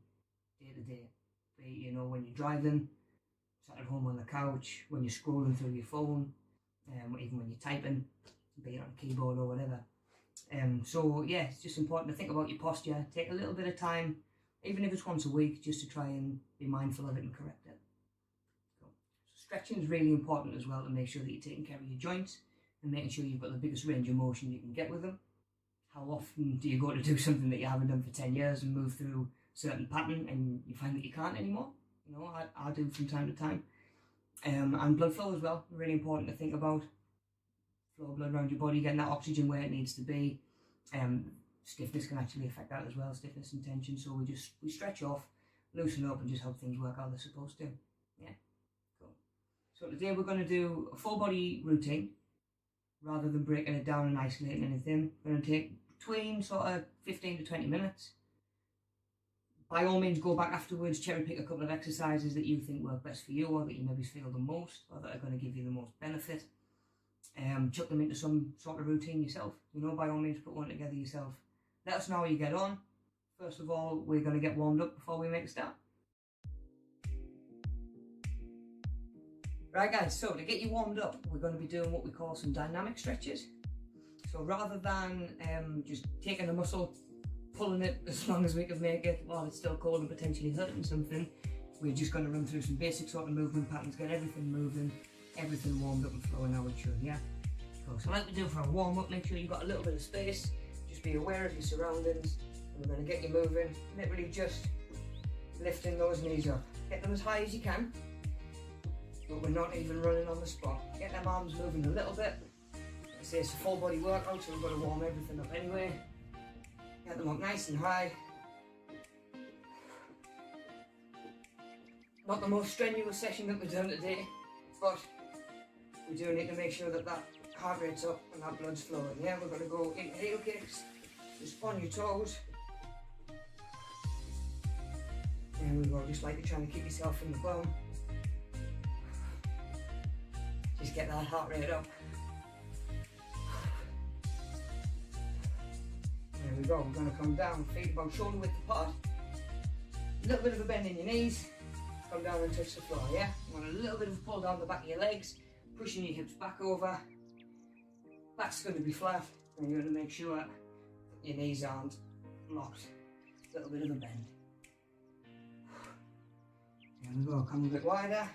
day to day. When you're driving, sat at home on the couch, when you're scrolling through your phone, even when you're typing, be it on a keyboard or whatever. So yeah, it's just important to think about your posture. Take a little bit of time, even if it's once a week, just to try and be mindful of it and correct it. So stretching is really important as well, to make sure that you're taking care of your joints and making sure you've got the biggest range of motion you can get with them. How often do you go to do something that you haven't done for 10 years and move through certain pattern and you find that you can't anymore. You know, I do from time to time. And blood flow as well, really important to think about. Flow of blood around your body, getting that oxygen where it needs to be. Stiffness can actually affect that as well, stiffness and tension. So we stretch off, loosen up, and just help things work how they're supposed to. Yeah, cool. So today we're going to do a full body routine rather than breaking it down and isolating anything. We're going to take between sort of 15 to 20 minutes. By all means, go back afterwards, cherry pick a couple of exercises that you think work best for you, or that you maybe feel the most, or that are going to give you the most benefit. Chuck them into some sort of routine yourself. You know, by all means, put one together yourself. Let us know how you get on. First of all, we're going to get warmed up before we make a start. Right guys, so to get you warmed up, we're going to be doing what we call some dynamic stretches. So rather than just taking a muscle, pulling it as long as we can make it while it's still cold and potentially hurting something, we're just going to run through some basic sort of movement patterns, get everything moving, everything warmed up and flowing how it should, yeah? Cool. So like we do for a warm up, make sure you've got a little bit of space, just be aware of your surroundings, and we're going to get you moving, literally just lifting those knees up. Get them as high as you can, but we're not even running on the spot. Get them arms moving a little bit. Like I say, it's a full body workout, so we've got to warm everything up anyway. Get them up nice and high. Not the most strenuous session that we've done today, but we do need to make sure that that heart rate's up and that blood's flowing. Yeah, we're going to go into heel kicks, just on your toes. There we go, just like you're trying to kick yourself in the bum. Just get that heart rate up. There we go, we're going to come down, feet about shoulder width apart. A little bit of a bend in your knees. Come down and touch the floor, yeah? You want a little bit of a pull down the back of your legs, pushing your hips back over. Back's going to be flat, and you're going to make sure that your knees aren't locked. A little bit of a bend. There we go, come a bit wider,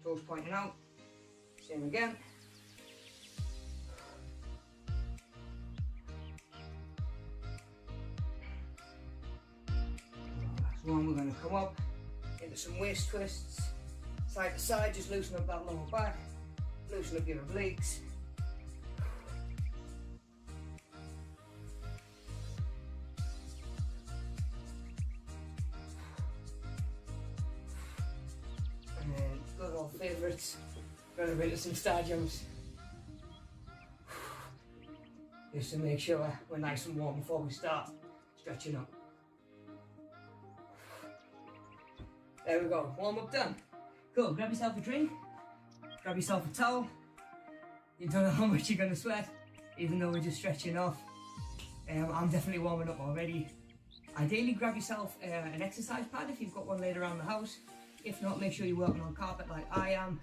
toes pointing out. Same again. Last one, we're going to come up into some waist twists, side to side, just loosen up that lower back, loosen up your obliques. And then, good old favourites, going to into some star jumps. Just to make sure we're nice and warm before we start stretching up. There we go, warm up done. Cool, grab yourself a drink, grab yourself a towel. You don't know how much you're going to sweat, even though we're just stretching off. I'm definitely warming up already. Ideally grab yourself an exercise pad if you've got one laid around the house. If not, make sure you're working on carpet like I am.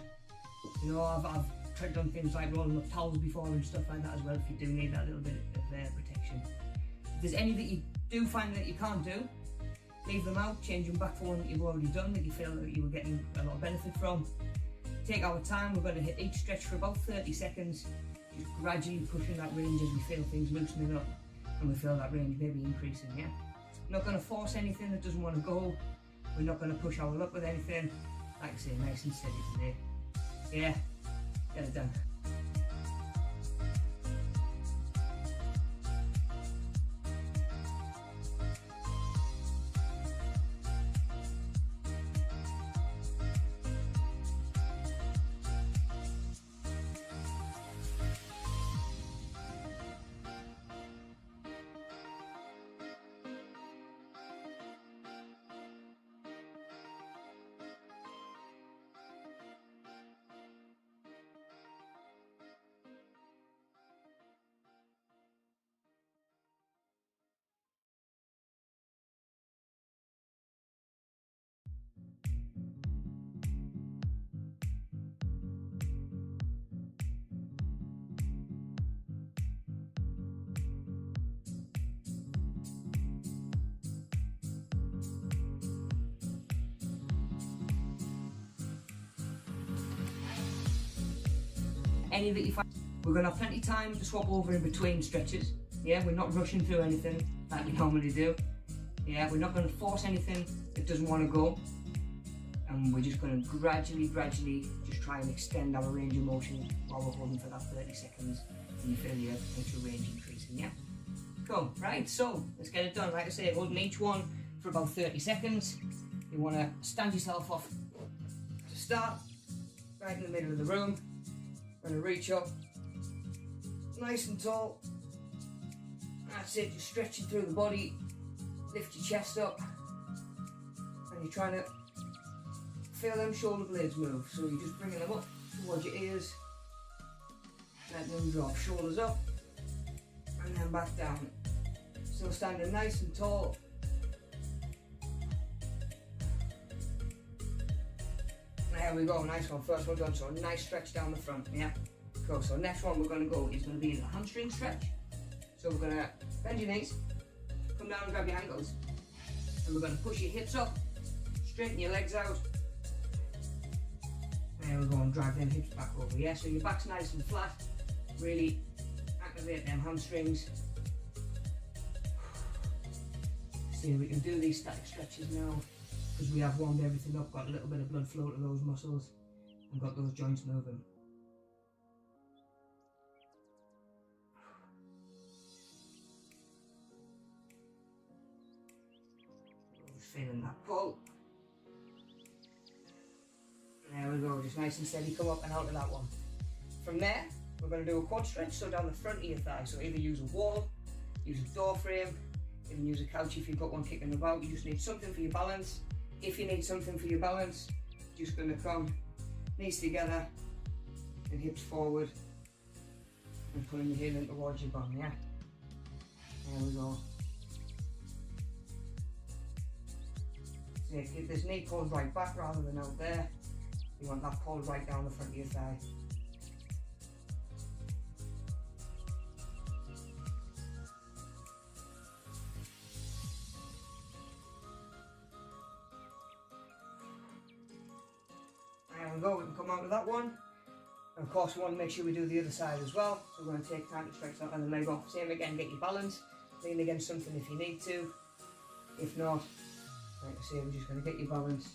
You know, I've done things like rolling up towels before and stuff like that as well if you do need that little bit of protection. If there's any that you do find that you can't do, leave them out, change them back for one that you've already done that you feel that you were getting a lot of benefit from. Take our time, we're going to hit each stretch for about 30 seconds, just gradually pushing that range as we feel things loosening up and we feel that range maybe increasing, yeah? Not going to force anything that doesn't want to go, we're not going to push our luck with anything, like I say, nice and steady today. Yeah, get it done. Any that you find, we're going to have plenty of time to swap over in between stretches. Yeah, we're not rushing through anything like we normally do. Yeah, we're not going to force anything that doesn't want to go. And we're just going to gradually just try and extend our range of motion while we're holding for that 30 seconds. And you feel your potential range increasing, yeah? Cool, right, so let's get it done. Like I say, holding each one for about 30 seconds. You want to stand yourself off to start, right in the middle of the room. Going to reach up, nice and tall. That's it, just stretching through the body. Lift your chest up. And you're trying to feel them shoulder blades move. So you're just bringing them up towards your ears. Let them drop, shoulders up. And then back down. Still standing nice and tall. There we go, nice one. First one done, so a nice stretch down the front, yeah? Cool, so next one we're going to go is going to be the hamstring stretch. So we're going to bend your knees, come down and grab your ankles. And we're going to push your hips up, straighten your legs out. There we go, and drag them hips back over, yeah? So your back's nice and flat, really activate them hamstrings. See, we can do these static stretches now because we have warmed everything up, got a little bit of blood flow to those muscles and got those joints moving. Just feeling that pull. There we go, just nice and steady, come up and out of that one. From there, we're going to do a quad stretch, so down the front of your thigh. So either use a wall, use a door frame, even use a couch if you've got one kicking about. You just need something for your balance. If you need something for your balance, just going to come knees together and hips forward and pulling your heel in towards your bum, yeah? There we go. So yeah, keep this knee pulled right back rather than out there. You want that pulled right down the front of your thigh. There we go, we can come out of that one. And of course we want to make sure we do the other side as well. So we're going to take time to stretch that other leg off. Same again, get your balance. Lean against something if you need to. If not, like I say, we're just going to get your balance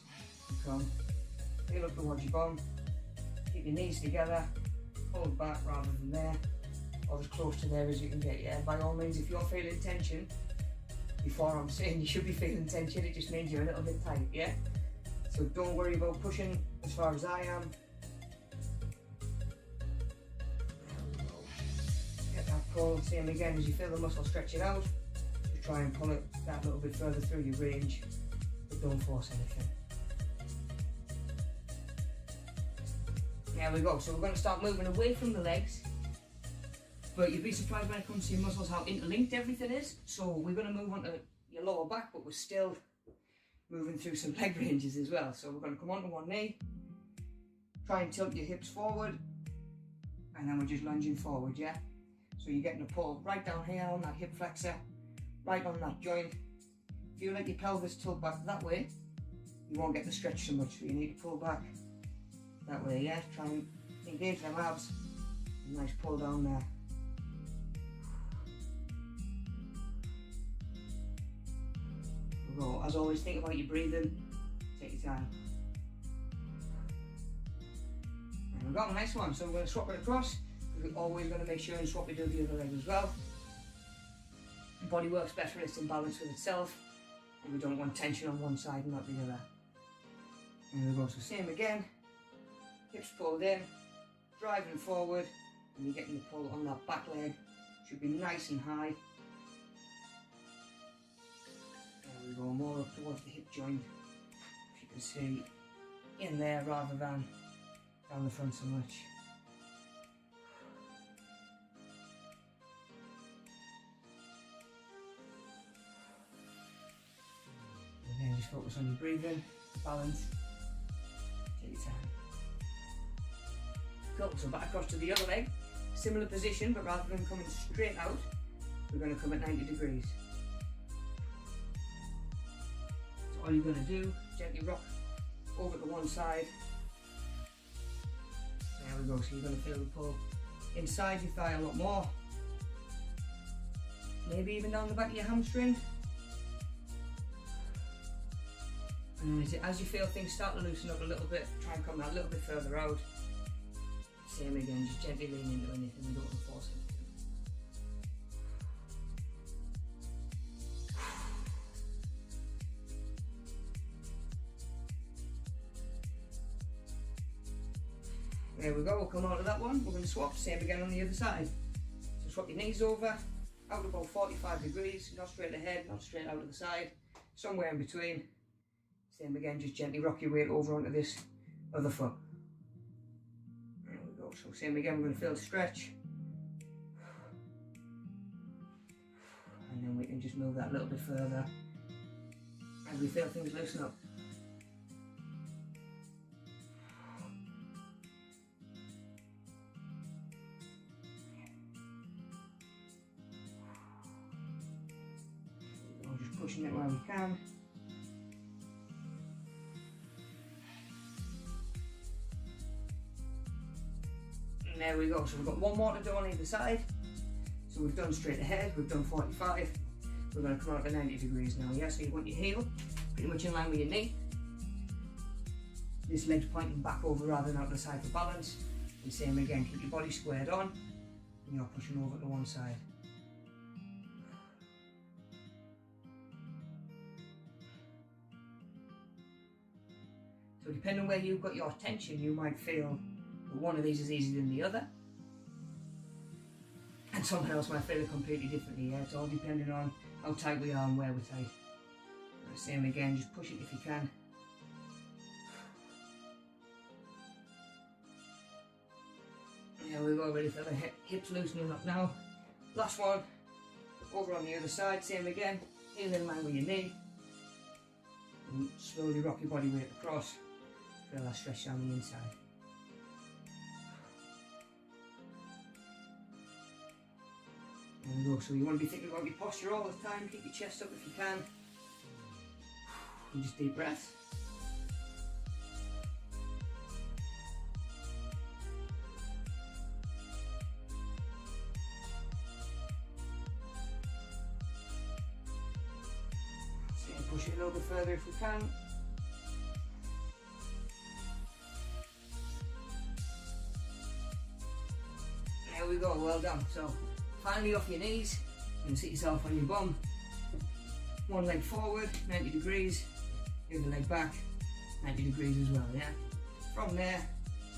and come. Heel up towards your bum. Keep your knees together. Pull back rather than there. Or as close to there as you can get, yeah? By all means, if you're feeling tension, before I'm saying you should be feeling tension, it just means you're a little bit tight, yeah? So don't worry about pushing as far as I am. Get that pull, same again as you feel the muscle stretching out. Just try and pull it that little bit further through your range, but don't force anything. There we go, so we're going to start moving away from the legs. But you'd be surprised when it comes to your muscles how interlinked everything is. So we're going to move on to your lower back, but we're still moving through some leg ranges as well. So we're going to come onto one knee, try and tilt your hips forward, and then we're just lunging forward, yeah? So you're getting a pull right down here on that hip flexor, right on that joint. If you let your pelvis tilt back that way, you won't get the stretch so much, so you need to pull back that way, yeah? Try and engage them abs. Nice pull down there. Go. As always, think about your breathing, take your time. And we've got a nice one, so we're going to swap it across, because we're always going to make sure and swap it to the other leg as well. The body works best when it's in balance with itself, and we don't want tension on one side and not the other. And we go, so same again, hips pulled in, driving forward, and you're getting the pull on that back leg, should be nice and high. We go more up towards the hip joint, if you can see, in there rather than down the front so much. And then just focus on your breathing, balance, take your time. Cool, so back across to the other leg, similar position, but rather than coming straight out, we're going to come at 90 degrees. All you're going to do, gently rock over to one side. There we go, so you're going to feel the pull inside your thigh a lot more. Maybe even down the back of your hamstring. And then as you feel things start to loosen up a little bit, try and come that a little bit further out. Same again, just gently lean into anything, we don't want to force it. There we go, we'll come out of that one. We're going to swap, same again on the other side. So swap your knees over, out about 45 degrees, not straight ahead, not straight out of the side, somewhere in between. Same again, just gently rock your weight over onto this other foot. There we go, so same again, we're going to feel the stretch. And then we can just move that a little bit further as we feel things loosen up. Just pushing it where we can. And there we go, so we've got one more to do on either side. So we've done straight ahead, we've done 45. We're going to come out to 90 degrees now, yeah? So you want your heel pretty much in line with your knee. This leg's pointing back over rather than out the side for balance. And same again, keep your body squared on and you're pushing over to one side. So depending on where you've got your tension, you might feel that one of these is easier than the other. And someone else might feel it completely differently, yeah? It's all depending on how tight we are and where we're tight. Same again, just push it if you can. There we go, ready for the hips loosening up now. Last one, over on the other side, same again, heel in line with your knee. And slowly rock your body weight across. Feel that stretch down the inside. There we go, so you want to be thinking about your posture all the time, keep your chest up if you can. And just deep breaths. So push it a little bit further if we can. There we go, well done. So finally off your knees, you can sit yourself on your bum. One leg forward, 90 degrees, the other leg back, 90 degrees as well, yeah? From there,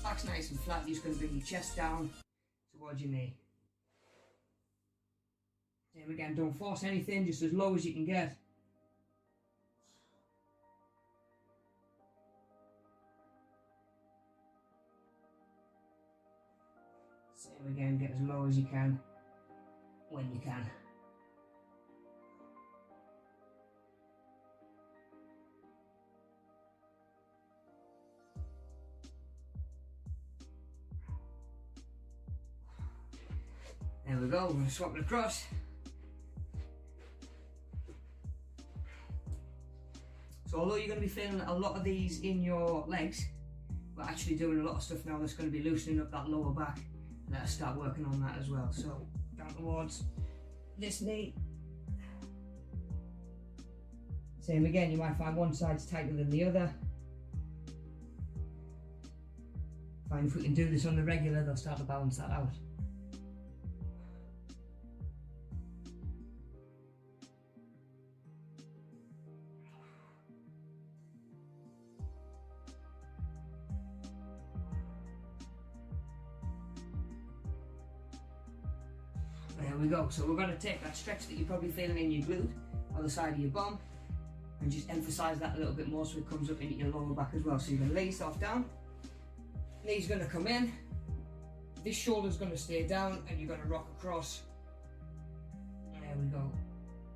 back's nice and flat, you're just going to bring your chest down towards your knee. Same again, don't force anything, just as low as you can get. Same again, get as low as you can, when you can. There we go, we're going to swap it across. So although you're going to be feeling a lot of these in your legs, we're actually doing a lot of stuff now that's going to be loosening up that lower back. Let's start working on that as well. So down towards this knee. Same again, you might find one side's tighter than the other. Find if we can do this on the regular, they'll start to balance that out. There we go, so we're going to take that stretch that you're probably feeling in your glute or the side of your bum and just emphasise that a little bit more so it comes up into your lower back as well. So you're going to lay yourself down, knee's going to come in, this shoulder's going to stay down and you're going to rock across. There we go.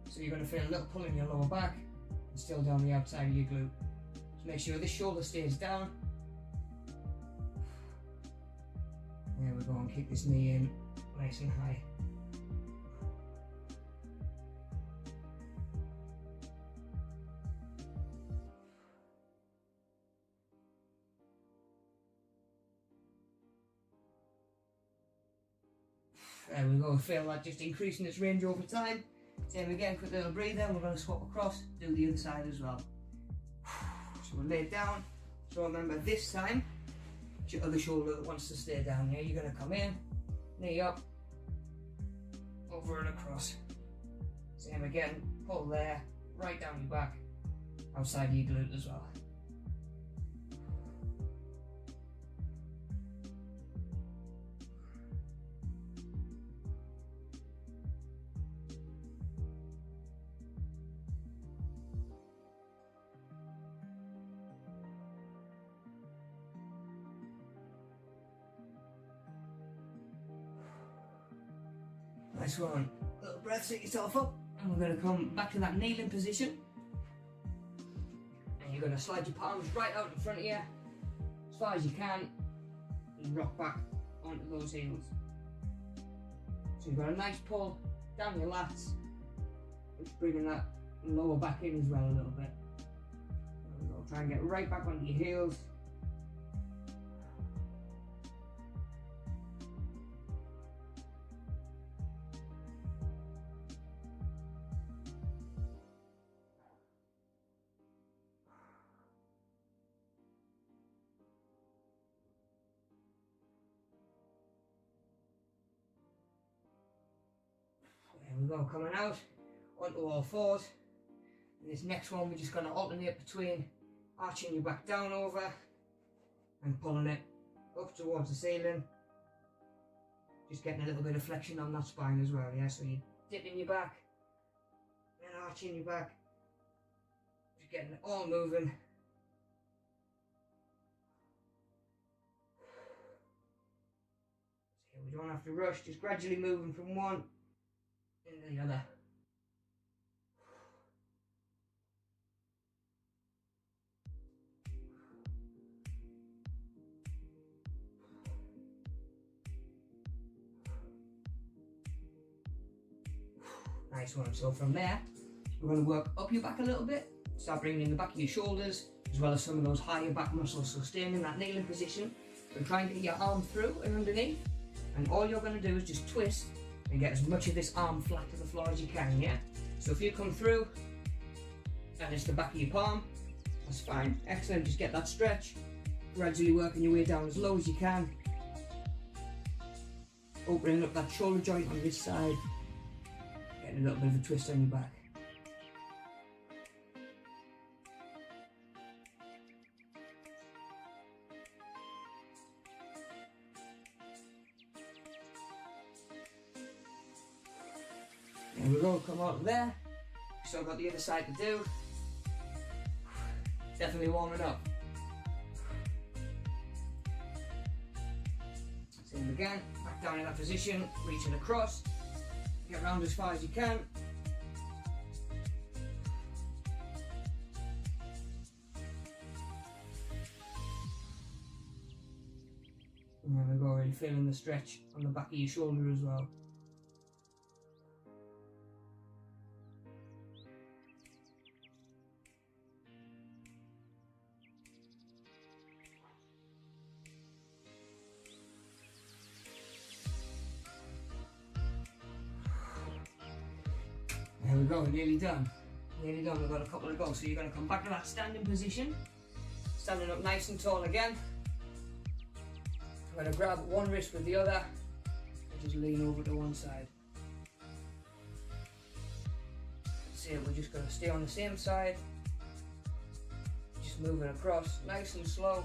So you're going to feel a little pull in your lower back and still down the outside of your glute. So make sure this shoulder stays down. There we go, and keep this knee in nice and high. There we go, feel that just increasing its range over time. Same again, quick little breather, we're going to swap across, do the other side as well. we're laid down. So remember, this time, it's your other shoulder that wants to stay down here. You're going to come in, knee up, over and across. Same again, pull there, right down your back, outside your glute as well. Nice one. Little breath, set yourself up, and we're going to come back to that kneeling position. And you're going to slide your palms right out in front of you, as far as you can, and rock back onto those heels. So you've got a nice pull down your lats, just bringing that lower back in as well a little bit. There we go. Try and get right back onto your heels. There we go, coming out onto all fours. And this next one, we're just going to alternate between arching your back down over and pulling it up towards the ceiling. Just getting a little bit of flexion on that spine as well, yeah? So you're dipping your back, then arching your back. Just getting it all moving. So we don't have to rush, just gradually moving from one into the other. Nice one. So from there, we're going to work up your back a little bit. Start bringing in the back of your shoulders, as well as some of those higher back muscles. So staying in that kneeling position, and try and get your arm through and underneath. And all you're going to do is just twist and get as much of this arm flat to the floor as you can, yeah? So if you come through, and it's the back of your palm, that's fine. Excellent, just get that stretch. Gradually working your way down as low as you can. Opening up that shoulder joint on this side. Getting a little bit of a twist on your back. There we go, come out of there. Still got the other side to do. Definitely warming up. Same again, back down in that position, reaching across. Get round as far as you can. And there we go, really feeling the stretch on the back of your shoulder as well. There we go, nearly done. Nearly done, we've got a couple to go. So you're going to come back to that standing position. Standing up nice and tall again. I'm going to grab one wrist with the other and just lean over to one side. See, we're just going to stay on the same side. Just moving across nice and slow.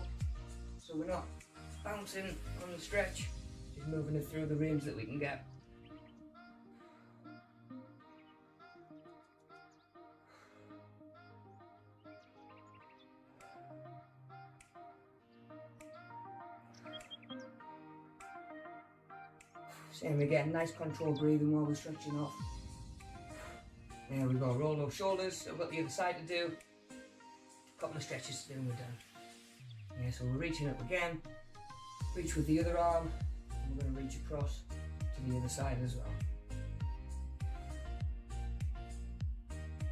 So we're not bouncing on the stretch. Just moving it through the range that we can get. Same again, nice controlled breathing while we're stretching off. There we go, roll those shoulders. So we've got the other side to do. A couple of stretches to do and we're done. Yeah, so we're reaching up again. Reach with the other arm. And we're going to reach across to the other side as well.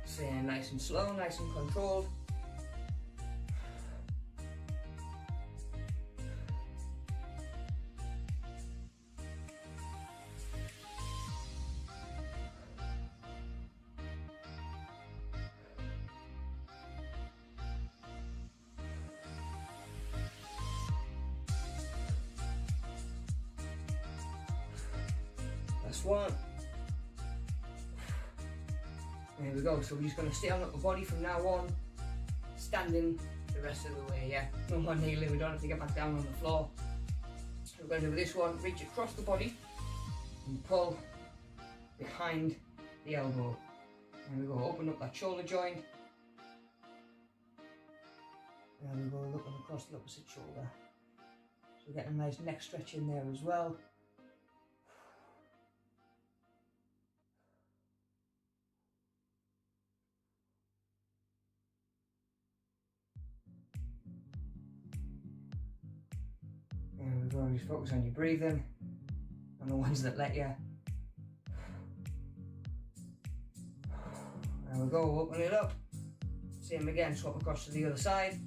Staying nice and slow, nice and controlled. Last one. There we go. So we're just going to stay on upper body from now on, standing the rest of the way, yeah. No more kneeling, we don't have to get back down on the floor. We're going to do this one, reach across the body and pull behind the elbow. And we go, open up that shoulder joint. And we go looking across the opposite shoulder. So we're getting a nice neck stretch in there as well. And we go, just focus on your breathing and the ones that let you. And we go, open it up. Same again, swap across to the other side.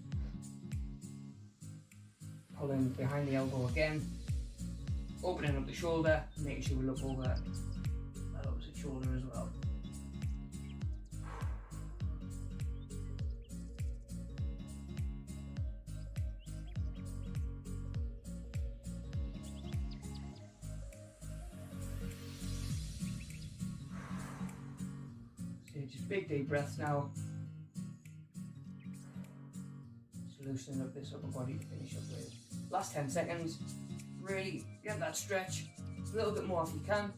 Pulling behind the elbow again. Opening up the shoulder, making sure we look over that opposite shoulder as well. So just big deep breaths now. Just loosening up this upper body to finish up with. Last 10 seconds, really get that stretch, a little bit more if you can.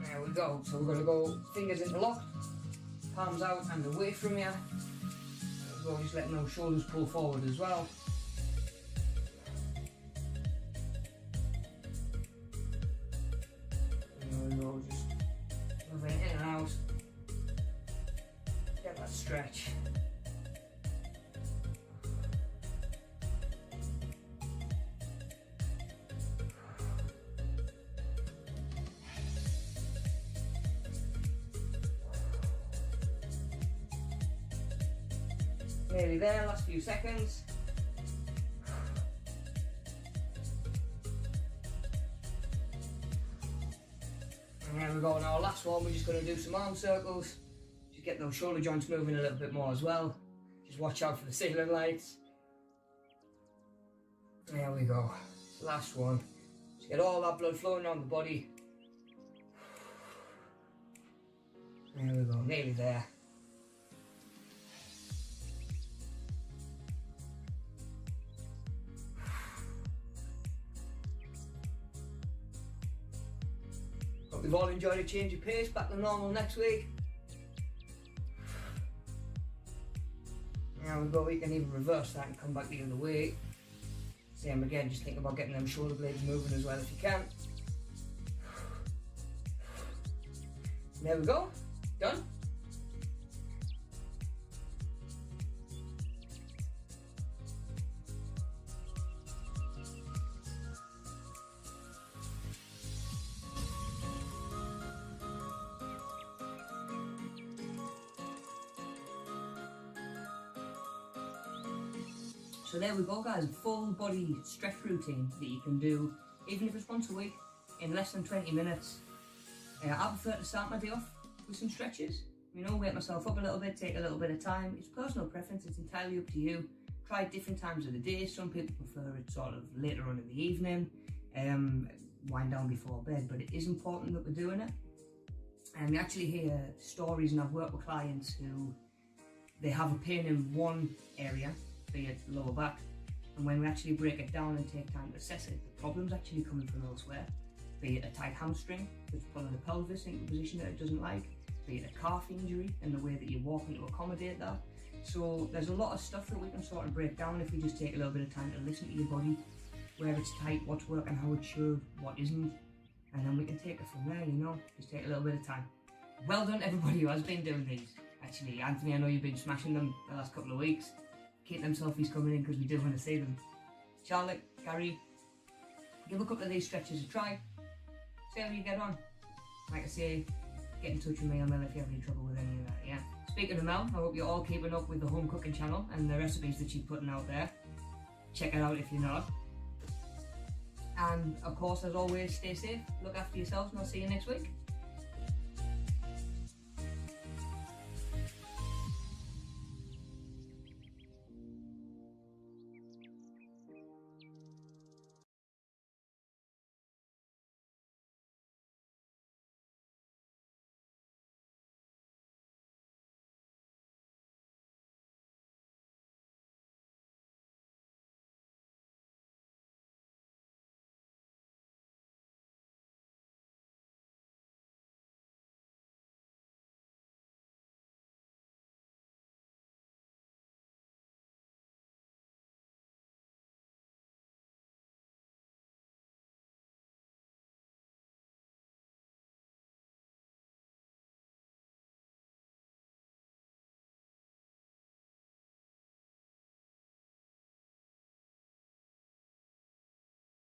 There we go, so we're going to go fingers interlocked, palms out and away from you. We're just letting those shoulders pull forward as well. There we go, just moving in and out. Get that stretch. Nearly there, last few seconds. And there we go, now last one, we're just going to do some arm circles. Just get those shoulder joints moving a little bit more as well. Just watch out for the ceiling lights. There we go, last one. Just get all that blood flowing around the body. There we go, nearly there. Hope you've all enjoyed a change of pace, back to normal next week. There we go, we can even reverse that and come back the other way. Same again, just think about getting them shoulder blades moving as well if you can. There we go, done. So there we go guys, a full body stretch routine that you can do, even if it's once a week, in less than 20 minutes. I prefer to start my day off with some stretches, you know, wake myself up a little bit, take a little bit of time. It's personal preference, it's entirely up to you. Try different times of the day. Some people prefer it sort of later on in the evening, wind down before bed, but it is important that we're doing it. And we actually hear stories, and I've worked with clients who, they have a pain in one area, be it lower back, and when we actually break it down and take time to assess it, the problem's actually coming from elsewhere. Be it a tight hamstring that's pulling the pelvis into a position that it doesn't like, be it a calf injury and the way that you're walking to accommodate that. So there's a lot of stuff that we can sort of break down if we just take a little bit of time to listen to your body, where it's tight, what's working, how it should, what isn't, and then we can take it from there, you know, just take a little bit of time. Well done everybody who has been doing these. Actually, Anthony, I know you've been smashing them the last couple of weeks. Keep them selfies coming in because we do want to see them. Charlotte, Gary, give a couple of these stretches a try. See how you get on. Like I say, get in touch with me on Mel if you have any trouble with any of that, yeah. Speaking of Mel, I hope you're all keeping up with the home cooking channel and the recipes that she's putting out there. Check it out if you're not. And of course, as always, stay safe, look after yourselves, and I'll see you next week.